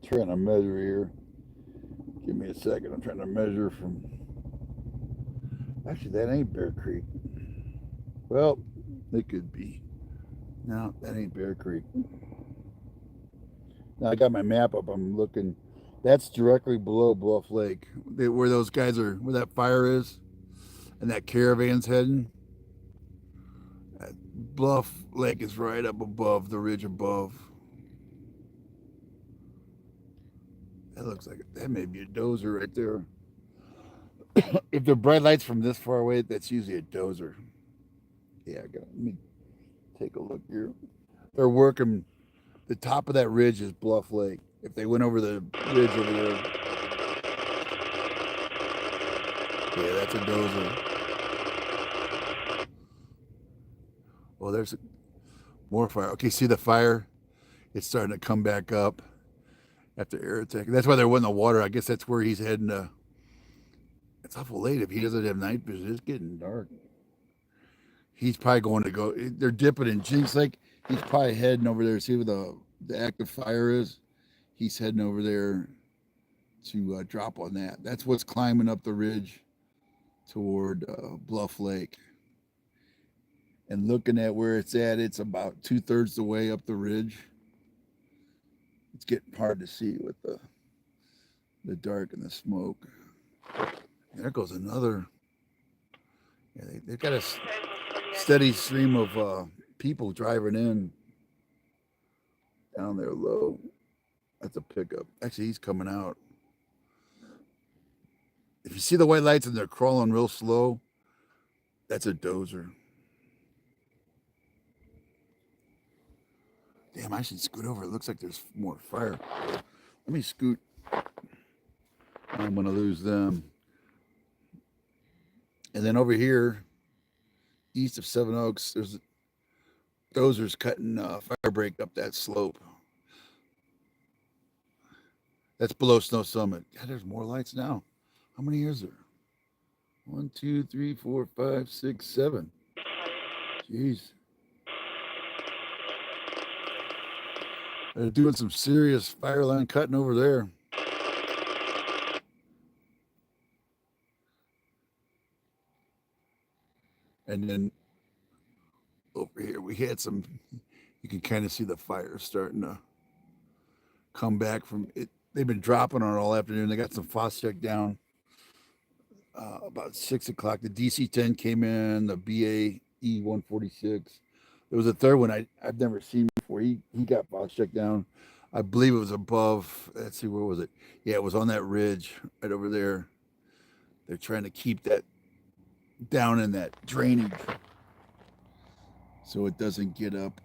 trying to measure here. Give me a second. I'm trying to measure from. Actually, that ain't Bear Creek. Well, it could be. No, that ain't Bear Creek. Now I got my map up. I'm looking. That's directly below Bluff Lake, where those guys are, where that fire is, and that caravan's heading. That Bluff Lake is right up above the ridge above. That looks like that may be a Dozer right there. If they're bright lights from this far away, that's usually a Dozer. Yeah, let me take a look here. They're working. The top of that ridge is Bluff Lake. If they went over the ridge over there, yeah, that's a Dozer. Well, there's more fire. Okay, see the fire? It's starting to come back up after air attack. That's why they're wanting the water. I guess that's where he's heading to. It's awful late if he doesn't have night vision. It's getting dark. He's probably going to go. They're dipping in Jinx Lake. He's probably heading over there to see where the active fire is. He's heading over there to drop on that. That's what's climbing up the ridge toward Bluff Lake. And looking at where it's at, it's about 2/3 the way up the ridge. It's getting hard to see with the dark and the smoke. There goes another. Yeah, they've got a steady stream of people driving in down there low. That's a pickup. Actually, he's coming out. If you see the white lights and they're crawling real slow, that's a Dozer. Damn, I should scoot over. It looks like there's more fire. Let me scoot. I'm going to lose them. And then over here, east of Seven Oaks, there's Dozers cutting fire break up that slope. That's below Snow Summit. God, there's more lights now. How many is there? 1, 2, 3, 4, 5, 6, 7. Jeez. They're doing some serious fire line cutting over there. And then over here, we had some, you can kind of see the fire starting to come back from it. They've been dropping on it all afternoon. They got some frost check down about 6 o'clock. The DC-10 came in, the BA E-146. There was a third one I've never seen before. He got frost check down. I believe it was above, let's see, where was it? Yeah, it was on that ridge right over there. They're trying to keep that down in that drainage so it doesn't get up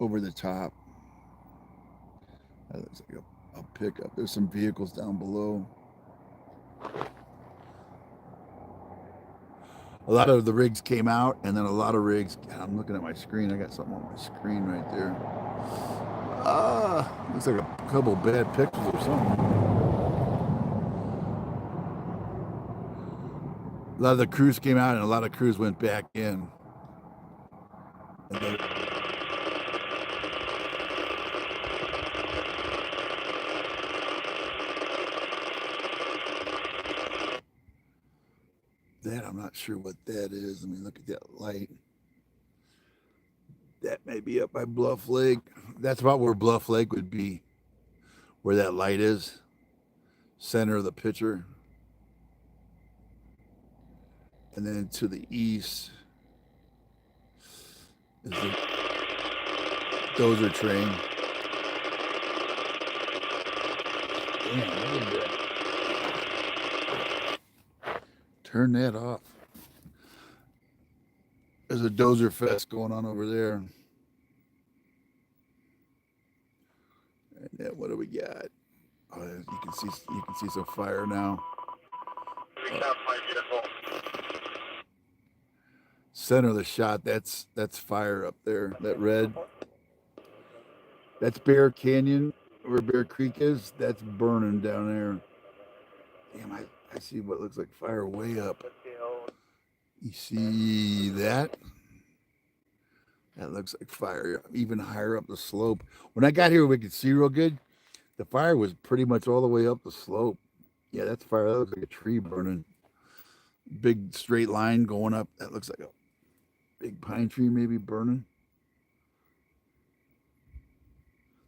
over the top. That looks like a pickup. There's some vehicles down below. A lot of the rigs came out, and then a lot of rigs. I'm looking at my screen. I got something on my screen right there. Looks like a couple bad pictures or something. A lot of the crews came out, and a lot of crews went back in. And then, that I'm not sure what that is. Let me look at that light. That may be up by Bluff Lake. That's about where Bluff Lake would be, where that light is. Center of the picture. And then to the east is the Dozer train. Damn, look at that. Turn that off. There's a Dozer fest going on over there. And then what do we got? Oh, you can see some fire now. Center of the shot, that's fire up there. That red. That's Bear Canyon, where Bear Creek is. That's burning down there. Damn, I see what looks like fire way up. You see that? That looks like fire even higher up the slope. When I got here, we could see real good. The fire was pretty much all the way up the slope. Yeah, that's fire. That looks like a tree burning. Big straight line going up. That looks like a big pine tree maybe burning.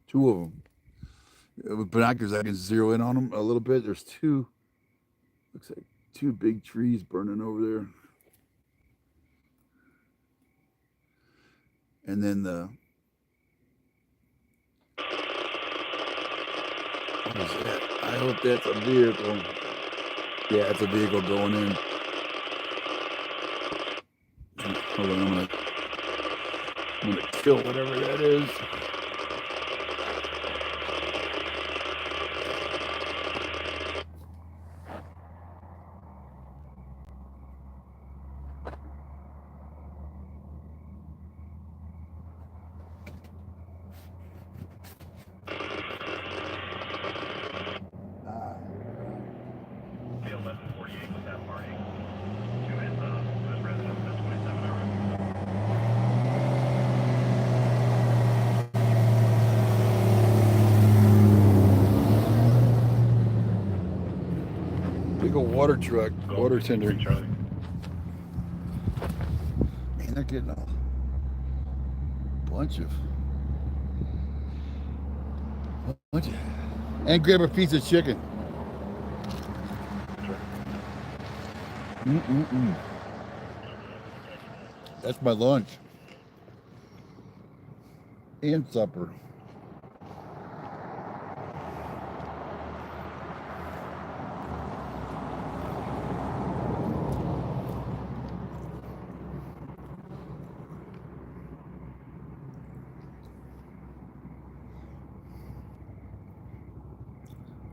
Two of them. With binoculars, I can zero in on them a little bit. There's two. Looks like two big trees burning over there. And then what is that? I hope that's a vehicle. Yeah, it's a vehicle going in. Hold on, I'm gonna kill whatever that is. Big old water truck, water tender. Man, they're getting a bunch of. And grab a piece of chicken. That's my lunch. And supper.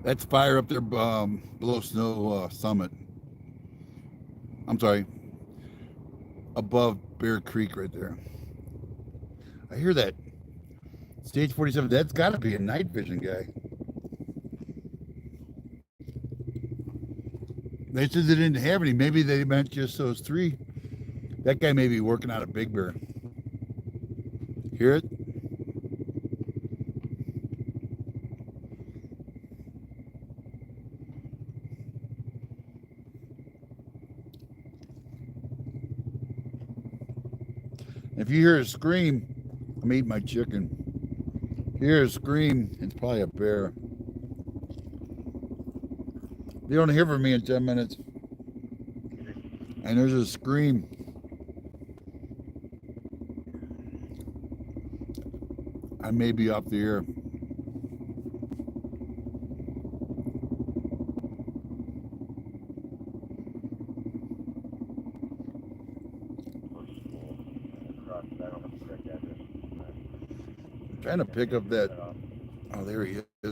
That's fire up there below Snow Summit. I'm sorry. Above Bear Creek right there. I hear that. Stage 47, that's got to be a night vision guy. They said they didn't have any. Maybe they meant just those three. That guy may be working out of Big Bear. Hear it? If you hear a scream, I'm eating my chicken. If you hear a scream, it's probably a bear. You don't hear from me in 10 minutes. And there's a scream. I may be off the air. Trying to pick up that. Oh, there he is.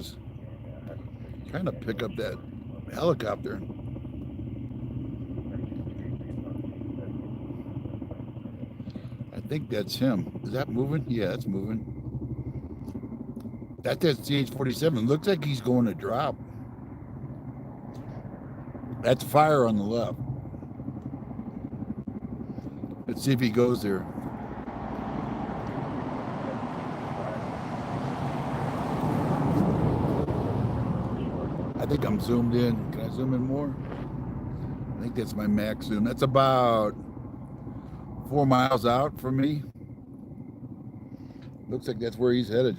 Trying to pick up that helicopter. I think that's him. Is that moving? Yeah, that's moving. That's that CH-47. Looks like he's going to drop. That's fire on the left. Let's see if he goes there. I think I'm zoomed in. Can I zoom in more? I think that's my max zoom. That's about 4 miles out from me. Looks like that's where he's headed.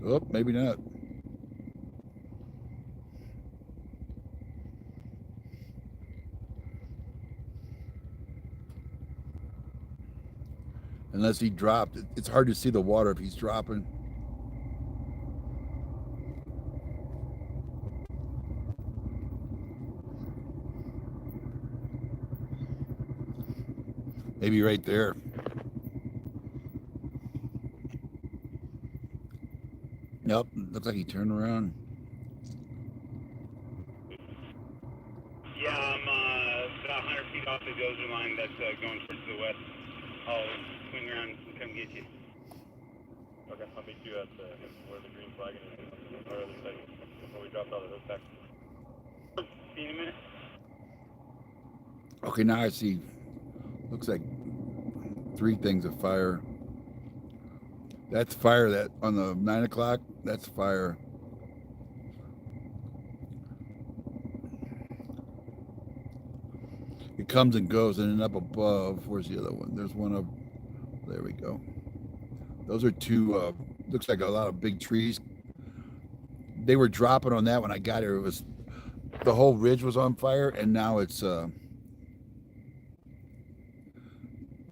Oh, maybe not. Unless he dropped. It's hard to see the water if he's dropping. Maybe right there. Nope, looks like he turned around. Yeah, I'm about 100 feet off the Dozer line that's going towards the west. I'll swing around and come get you. Okay, I'll meet you at where the green flag is, or other side, before we drop out of the hook back. See you in a minute. Okay, now I see. Looks like 3 things of fire. That's fire that on the 9 o'clock. That's fire. It comes and goes, and then up above. Where's the other one? There's one up. There we go. Those are 2. Looks like a lot of big trees. They were dropping on that when I got here. It was the whole ridge was on fire, and now it's.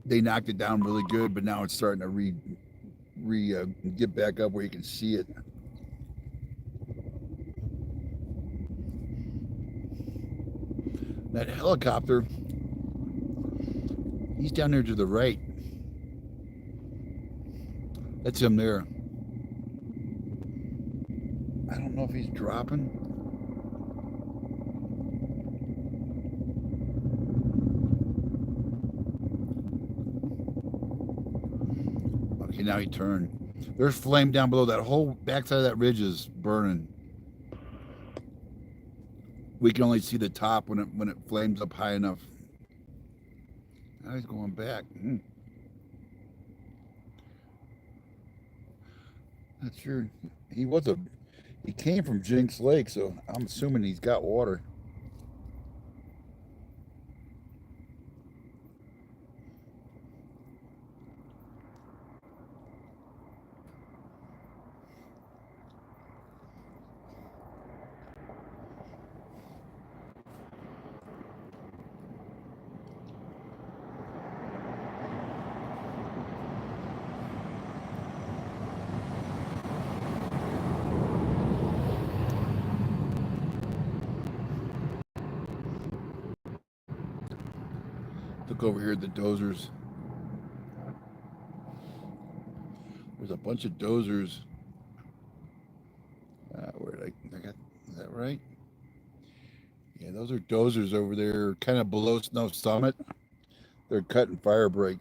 They knocked it down really good, but now it's starting to get back up where you can see it. That helicopter, he's down there to the right. That's him there. I don't know if he's dropping. Okay, now he turned. There's flame down below. That whole backside of that ridge is burning. We can only see the top when it flames up high enough. Now he's going back. Not sure. He came from Jinx Lake, so I'm assuming he's got water. Look over here at the Dozers. There's a bunch of Dozers. Is that right? Yeah, those are Dozers over there, kind of below Snow Summit. They're cutting fire break.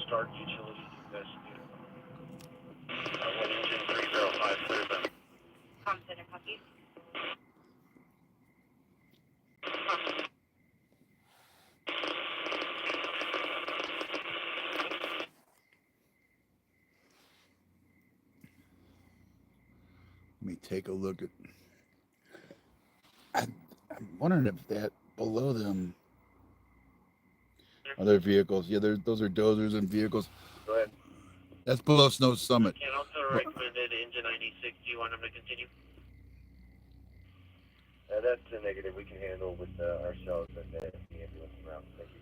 Start utilities investigator. 1 engine 305, clear them. Com center, copy. Let me take a look at. I'm wondering if that below them other vehicles. Yeah, those are Dozers and vehicles. Go ahead. That's below Snow Summit. Can also recommended engine 96. Do you want them to continue? That that's a negative. We can handle with ourselves and the ambulance around. Thank you.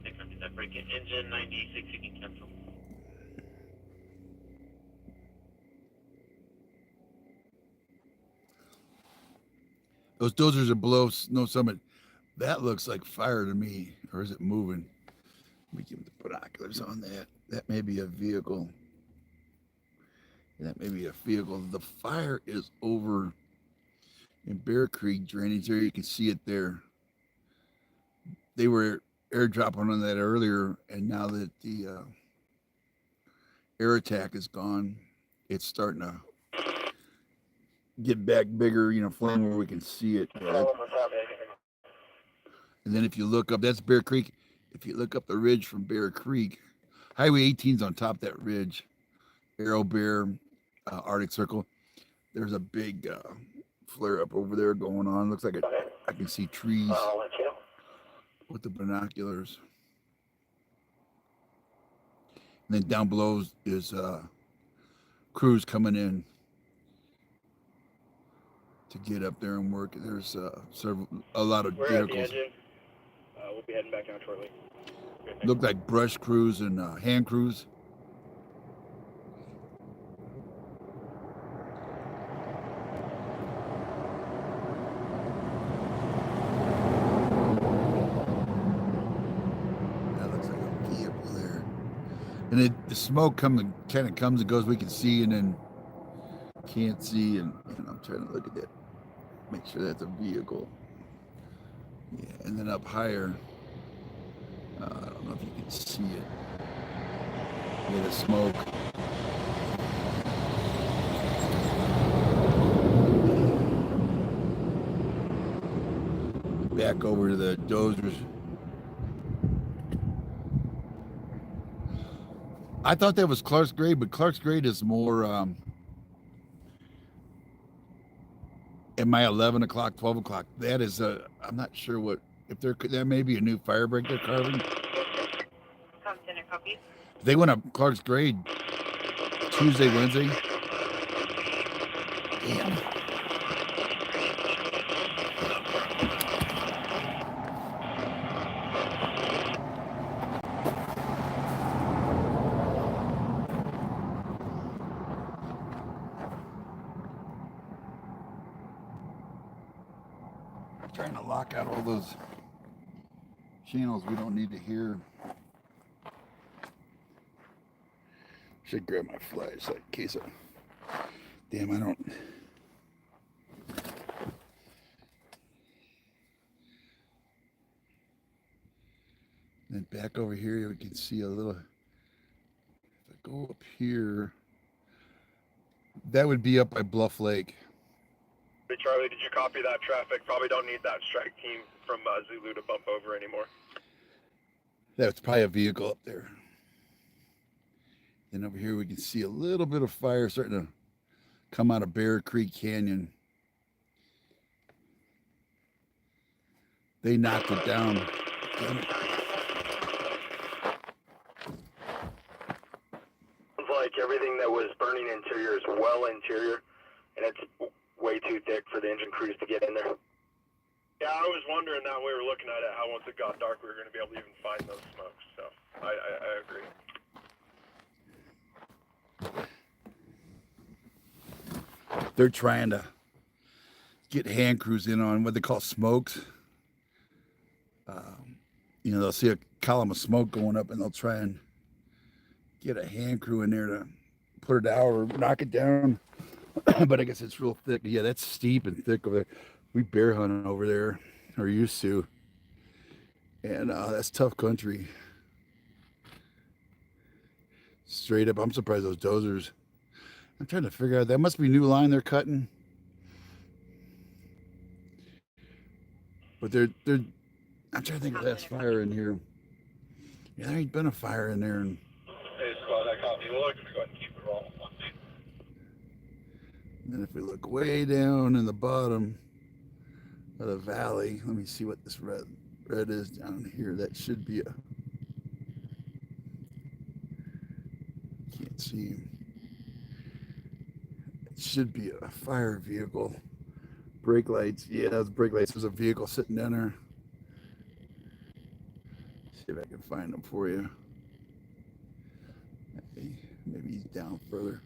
Take up that break in engine 96, you can cancel. Those dozers are below Snow Summit. That looks like fire to me. Or is it moving? Let me give the binoculars on that. That may be a vehicle. That may be a vehicle. The fire is over in Bear Creek drainage area. You can see it there. They were airdropping on that earlier, and now that the air attack is gone, it's starting to get back bigger, flame where we can see it. And then if you look up, that's Bear Creek. If you look up the ridge from Bear Creek, Highway 18's on top of that ridge. Arrow Bear, Arctic Circle. There's a big flare up over there going on. Looks like I can see trees with the binoculars. And then down below is crews coming in to get up there and work. There's a lot of We're vehicles. at the engine. We'll be heading back down shortly. Look like brush crews and hand crews. That looks like a vehicle there. And the smoke kind of comes and goes. We can see and then can't see. And I'm trying to look at that. Make sure that's a vehicle. Yeah, and then up higher, I don't know if you can see it. Yeah, the smoke. Back over to the Dozers. I thought that was Clark's Grade, but Clark's Grade is more at my 11 o'clock, 12 o'clock. That is I'm not sure what, if there may be a new fire break they're carving. They went up Clark's Grade Tuesday, Wednesday. Damn. Trying to lock out all those channels we don't need to hear. Should grab my flashlight in case damn, I don't. Then back over here, we can see a little. If I go up here, that would be up by Bluff Lake. Hey, Charlie, did you copy that traffic? Probably don't need that strike team from Zulu to bump over anymore. That's probably a vehicle up there. Then over here we can see a little bit of fire starting to come out of Bear Creek Canyon. They knocked it down. Sounds like everything that was burning interior is well interior, and it's way too thick for the engine crews to get in there. Yeah, I was wondering that we were looking at it, how once it got dark we were going to be able to even find those smokes. So I agree. They're trying to get hand crews in on what they call smokes. They'll see a column of smoke going up and they'll try and get a hand crew in there to put it out or knock it down. But I guess it's real thick. Yeah, that's steep and thick over there. We bear hunting over there, or used to. And that's tough country. Straight up, I'm surprised those Dozers. I'm trying to figure out, that must be new line they're cutting. But they're I'm trying to think of last fire in here. Yeah, there ain't been a fire in there. Hey, squad, I copy. We'll go ahead and keep it rolling. And then if we look way down in the bottom of the valley, let me see what this red is down here. That should be can't see. It should be a fire vehicle. Brake lights. Yeah, those brake lights. There's a vehicle sitting down there. See if I can find them for you. Maybe he's down further.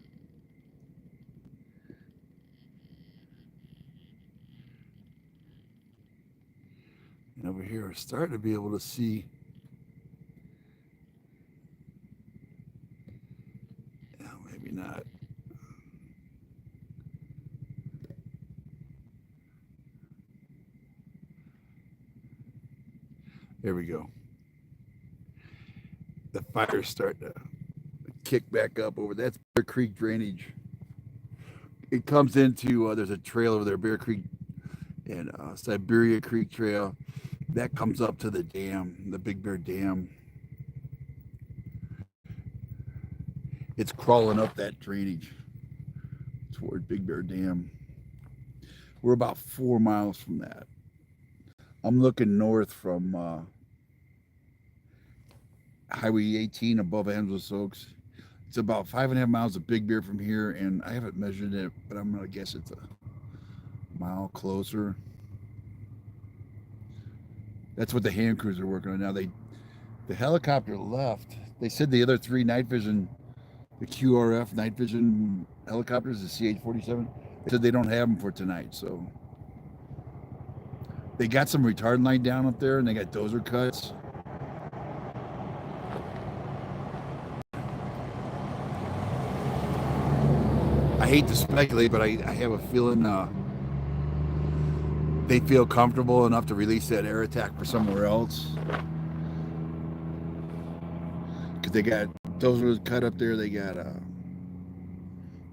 And over here, we're starting to be able to see. Oh, maybe not. There we go. The fire's starting to kick back up over. That's Bear Creek drainage. It comes into, there's a trail over there, Bear Creek and Siberia Creek Trail. That comes up to the dam, the Big Bear Dam. It's crawling up that drainage toward Big Bear Dam. We're about 4 miles from that. I'm looking north from Highway 18 above Angeles Oaks. It's about 5.5 miles of Big Bear from here, and I haven't measured it, but I'm gonna guess it's a mile closer. That's what the hand crews are working on now. The helicopter left. They said the other 3 night vision, the QRF night vision helicopters, the CH-47, they said they don't have them for tonight. So they got some retardant line down up there, and they got dozer cuts. I hate to speculate, but I have a feeling they feel comfortable enough to release that air attack for somewhere else. Because they got Dozers cut up there. They got,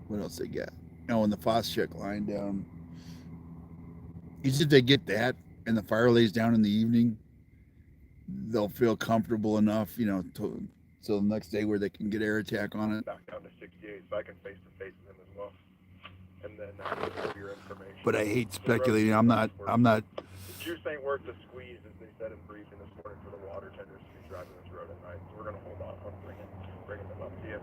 what else they got? Oh, and the Foscheck line down. Usually if they get that and the fire lays down in the evening, they'll feel comfortable enough, you know, so the next day where they can get air attack on it. Back down to 68, so I can face to face them as well. And then give your information. But I hate speculating. I'm not. The juice ain't worth the squeeze, as they said in briefing this morning, for the water tenders to be driving this road at night. So we're gonna hold off on bringing them up to you.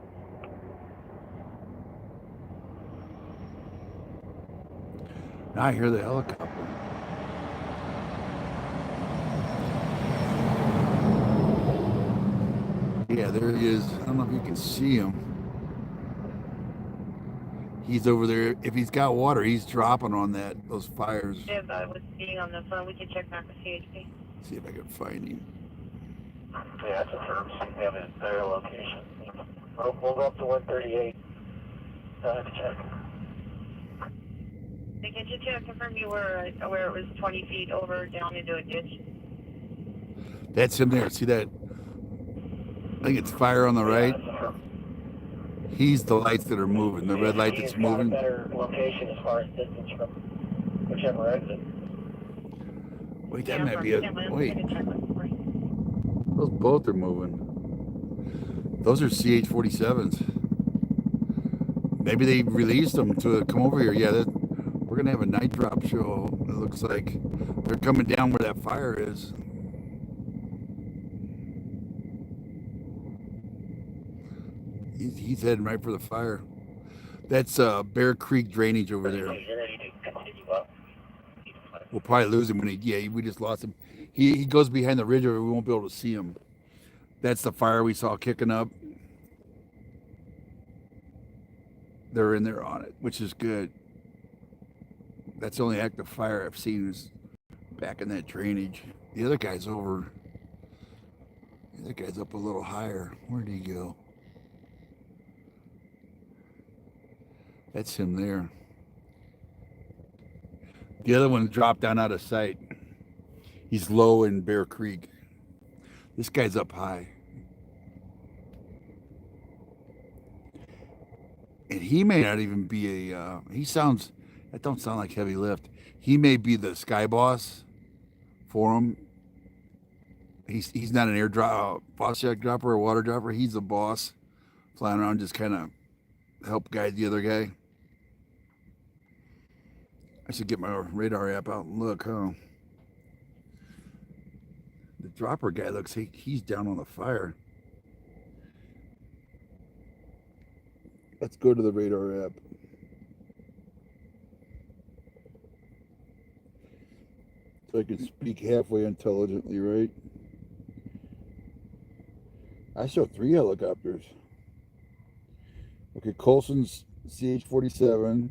Now I hear the helicopter. Yeah, there he is. I don't know if you can see him. He's over there. If he's got water, he's dropping on those fires. Yeah, I was seeing on the phone. We can check back with CHP. See if I can find him. Yeah, that's a firm. We have his entire location. We'll go up to 138 to check. Hey, can you confirm you were where it was 20 feet over down into a ditch? That's him there. See that? I think it's fire on the right. He's the lights that are moving. The red light that's moving. He's got a better location as far as distance from whichever exit. Wait, that might be it. Wait. Those both are moving. Those are CH-47s. Maybe they released them to come over here. Yeah, we're going to have a night drop show. It looks like they're coming down where that fire is. He's heading right for the fire. That's Bear Creek drainage over there. We'll probably lose him when we just lost him. He goes behind the ridge, or we won't be able to see him. That's the fire we saw kicking up. They're in there on it, which is good. That's the only active fire I've seen is back in that drainage. The other guy's over. The other guy's up a little higher. Where'd he go? That's him there. The other one dropped down out of sight. He's low in Bear Creek. This guy's up high. And he may not even be that don't sound like heavy lift. He may be the sky boss for him. He's not an air drop, Foscheck dropper or water dropper. He's the boss, flying around just kind of help guide the other guy. I should get my radar app out and look, huh? The dropper guy looks, he's down on the fire. Let's go to the radar app. I can speak halfway intelligently, right? I saw 3 helicopters. Okay, Colson's CH-47.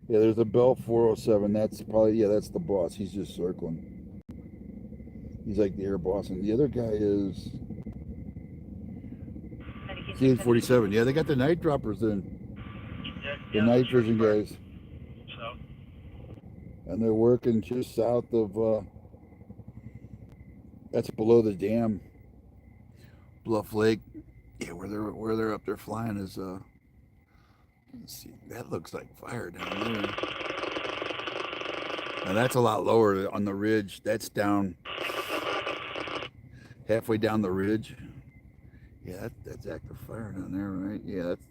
Yeah, there's a Bell 407. That's probably, yeah, that's the boss. He's just circling. He's like the air boss. And the other guy is CH-47. Yeah, they got the night droppers in. The night vision guys. So, And they're working just south of, that's below the dam. Bluff Lake. Yeah, where they're up there flying is, let's see, that looks like fire down there. Now that's a lot lower on the ridge. That's down halfway down the ridge. Yeah, that's active fire down there, right? Yeah, that's,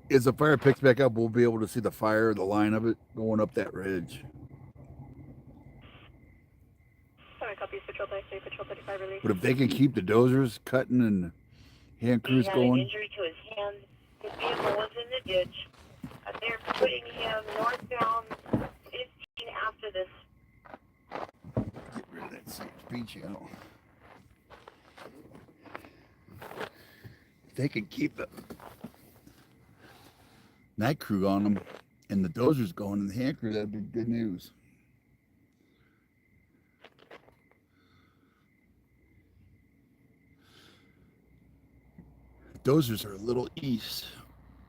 as the fire picks back up, we'll be able to see the fire, the line of it going up that ridge. Sorry, copies, patrol back, patrol 35 release. But if they can keep the dozers cutting and hand crews He had an going, injury to his hand. His vehicle was in the ditch. They're putting him northbound 15 after this. get rid of that CHP channel. If they can keep the night crew on them and the dozers going and the hand crew, that'd be good news. Dozers are a little east,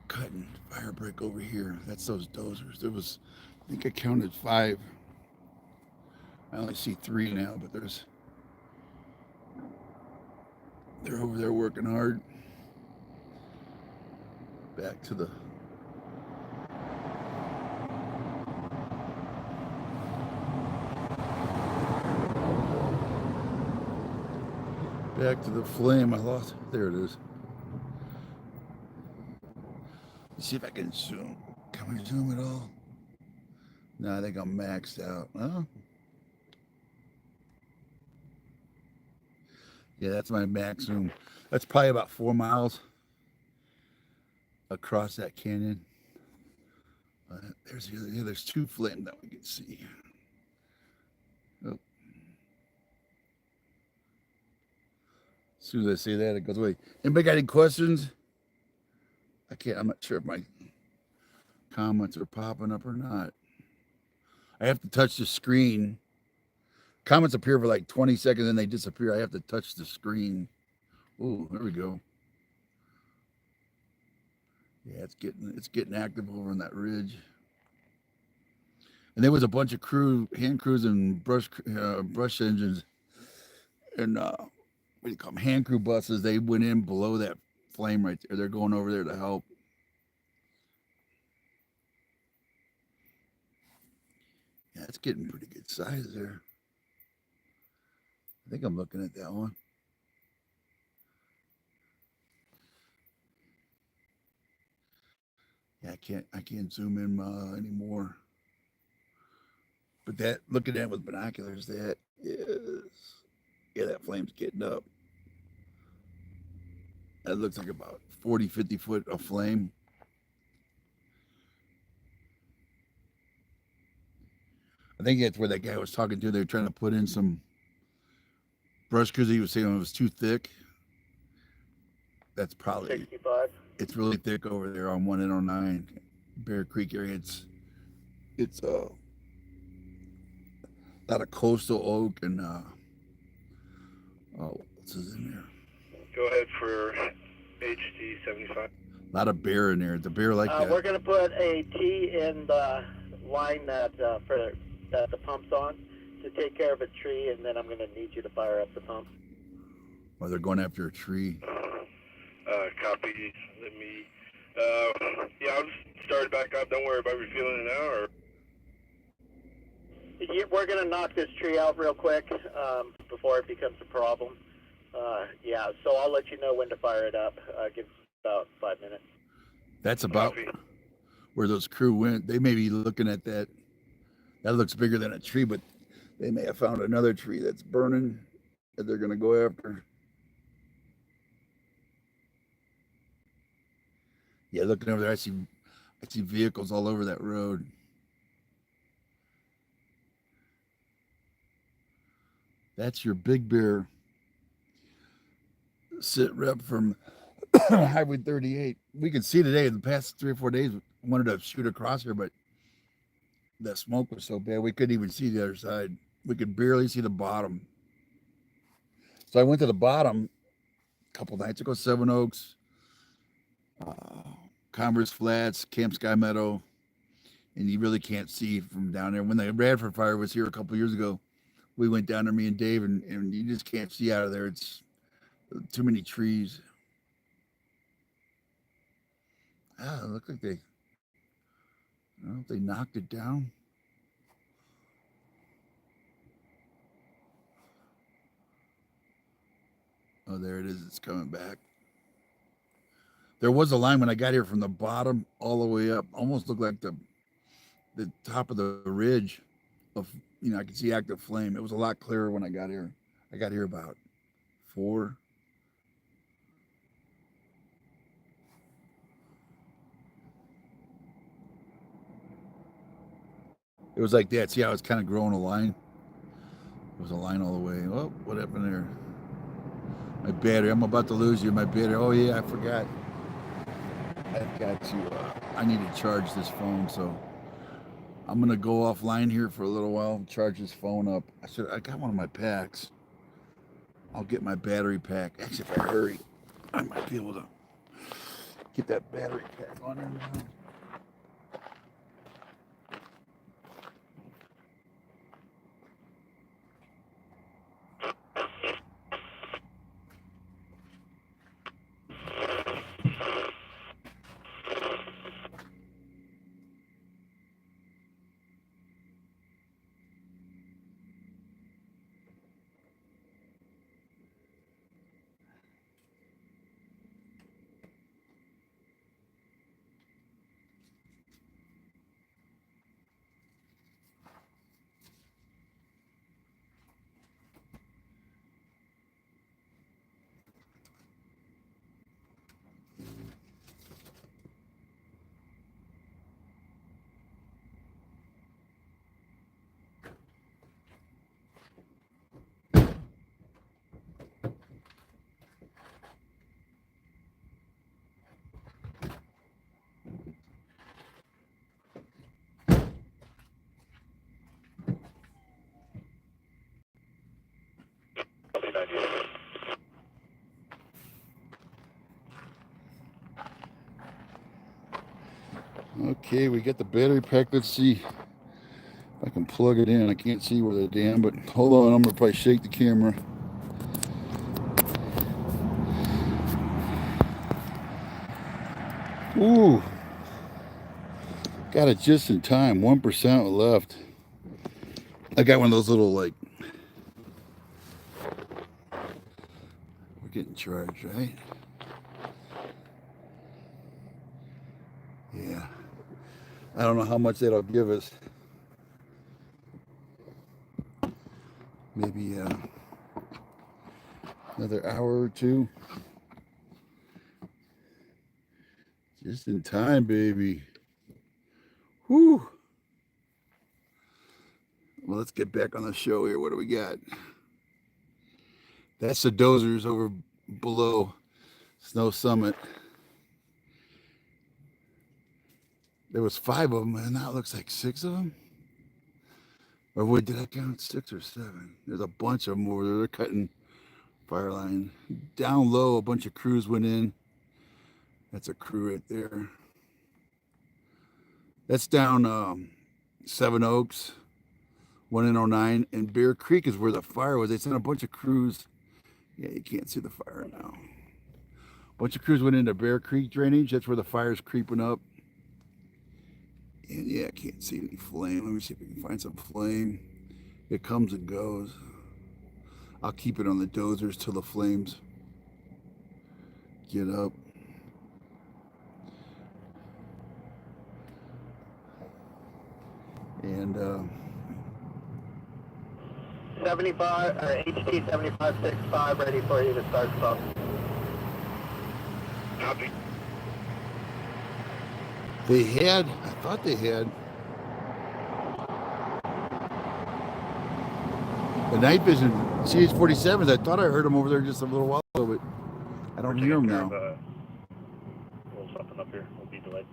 cutting fire break over here. That's those dozers. There was, I think I counted 5. I only see 3 now, but they're over there working hard. Back to the flame. I lost. There it is. Let's see if I can zoom. Can we zoom at all? No, I think I'm maxed out. Huh? Yeah, that's my max zoom. That's probably about 4 miles across that canyon. There's 2 flame that we can see. Oh. As soon as I say that, it goes away. Anybody got any questions? I'm not sure if my comments are popping up or not. I have to touch the screen. Comments appear for like 20 seconds and they disappear. I have to touch the screen. Oh, there we go. Yeah, it's getting active over on that ridge. And there was a bunch of hand crews and brush engines and what do you call them? Hand crew buses. They went in below that flame right there. They're going over there to help. Yeah, it's getting pretty good size there. I think I'm looking at that one. Yeah, I can't zoom in anymore. But looking at it with binoculars, that flame's getting up. That looks like about 40, 50 foot of flame. I think that's where that guy was talking to. They're trying to put in some brush because he was saying it was too thick. That's probably 65. It's really thick over there on 109 Bear Creek area. It's a lot of coastal oak and what's this in there? Go ahead for HD 75. A lot of bear in there. The bear like that. We're going to put a T in the line that the pump's on to take care of a tree, and then I'm going to need you to fire up the pump. Well, they're going after a tree. Copy. Let me. I'll just start it back up. Don't worry about refueling it now. Or We're going to knock this tree out real quick before it becomes a problem. So I'll let you know when to fire it up. Give us about 5 minutes. That's about where those crew went. They may be looking at that. That looks bigger than a tree, but they may have found another tree that's burning that they're going to go after. Yeah, looking over there, I see vehicles all over that road. That's your Big Bear sit rep from Highway 38. We could see today, the past 3 or 4 days, wanted to shoot across here, but the smoke was so bad we couldn't even see the other side. We could barely see the bottom. So I went to the bottom a couple nights ago, Seven Oaks, Converse Flats, Camp Sky Meadow, and you really can't see from down there. When the Radford fire was here a couple years ago, we went down there, me and Dave, and you just can't see out of there. It's too many trees. It looked like they, I don't know if they knocked it down. Oh, there it is. It's coming back. There was a line when I got here from the bottom all the way up. Almost looked like the top of the ridge of, I could see active flame. It was a lot clearer when I got here. I got here about 4. It was like that. See how it's kind of growing a line? It was a line all the way. Oh, what happened there? My battery. I'm about to lose you. My battery. Oh, yeah, I forgot. I've got to, I need to charge this phone, so I'm going to go offline here for a little while, charge this phone up. I got one of my packs. I'll get my battery pack. Actually, if I hurry, I might be able to get that battery pack on there now. Okay, we got the battery pack. Let's see if I can plug it in. I can't see where the damn, but hold on. I'm going to probably shake the camera. Ooh. Got it just in time. 1% left. I got one of those little, like, we're getting charged, right? Yeah. I don't know how much that'll give us. Maybe another hour or two. Just in time, baby. Whew. Well, let's get back on the show here. What do we got? That's the Dozers over below Snow Summit. There was 5 of them, and now it looks like 6 of them. Or wait, did I count 6 or 7? There's a bunch of them over there. They're cutting fire line. Down low, a bunch of crews went in. That's a crew right there. That's down Seven Oaks, 109, and Bear Creek is where the fire was. They sent a bunch of crews. Yeah, you can't see the fire now. A bunch of crews went into Bear Creek drainage. That's where the fire's creeping up. And yeah, I can't see any flame. Let me see if we can find some flame. It comes and goes. I'll keep it on the Dozers till the flames get up. And 75 or HT 7565 ready for you to start smoke. Copy. they had, I thought they had The night vision CH-47s. I thought I heard them over there just a little while ago, but I don't hear them now. A little something up here. We'll be delayed.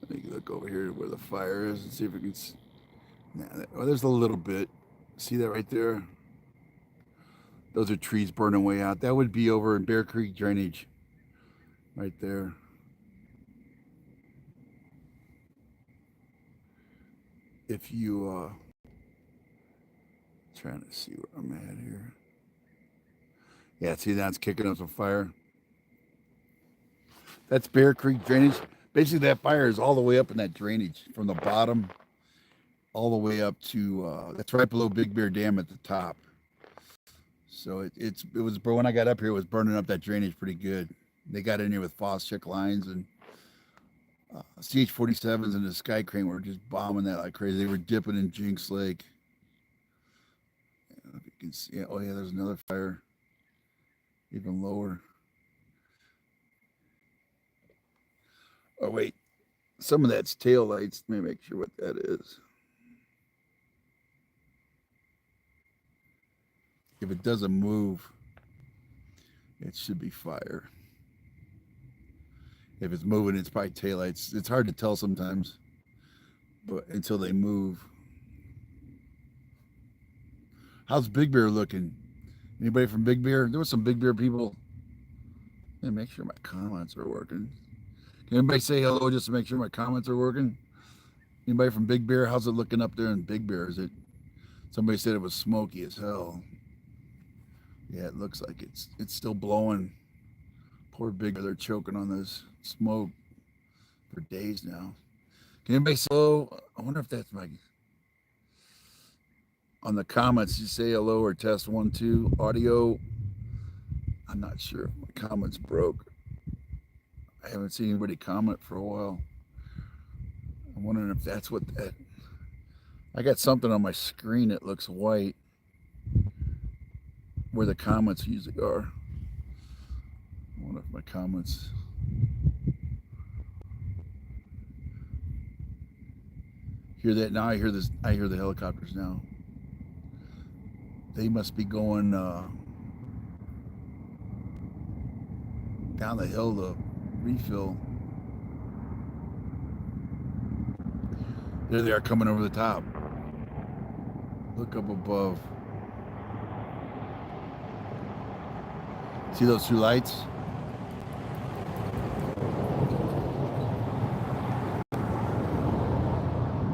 Let me look over here where the fire is and see if we can. Oh, there's a little bit. See that right there? Those are trees burning way out. That would be over in Bear Creek drainage. Right there. If you trying to see where I'm at here. Yeah, see that's kicking up some fire. That's Bear Creek drainage. Basically that fire is all the way up in that drainage from the bottom all the way up to that's right below Big Bear Dam at the top. So it was when I got up here, it was burning up that drainage pretty good. They got in here with Foss check lines and CH-47s and the Sky Crane were just bombing that like crazy. They were dipping in Jinx Lake. If you can see, oh yeah, there's another fire, even lower. Oh wait, some of that's tail lights. Let me make sure what that is. If it doesn't move, it should be fire. If it's moving, it's probably taillights. It's hard to tell sometimes, but until they move. How's Big Bear looking? Anybody from Big Bear? There was some Big Bear people. Yeah, make sure my comments are working. Can anybody say hello just to make sure my comments are working? Anybody from Big Bear? How's it looking up there in Big Bear? Is it? Somebody said it was smoky as hell. Yeah, it looks like it's still blowing. Poor Big Bear, they're choking on this smoke for days now. Can anybody say hello? I wonder if that's my on the comments. You say hello or test 1, 2 audio. I'm not sure. My comments broke. I haven't seen anybody comment for a while. I'm wondering if that's what that. I got something on my screen that looks white where the comments usually are. I wonder if my comments. Hear that now? I hear this. I hear the helicopters now. They must be going down the hill to refill. There they are coming over the top. Look up above. See those two lights?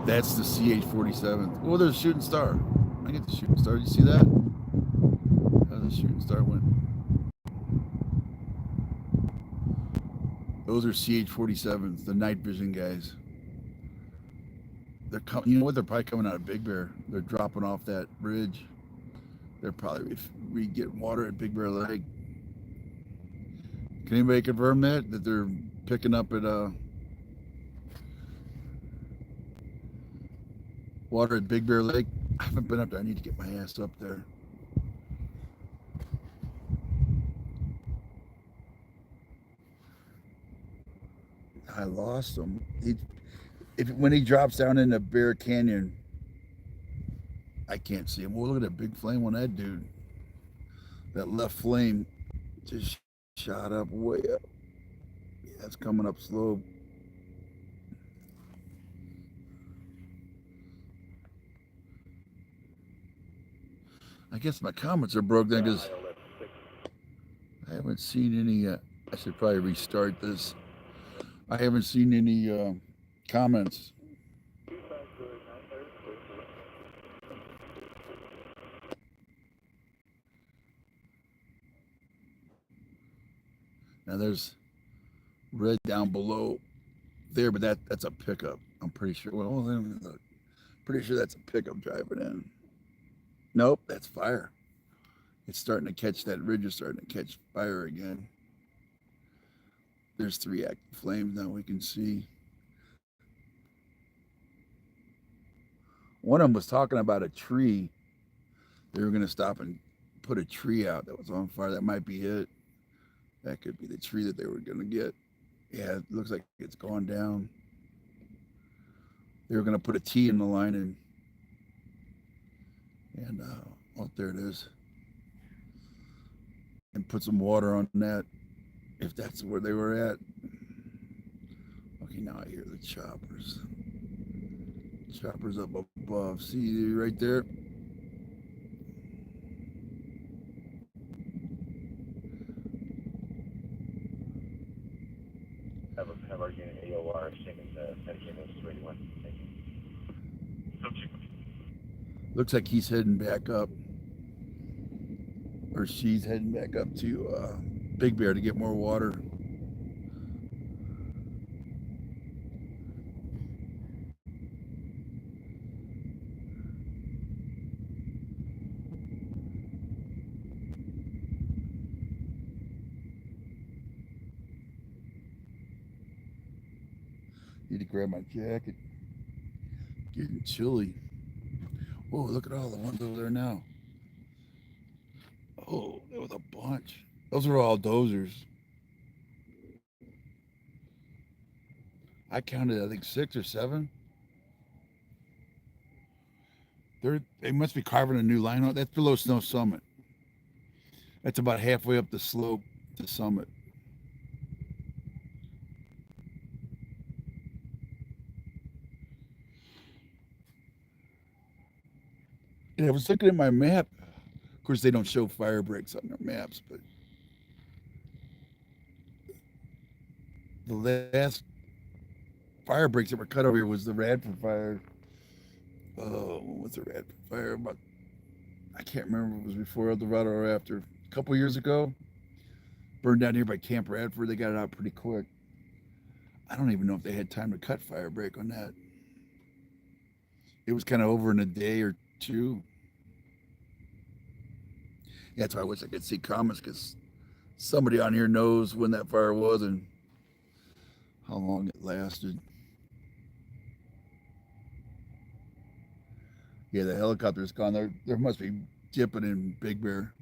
That's the CH-47. Oh, there's a shooting star. I get the shooting star. Did you see that? How the shooting star went. Those are CH-47s, the night vision guys. They're coming. You know what? They're probably coming out of Big Bear. They're dropping off that bridge. They're probably getting water at Big Bear Lake. Can anybody confirm that they're picking up at water at Big Bear Lake? I haven't been up there. I need to get my ass up there. I lost him. When he drops down into Bear Canyon, I can't see him. Well, look at that big flame on that dude. That left flame just shot up way up. Yeah, that's coming up slow. I guess my comments are broke then because I haven't seen any. I should probably restart this. I haven't seen any comments. Now there's red down below there, but that's a pickup. I'm pretty sure. Well, look, pretty sure that's a pickup driving in. Nope, that's fire. It's starting to catch, that ridge is starting to catch fire again. There's 3 active flames now we can see. One of them was talking about a tree. They were going to stop and put a tree out that was on fire. That might be it. That could be the tree that they were going to get. Yeah, it looks like it's gone down. They were going to put a T in the line and oh, there it is. And put some water on that, if that's where they were at. Okay, now I hear the choppers. Choppers up above. See right there? Have our unit AOR shaking the medication 281. Thank you. Looks like he's heading back up. Or she's heading back up to Big Bear to get more water. Need to grab my jacket. Getting chilly. Whoa, look at all the ones over there now. Oh, there was a bunch. Those are all dozers. I counted, I think, 6 or 7. They must be carving a new line out. That's below Snow Summit. That's about halfway up the slope to Summit. And I was looking at my map. Of course, they don't show fire breaks on their maps, but the last fire breaks that were cut over here was the Radford fire. Oh, what's the Radford fire? About, I can't remember if it was before El Dorado or after. A couple years ago, burned down here by Camp Radford. They got it out pretty quick. I don't even know if they had time to cut fire break on that. It was kind of over in a day or two. Yeah, that's why I wish I could see comments, because somebody on here knows when that fire was and how long it lasted. Yeah, the helicopter's gone. There must be dipping in Big Bear.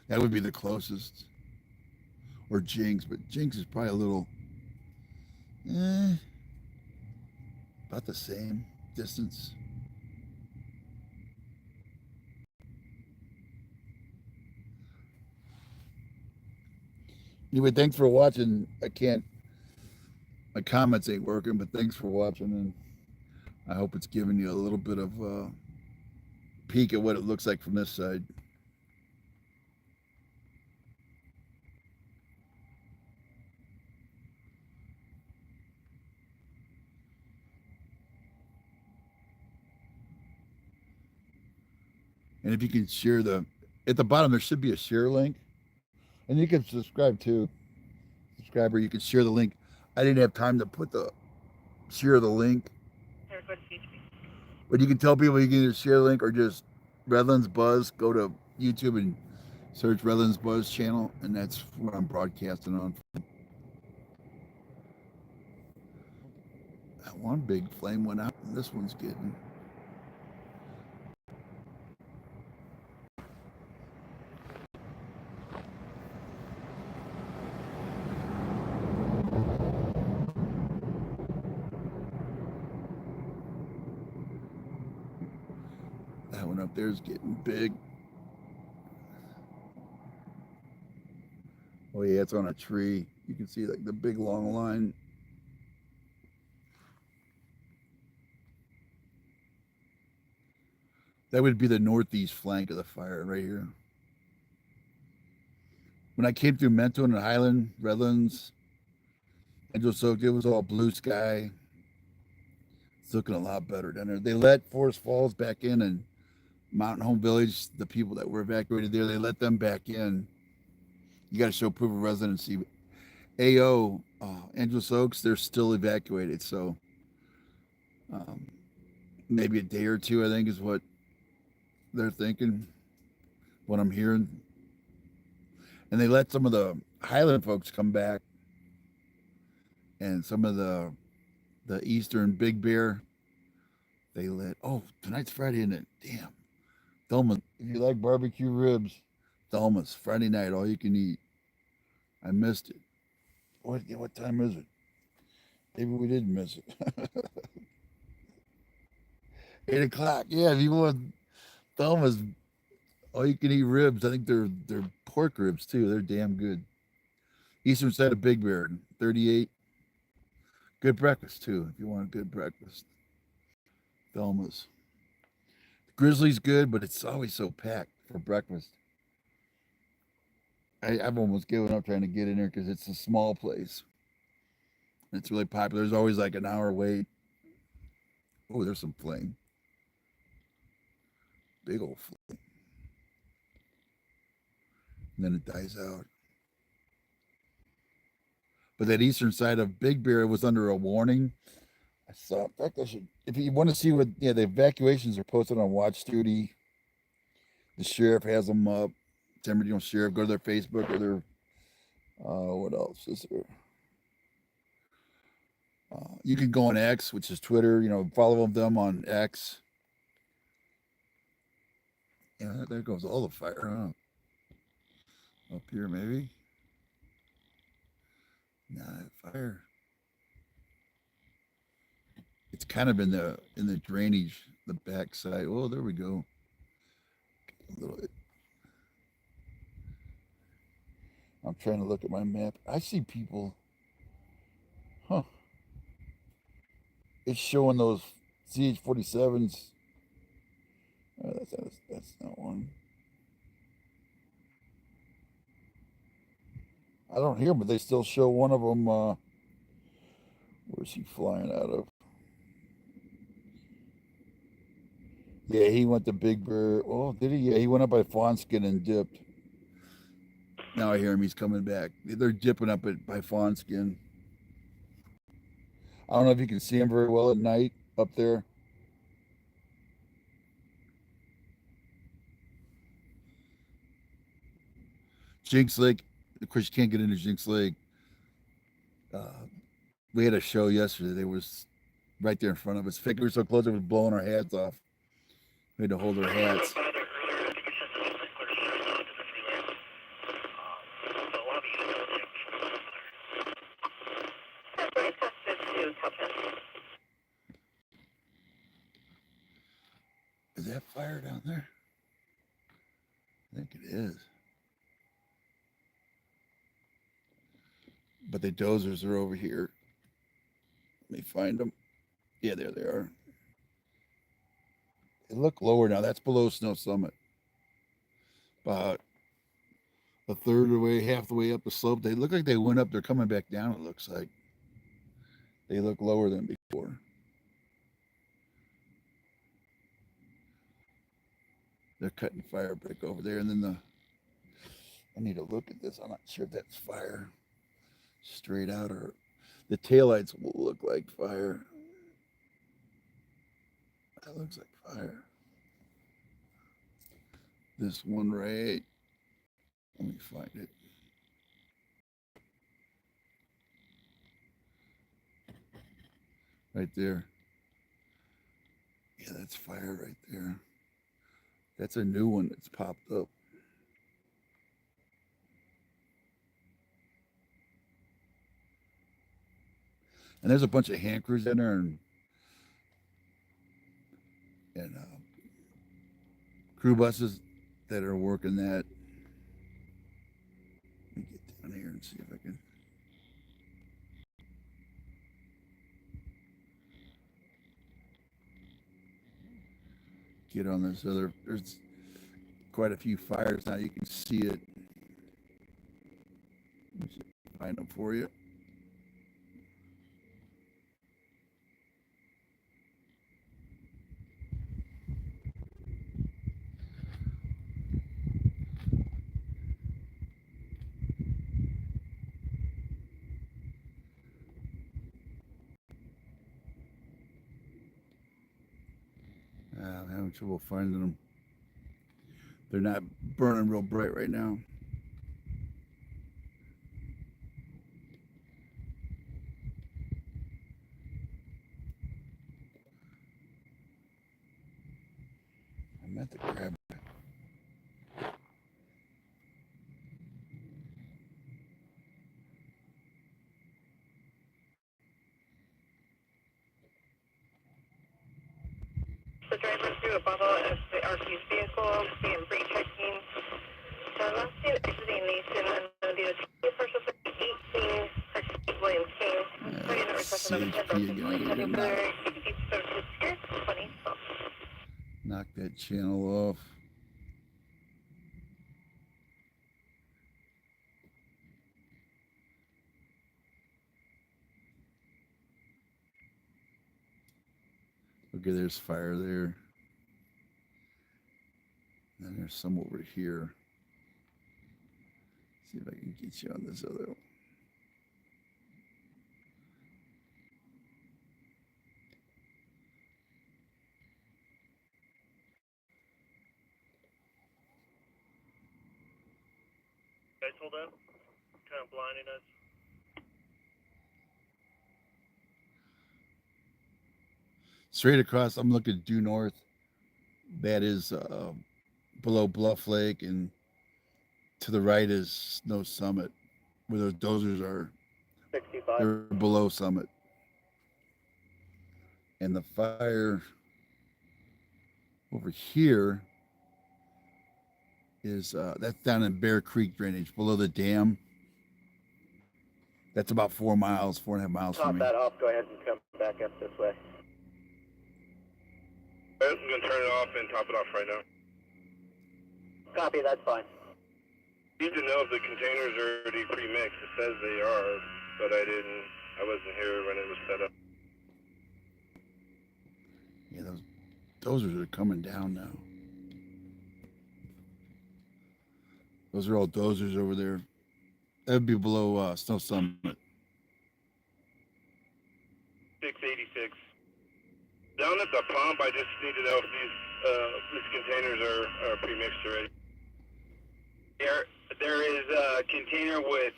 That would be the closest. Or Jinx, but Jinx is probably a little, about the same distance. Anyway, thanks for watching. My comments ain't working, but thanks for watching, and I hope it's giving you a little bit of a peek at what it looks like from this side. And if you can share at the bottom, there should be a share link, and you can subscribe too. Subscriber, you can share the link. I didn't have time to share the link, but you can tell people you can either share the link or just Redlands Buzz. Go to YouTube and search Redlands Buzz channel, and that's what I'm broadcasting on. That one big flame went out, and this one's getting. That one up there is getting big. Oh yeah, it's on a tree. You can see like the big long line. That would be the northeast flank of the fire right here. When I came through Menton and Highland, Redlands, Angel Soak, it was all blue sky. It's looking a lot better down there. They let Forest Falls back in, and Mountain Home Village, the people that were evacuated there, they let them back in. You got to show proof of residency. AO, Angel Oaks, they're still evacuated. So maybe a day or two, I think, is what they're thinking, what I'm hearing. And they let some of the Highland folks come back, and some of the Eastern Big Bear, they let, tonight's Friday, isn't it? Damn. Thelma, if you like barbecue ribs, Thelma's Friday night, all you can eat. I missed it. What time is it? Maybe we did miss it. 8 o'clock. Yeah, if you want Thelma's all you can eat ribs. I think they're pork ribs too. They're damn good. Eastern side of Big Bear, 38. Good breakfast too, if you want a good breakfast. Thelma's. Grizzly's good, but it's always so packed for breakfast. I've almost given up trying to get in there because it's a small place. It's really popular. There's always like an hour wait. Oh, there's some flame. Big old flame. And then it dies out. But that eastern side of Big Bear was under a warning. I saw. In fact, I should. If you want to see what, the evacuations are posted on Watch Duty. The sheriff has them up. San Bernardino Sheriff. Go to their Facebook or their. What else is there? You can go on X, which is Twitter. Follow them on X. Yeah, there goes all the fire, huh? Up here, maybe. Nah, fire. It's kind of in the drainage, the backside. Oh, there we go. A little bit. I'm trying to look at my map. I see people. Huh. It's showing those CH-47s. That's not one. I don't hear them, but they still show one of them. Where's he flying out of? Yeah, he went to Big Bear. Oh, did he? Yeah, he went up by Fawnskin and dipped. Now I hear him. He's coming back. They're dipping up by Fawnskin. I don't know if you can see him very well at night up there. Jinx Lake. Of course, you can't get into Jinx Lake. We had a show yesterday. They was right there in front of us. We were so close, it was blowing our hats off. We had to hold our hats. Is that fire down there? I think it is. But the Dozers are over here. Let me find them. Yeah, there they are. They look lower now. That's below Snow Summit. About a third of the way, half the way up the slope. They look like they went up. They're coming back down, it looks like. They look lower than before. They're cutting fire break over there. And then I need to look at this. I'm not sure if that's fire straight out or the taillights will look like fire. That looks like fire. This one right. Let me find it. Right there. Yeah, that's fire right there. That's a new one that's popped up. And there's a bunch of hand crews in there and crew buses that are working that. Let me get down here and see if I can. Get on this other. There's quite a few fires now. You can see it. Let me see if I can find them for you. I'm having trouble finding them. They're not burning real bright right now. I meant to grab it. the driver through a bubble of the RP's vehicle, being pre-checking. So last two exiting Leeson on the partial 18, Archie William King. Starting the request of the 20. Knock that channel off. Okay, there's fire there. And there's some over here. See if I can get you on this other one. Guys, hold up. Kind of blinding us. Straight across, I'm looking due north. That is below Bluff Lake, and to the right is Snow Summit, where those dozers are. 65. They're below Summit. And the fire over here is that's down in Bear Creek drainage, below the dam. That's about 4 miles, 4.5 miles Top from me. that off. Go ahead and come back up this way. I'm going to turn it off and top it off right now. Copy, that's fine. Need to know if the containers are already pre-mixed. It says they are, but I wasn't here when it was set up. Yeah, those dozers are coming down now. Those are all dozers over there. That would be below Snow Summit. 686. Down at the pump, I just need to know if these containers are pre-mixed already. There is a container with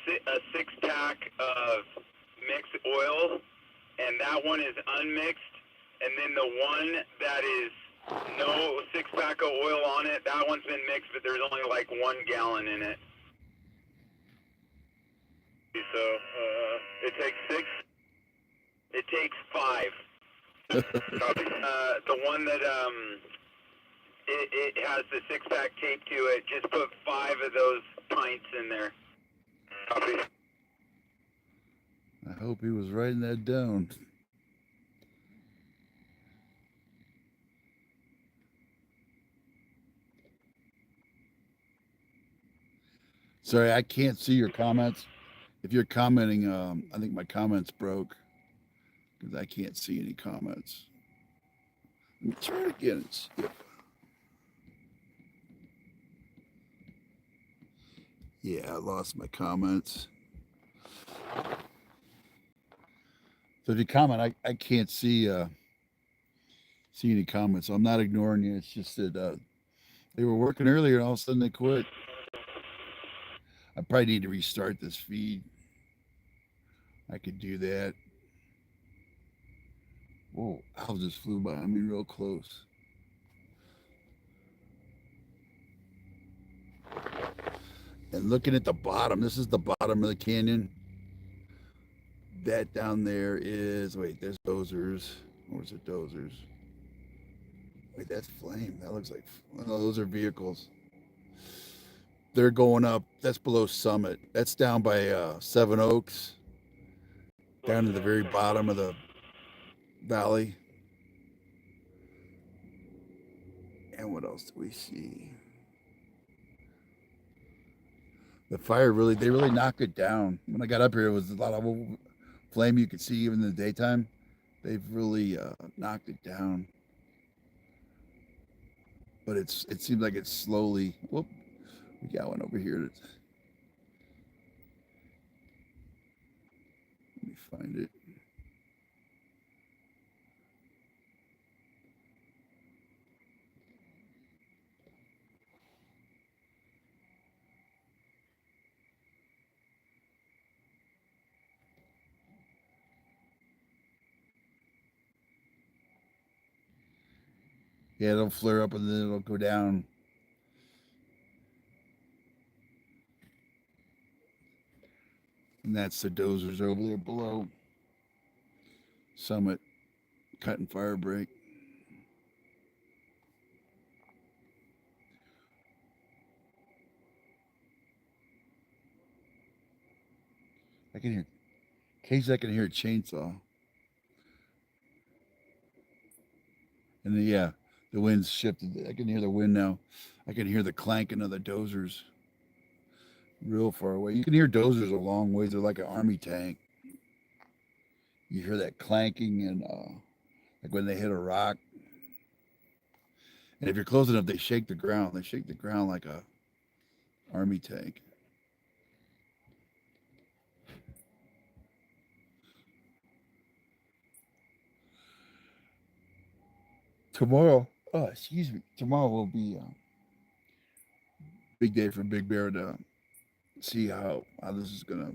a 6-pack of mixed oil, and that one is unmixed. And then the one that is no 6-pack of oil on it, that one's been mixed, but there's only like 1 gallon in it. So it takes 6. It takes 5. The one that it has the 6-pack taped to it. Just put 5 of those pints in there. Copy. I hope he was writing that down. Sorry, I can't see your comments. If you're commenting, I think my comments broke because I can't see any comments. Let me try it again. Yeah, I lost my comments. So if you comment, I can't see any comments. So I'm not ignoring you. It's just that they were working earlier and all of a sudden they quit. I probably need to restart this feed. I could do that. Whoa, owl just flew by me real close. And looking at the bottom, this is the bottom of the canyon. That down there is, wait, there's Dozers. Where's the Dozers? Wait, that's flame. That looks like, no, those are vehicles. They're going up. That's below Summit. That's down by 7 Oaks. Down to the very bottom of the valley. And what else do we see? The fire they really knocked it down. When I got up here, it was a lot of flame you could see even in the daytime. They've really knocked it down. But it seems like it's slowly, whoop, we got one over here. Let me find it. Yeah, it'll flare up and then it'll go down. And that's the Dozers over there below Summit, cutting fire break. I can hear. Occasionally, I can hear a chainsaw. And then, yeah, the wind's shifted. I can hear the wind now. I can hear the clanking of the dozers real far away. You can hear dozers a long ways. They're like an army tank. You hear that clanking and like when they hit a rock. And if you're close enough, they shake the ground. They shake the ground like a army tank. Tomorrow, oh, excuse me. Tomorrow will be a big day for Big Bear to see how this is gonna.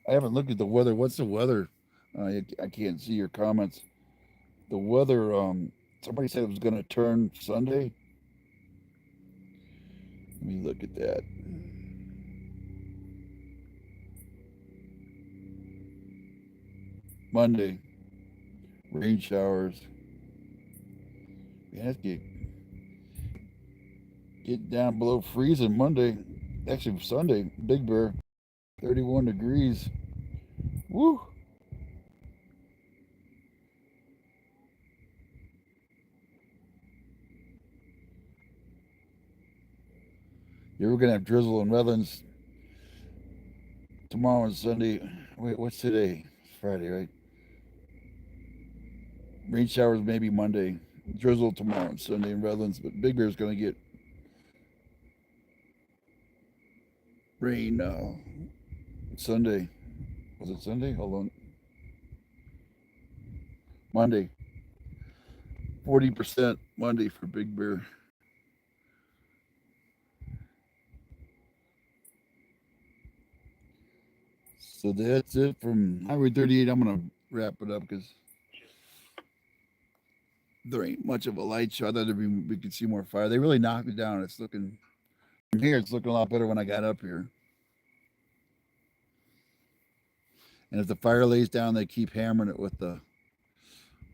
I haven't looked at the weather. What's the weather? I can't see your comments. The weather. Somebody said it was gonna turn Sunday. Let me look at that. Monday, rain showers. Yeah, it's get down below freezing Monday. Actually, Sunday, Big Bear, 31 degrees. Woo! You're gonna have drizzle in Redlands tomorrow and Sunday. Wait, what's today? It's Friday, right? Rain showers maybe Monday. Drizzle tomorrow and Sunday in Redlands, but Big Bear's gonna get rain Sunday. Was it Sunday? Hold on. Monday. 40% Monday for Big Bear. So that's it from Highway 38. I'm gonna wrap it up because there ain't much of a light show. I thought we could see more fire. They really knocked it down. It's looking from here. It's looking a lot better when I got up here. And if the fire lays down, they keep hammering it with the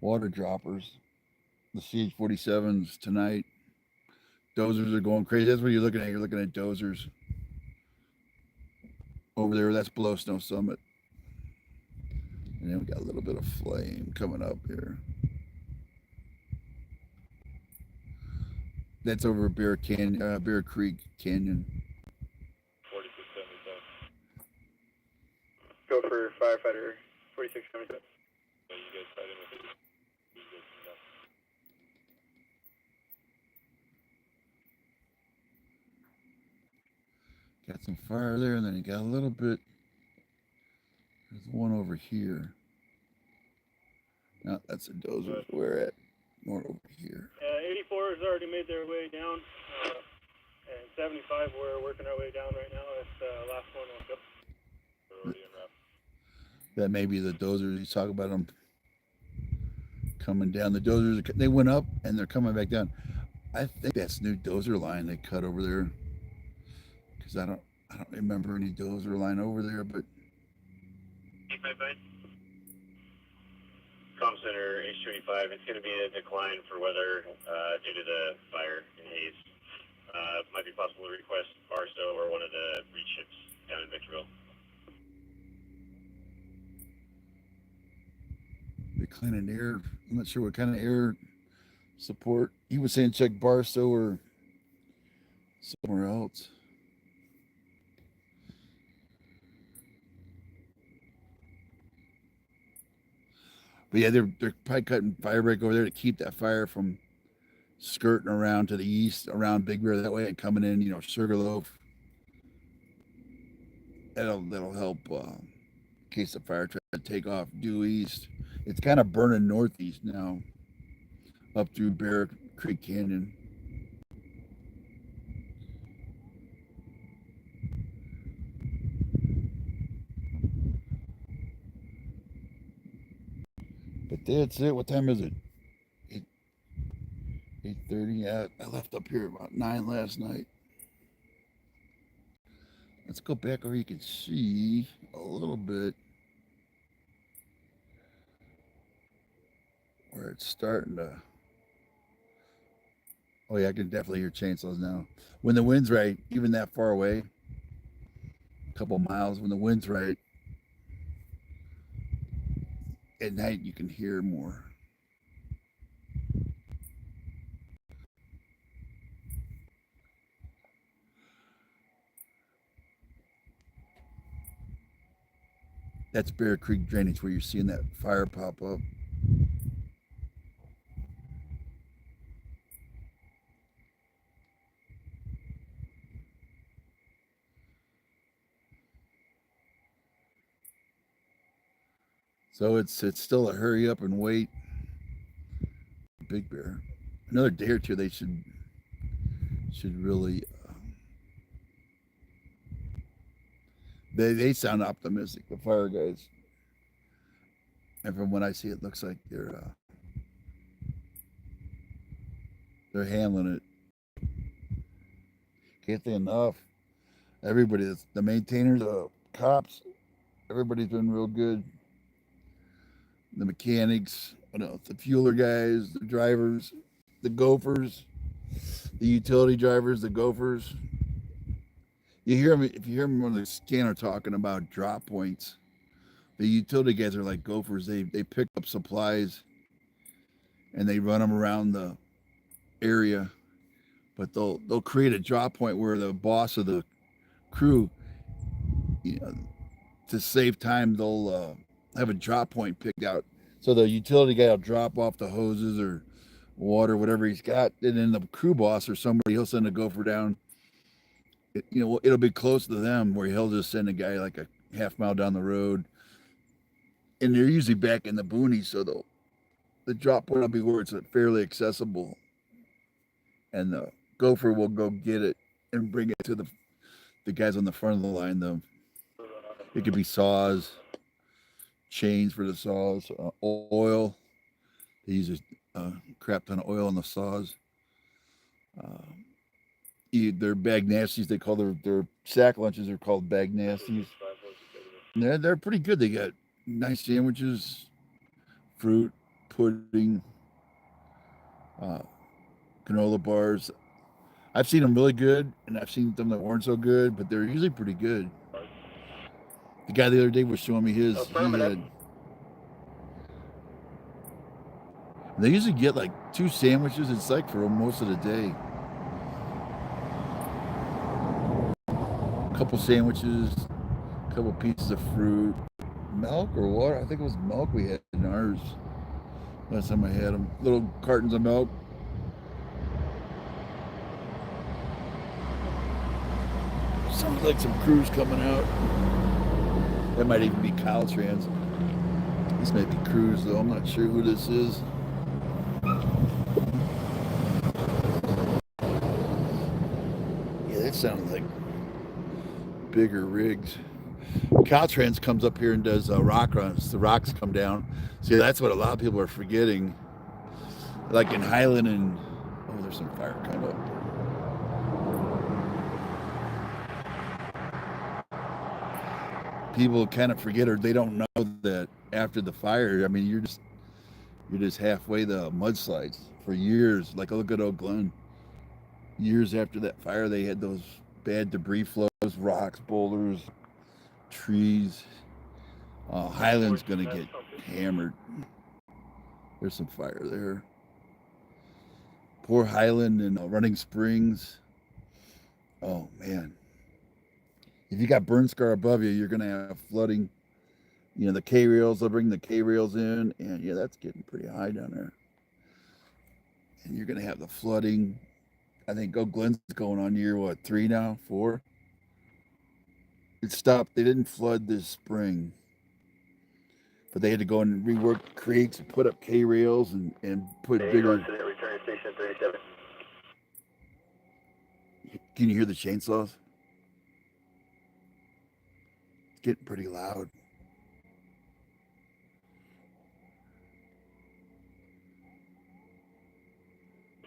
water droppers. The CH-47s tonight. Dozers are going crazy. That's what you're looking at. You're looking at dozers over there. That's below Snow Summit. And then we got a little bit of flame coming up here. That's over Bear Canyon, Bear Creek Canyon. 4677. Go for firefighter 4677. So you guys tied in with it. Got some fire there, and then you got a little bit. There's one over here. No, that's a dozer. Where at? More over here. 84 has already made their way down, and 75 we're working our way down right now. That's the last one will go. We're already in wrap. That may be the dozers. You talk about them coming down. The dozers, they went up and they're coming back down. I think that's new dozer line they cut over there. Because I don't remember any dozer line over there, but. Comm Center H25, it's going to be a decline for weather due to the fire and haze. Might be possible to request Barstow or one of the reach ships down in Victorville. Decline in air. I'm not sure what kind of air support. He was saying check Barstow or somewhere else. But yeah, they're probably cutting fire break over there to keep that fire from skirting around to the east, around Big Bear that way, and coming in, Sugarloaf. That'll help in case the fire tries to take off due east. It's kind of burning northeast now, up through Bear Creek Canyon. But that's it. What time is it? 8:30. Yeah, I left up here about 9 last night. Let's go back where you can see a little bit where it's starting to. Oh yeah, I can definitely hear chainsaws now. When the wind's right, even that far away, a couple miles, when the wind's right, at night you can hear more. That's Bear Creek drainage where you're seeing that fire pop up. So it's still a hurry up and wait. Big Bear. Another day or two, they should really. They sound optimistic. The fire guys, and from what I see, it looks like they're handling it. Can't say enough. Everybody, the maintainers, the cops, everybody's been real good. The mechanics, the fueler guys, the drivers, the gophers, the utility drivers, the gophers. You hear them if you hear them on the scanner talking about drop points. The utility guys are like gophers. They pick up supplies and they run them around the area, but they'll create a drop point where the boss of the crew, you know, to save time, they'll have a drop point picked out. So the utility guy will drop off the hoses or water, whatever he's got, and then the crew boss or somebody, he'll send a gopher down. It'll be close to them where he'll just send a guy like a half mile down the road, and they're usually back in the boonies, so the drop point will be where it's fairly accessible, and the gopher will go get it and bring it to the guys on the front of the line. Though it could be saws, chains for the saws, oil. They use a crap ton of oil on the saws. They're bag nasties. They call their sack lunches are called bag nasties. And they're pretty good. They got nice sandwiches, fruit, pudding, granola bars. I've seen them really good, and I've seen them that weren't so good, but they're usually pretty good. The guy the other day was showing me his. They usually get like 2 sandwiches. It's like for most of the day. A couple sandwiches, a couple pieces of fruit, milk or water. I think it was milk we had in ours last time I had them. Little cartons of milk. Sounds like some crews coming out. That might even be Caltrans. This might be crews though. I'm not sure who this is. Yeah, that sounds like bigger rigs. Caltrans comes up here and does rock runs. The rocks come down. See, that's what a lot of people are forgetting. Like in Highland and there's some fire kind of. People kind of forget, or they don't know that after the fire, I mean, you're just halfway the mudslides for years. Like look at Oak Glen. Years after that fire, they had those bad debris flows, rocks, boulders, trees. Highland's gonna get hammered. There's some fire there. Poor Highland and Running Springs. Oh man. If you got burn scar above you, you're gonna have flooding. The K rails, they'll bring the K rails in, and yeah, that's getting pretty high down there. And you're gonna have the flooding. I think Oak Glen's going on year 3 now, 4. It stopped. They didn't flood this spring, but they had to go and rework creeks and put up K rails and put bigger. Return station 37. Can you hear the chainsaws? It's getting pretty loud.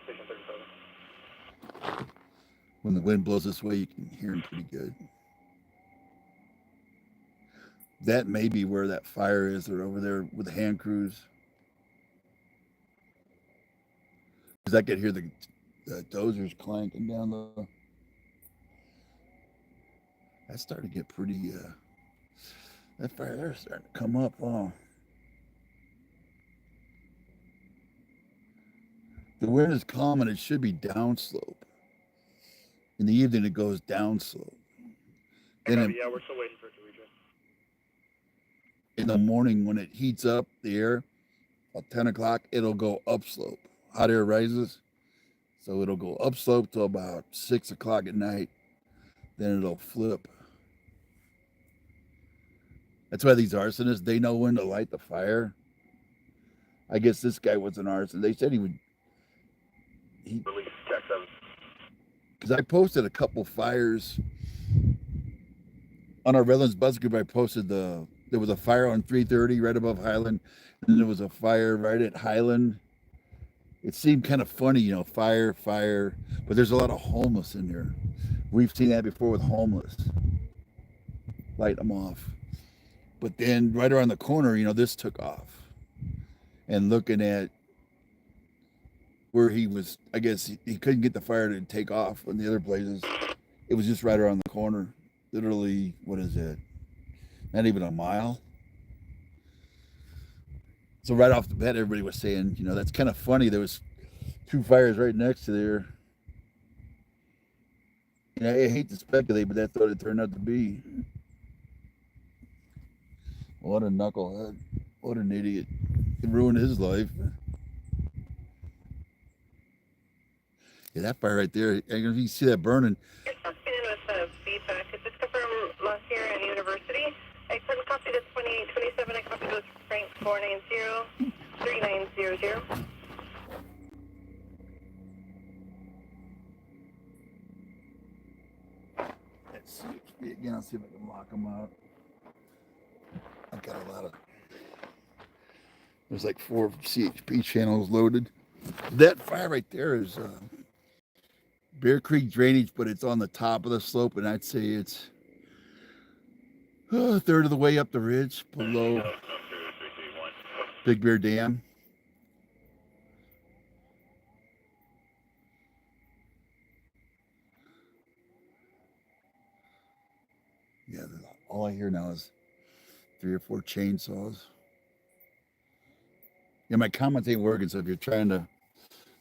Station 37. When the wind blows this way, you can hear them pretty good. That may be where that fire is. They're over there with the hand crews. Because I could hear the dozers clanking down the. That's starting to get pretty. That fire there's starting to come up. Oh. The wind is calm and it should be downslope. In the evening, it goes downslope. Then Yeah, we're still waiting for it to reach us. in the morning, when it heats up the air, about 10 o'clock, it'll go upslope. Hot air rises, so it'll go upslope till about 6 o'clock at night. Then it'll flip. That's why these arsonists, they know when to light the fire. I guess this guy was an arsonist. They said he would. Release check 7. Because I posted a couple fires on our Redlands Bus Group. I posted there was a fire on 330 right above Highland, and then there was a fire right at Highland. It seemed kind of funny, you know, fire, but there's a lot of homeless in there. We've seen that before with homeless. Light them off. But then right around the corner, you know, this took off. And looking at where he was, I guess he couldn't get the fire to take off in the other places. It was just right around the corner. Literally, what is it? Not even a mile. So right off the bat, everybody was saying, you know, that's kind of funny. There was 2 fires right next to there. And I hate to speculate, but that's what it turned out to be. What a knucklehead. What an idiot. It ruined his life. Yeah, that fire right there, you can see that burning. You're talking in with feedback. Is this confirmed last year at University? I couldn't copy the 2827. I copied with Frank 490-3900. Let's see again. I'll see if I can lock them out. I've got a lot of. There's like 4 CHP channels loaded. That fire right there is Bear Creek drainage, but it's on the top of the slope, and I'd say it's a third of the way up the ridge below Big Bear Dam. Yeah, all I hear now is 3 or 4 chainsaws. Yeah, my comments ain't working, so if you're trying to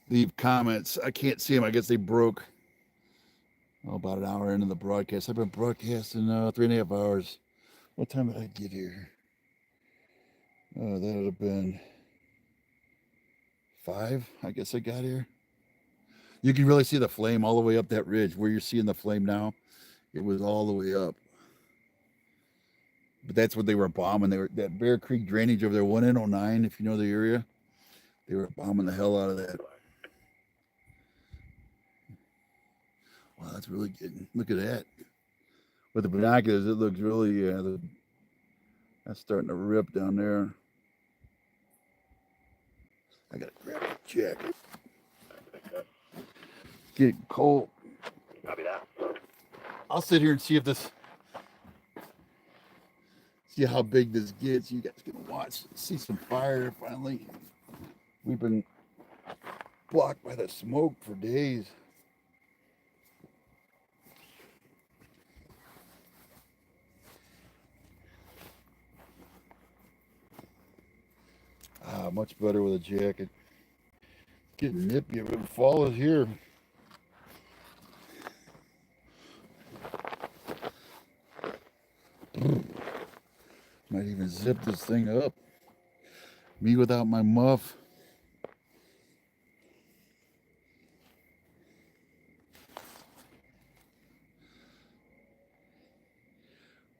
leave comments, I can't see them. I guess they broke about an hour into the broadcast. I've been broadcasting 3.5 hours. What time did I get here? Oh, that would have been 5, I guess I got here. You can really see the flame all the way up that ridge. Where you're seeing the flame now, it was all the way up. But that's what they were bombing. They were that Bear Creek drainage over there, 109, if you know the area. They were bombing the hell out of that. Wow, that's really good. Look at that. With the binoculars, it looks really, that's starting to rip down there. I gotta grab a jacket. It's getting cold. Copy that. I'll sit here and see if this, see how big this gets. You guys can watch, see some fire finally. We've been blocked by the smoke for days. Much better with a jacket. Getting nippy, but fall is here. Might even zip this thing up. Me without my muff.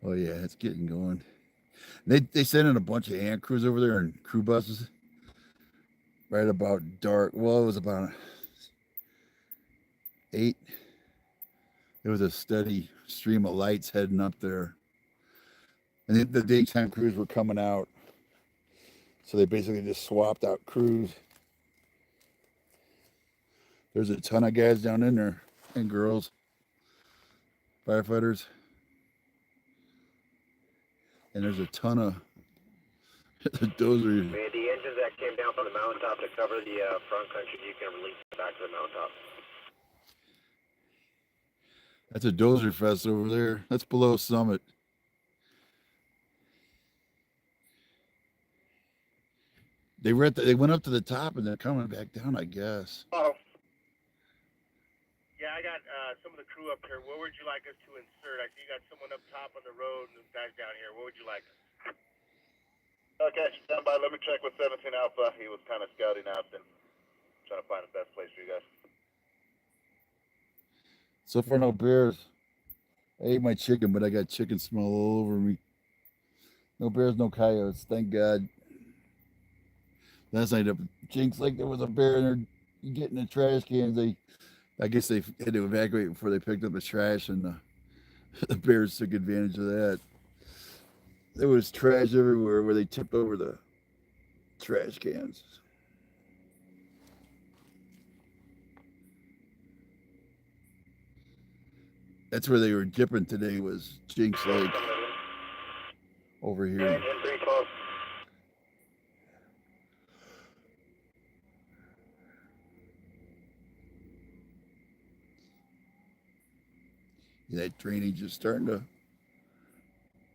Oh yeah, it's getting going. They sent in a bunch of ant crews over there and crew buses. Right about dark. Well, it was about 8. There was a steady stream of lights heading up there. And the daytime crews were coming out. So they basically just swapped out crews. There's a ton of guys down in there and girls, firefighters. And there's a ton of the Dozer. Man, the engines that came down from the mountaintop to cover the front country, you can release it back to the mountaintop. That's a Dozer fest over there. That's below Summit. They were they went up to the top and they're coming back down, I guess. Oh. Yeah, I got some of the crew up here. Where would you like us to insert? I see you got someone up top on the road and guys down here. Where would you like us? Okay, stand by. Let me check with 17 Alpha. He was kind of scouting out and trying to find the best place for you guys. So far, no bears. I ate my chicken, but I got chicken smell all over me. No bears, no coyotes. Thank God. Last night up at Jinx Lake, there was a bear in there getting the trash cans. I guess they had to evacuate before they picked up the trash, and the bears took advantage of that. There was trash everywhere where they tipped over the trash cans. That's where they were dipping today, was Jinx Lake over here. Yeah, pretty close. That drainage is starting to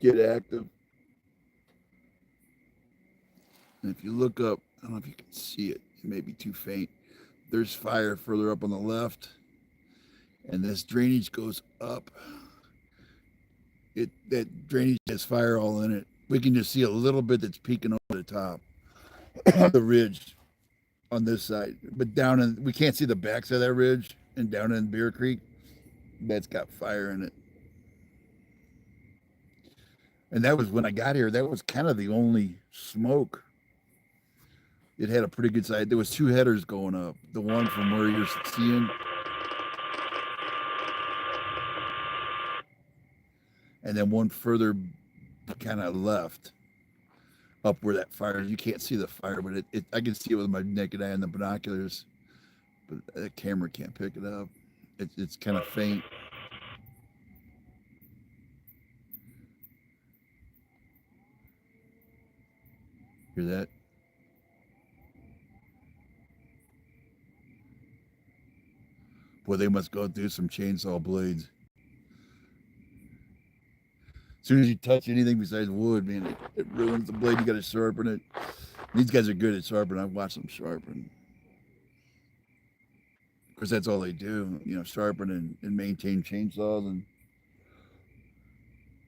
get active. And if you look up, I don't know if you can see it, it may be too faint. There's fire further up on the left, and this drainage goes up. That drainage has fire all in it. We can just see a little bit that's peeking over the top of the ridge on this side. But down in, we can't see the backside of that ridge, and down in Bear Creek, that's got fire in it. And that was when I got here, that was kind of the only smoke. It had a pretty good side. There was two headers going up. The one from where you're seeing, and then one further kind of left up where that fire is. You can't see the fire, but I can see it with my naked eye and the binoculars, but the camera can't pick it up. It's kind of faint. Hear that? Boy, they must go through some chainsaw blades. As soon as you touch anything besides wood, man, it ruins the blade. You got to sharpen it. These guys are good at sharpening. I've watched them sharpen. Of course, that's all they do, sharpen and maintain chainsaws. And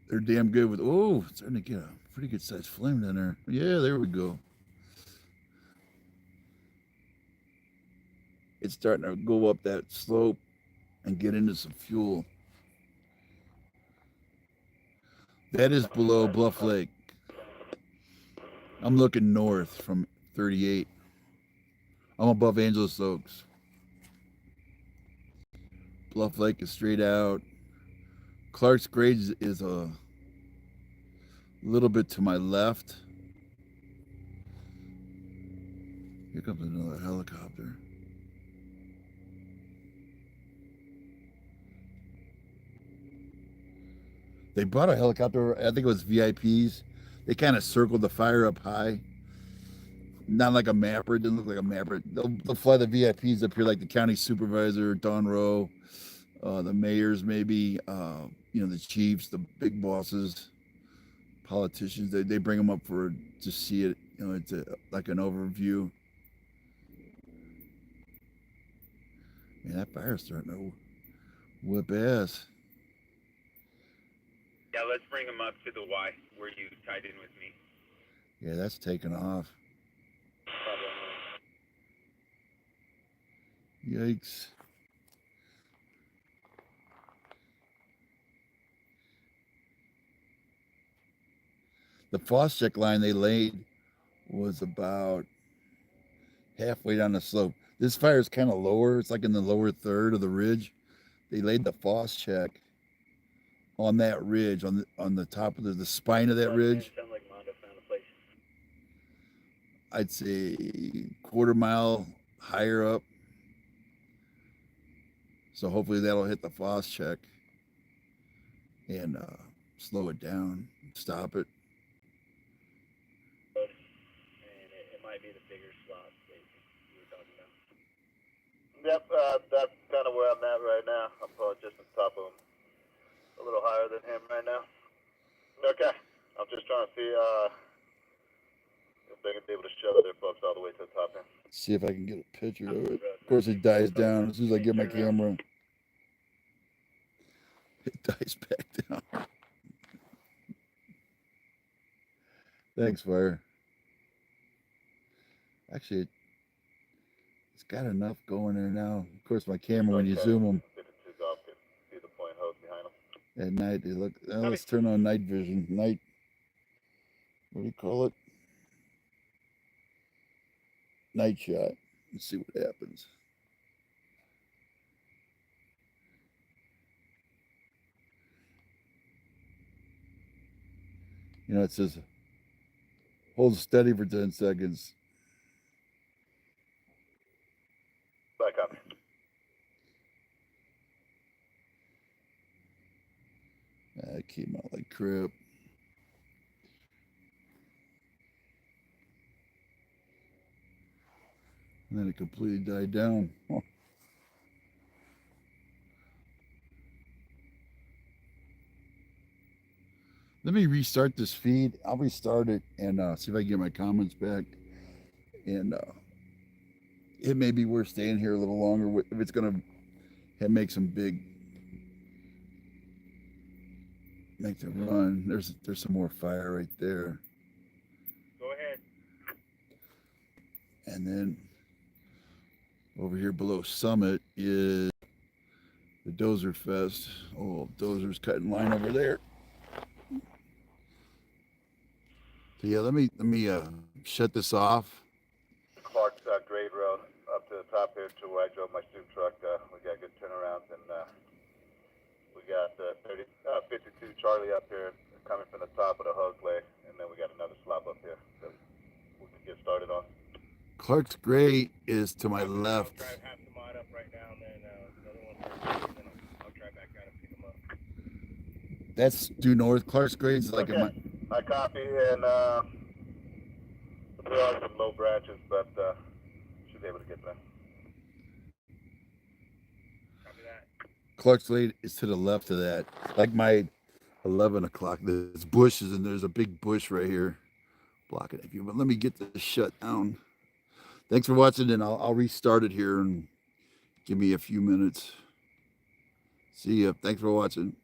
they're damn good with, oh, it's starting to get a pretty good sized flame down there. Yeah, there we go. It's starting to go up that slope and get into some fuel. That is below Bluff Lake. I'm looking north from 38. I'm above Angeles Oaks. Bluff Lake is straight out. Clark's Grade is a little bit to my left. Here comes another helicopter. They brought a helicopter, I think it was VIPs. They kind of circled the fire up high. Not like a mapper, it didn't look like a mapper. They'll fly the VIPs up here, like the county supervisor, Don Rowe, the mayors maybe, the chiefs, the big bosses, politicians. They bring them up to see it, it's like an overview. Man, that fire's starting to whip ass. Yeah, let's bring them up to the Y where you tied in with me. Yeah, that's taking off. Yikes. The Foscheck line they laid was about halfway down the slope. This fire is kind of lower. It's like in the lower third of the ridge. They laid the Foscheck on that ridge, on the top of the spine of that ridge. I'd say quarter mile higher up. So hopefully that'll hit the Foscheck and slow it down, stop it. And it might be the bigger spot that you were talking about. Yep, that's kind of where I'm at right now. I'm probably just on top of him. A little higher than him right now. Okay, I'm just trying to see if they're able to shuttle their folks all the way to the top end. See if I can get a picture of it. Of course, it dies down as soon as I get my camera. It dies back down. Thanks, Fire. Actually, it's got enough going there now. Of course, my camera, when you zoom them at night, they look. Let's turn on night vision. Night. What do you call it? Night shot. Let's see what happens. You know, it says hold steady for 10 seconds. Back up. It came out like crap. And then it completely died down. Huh. Let me restart this feed. I'll restart it and see if I can get my comments back. And it may be worth staying here a little longer if it's going to make some big, make the run. There's some more fire right there. Go ahead. And then over here below Summit is the Dozer Fest. Oh, Dozer's cutting line over there. So yeah, let me shut this off. Clark's grade road up to the top here to where I drove my soup truck. We got good turnarounds, and we got 52 Charlie up here coming from the top of the hose lay, and then we got another slop up here that we can get started on. Clark's grade is to my left. I'll drive half the mod up right now, and then the other one, and then I'll drive back out and pick them up. That's due north. Clark's grade is like Okay. I copy, and there are some low branches, but should be able to get them. Copy that. Clark's grade is to the left of that. Like my 11 o'clock. There's bushes, and there's a big bush right here blocking it. But let me get this shut down. Thanks for watching, and I'll restart it here and give me a few minutes. See ya. Thanks for watching.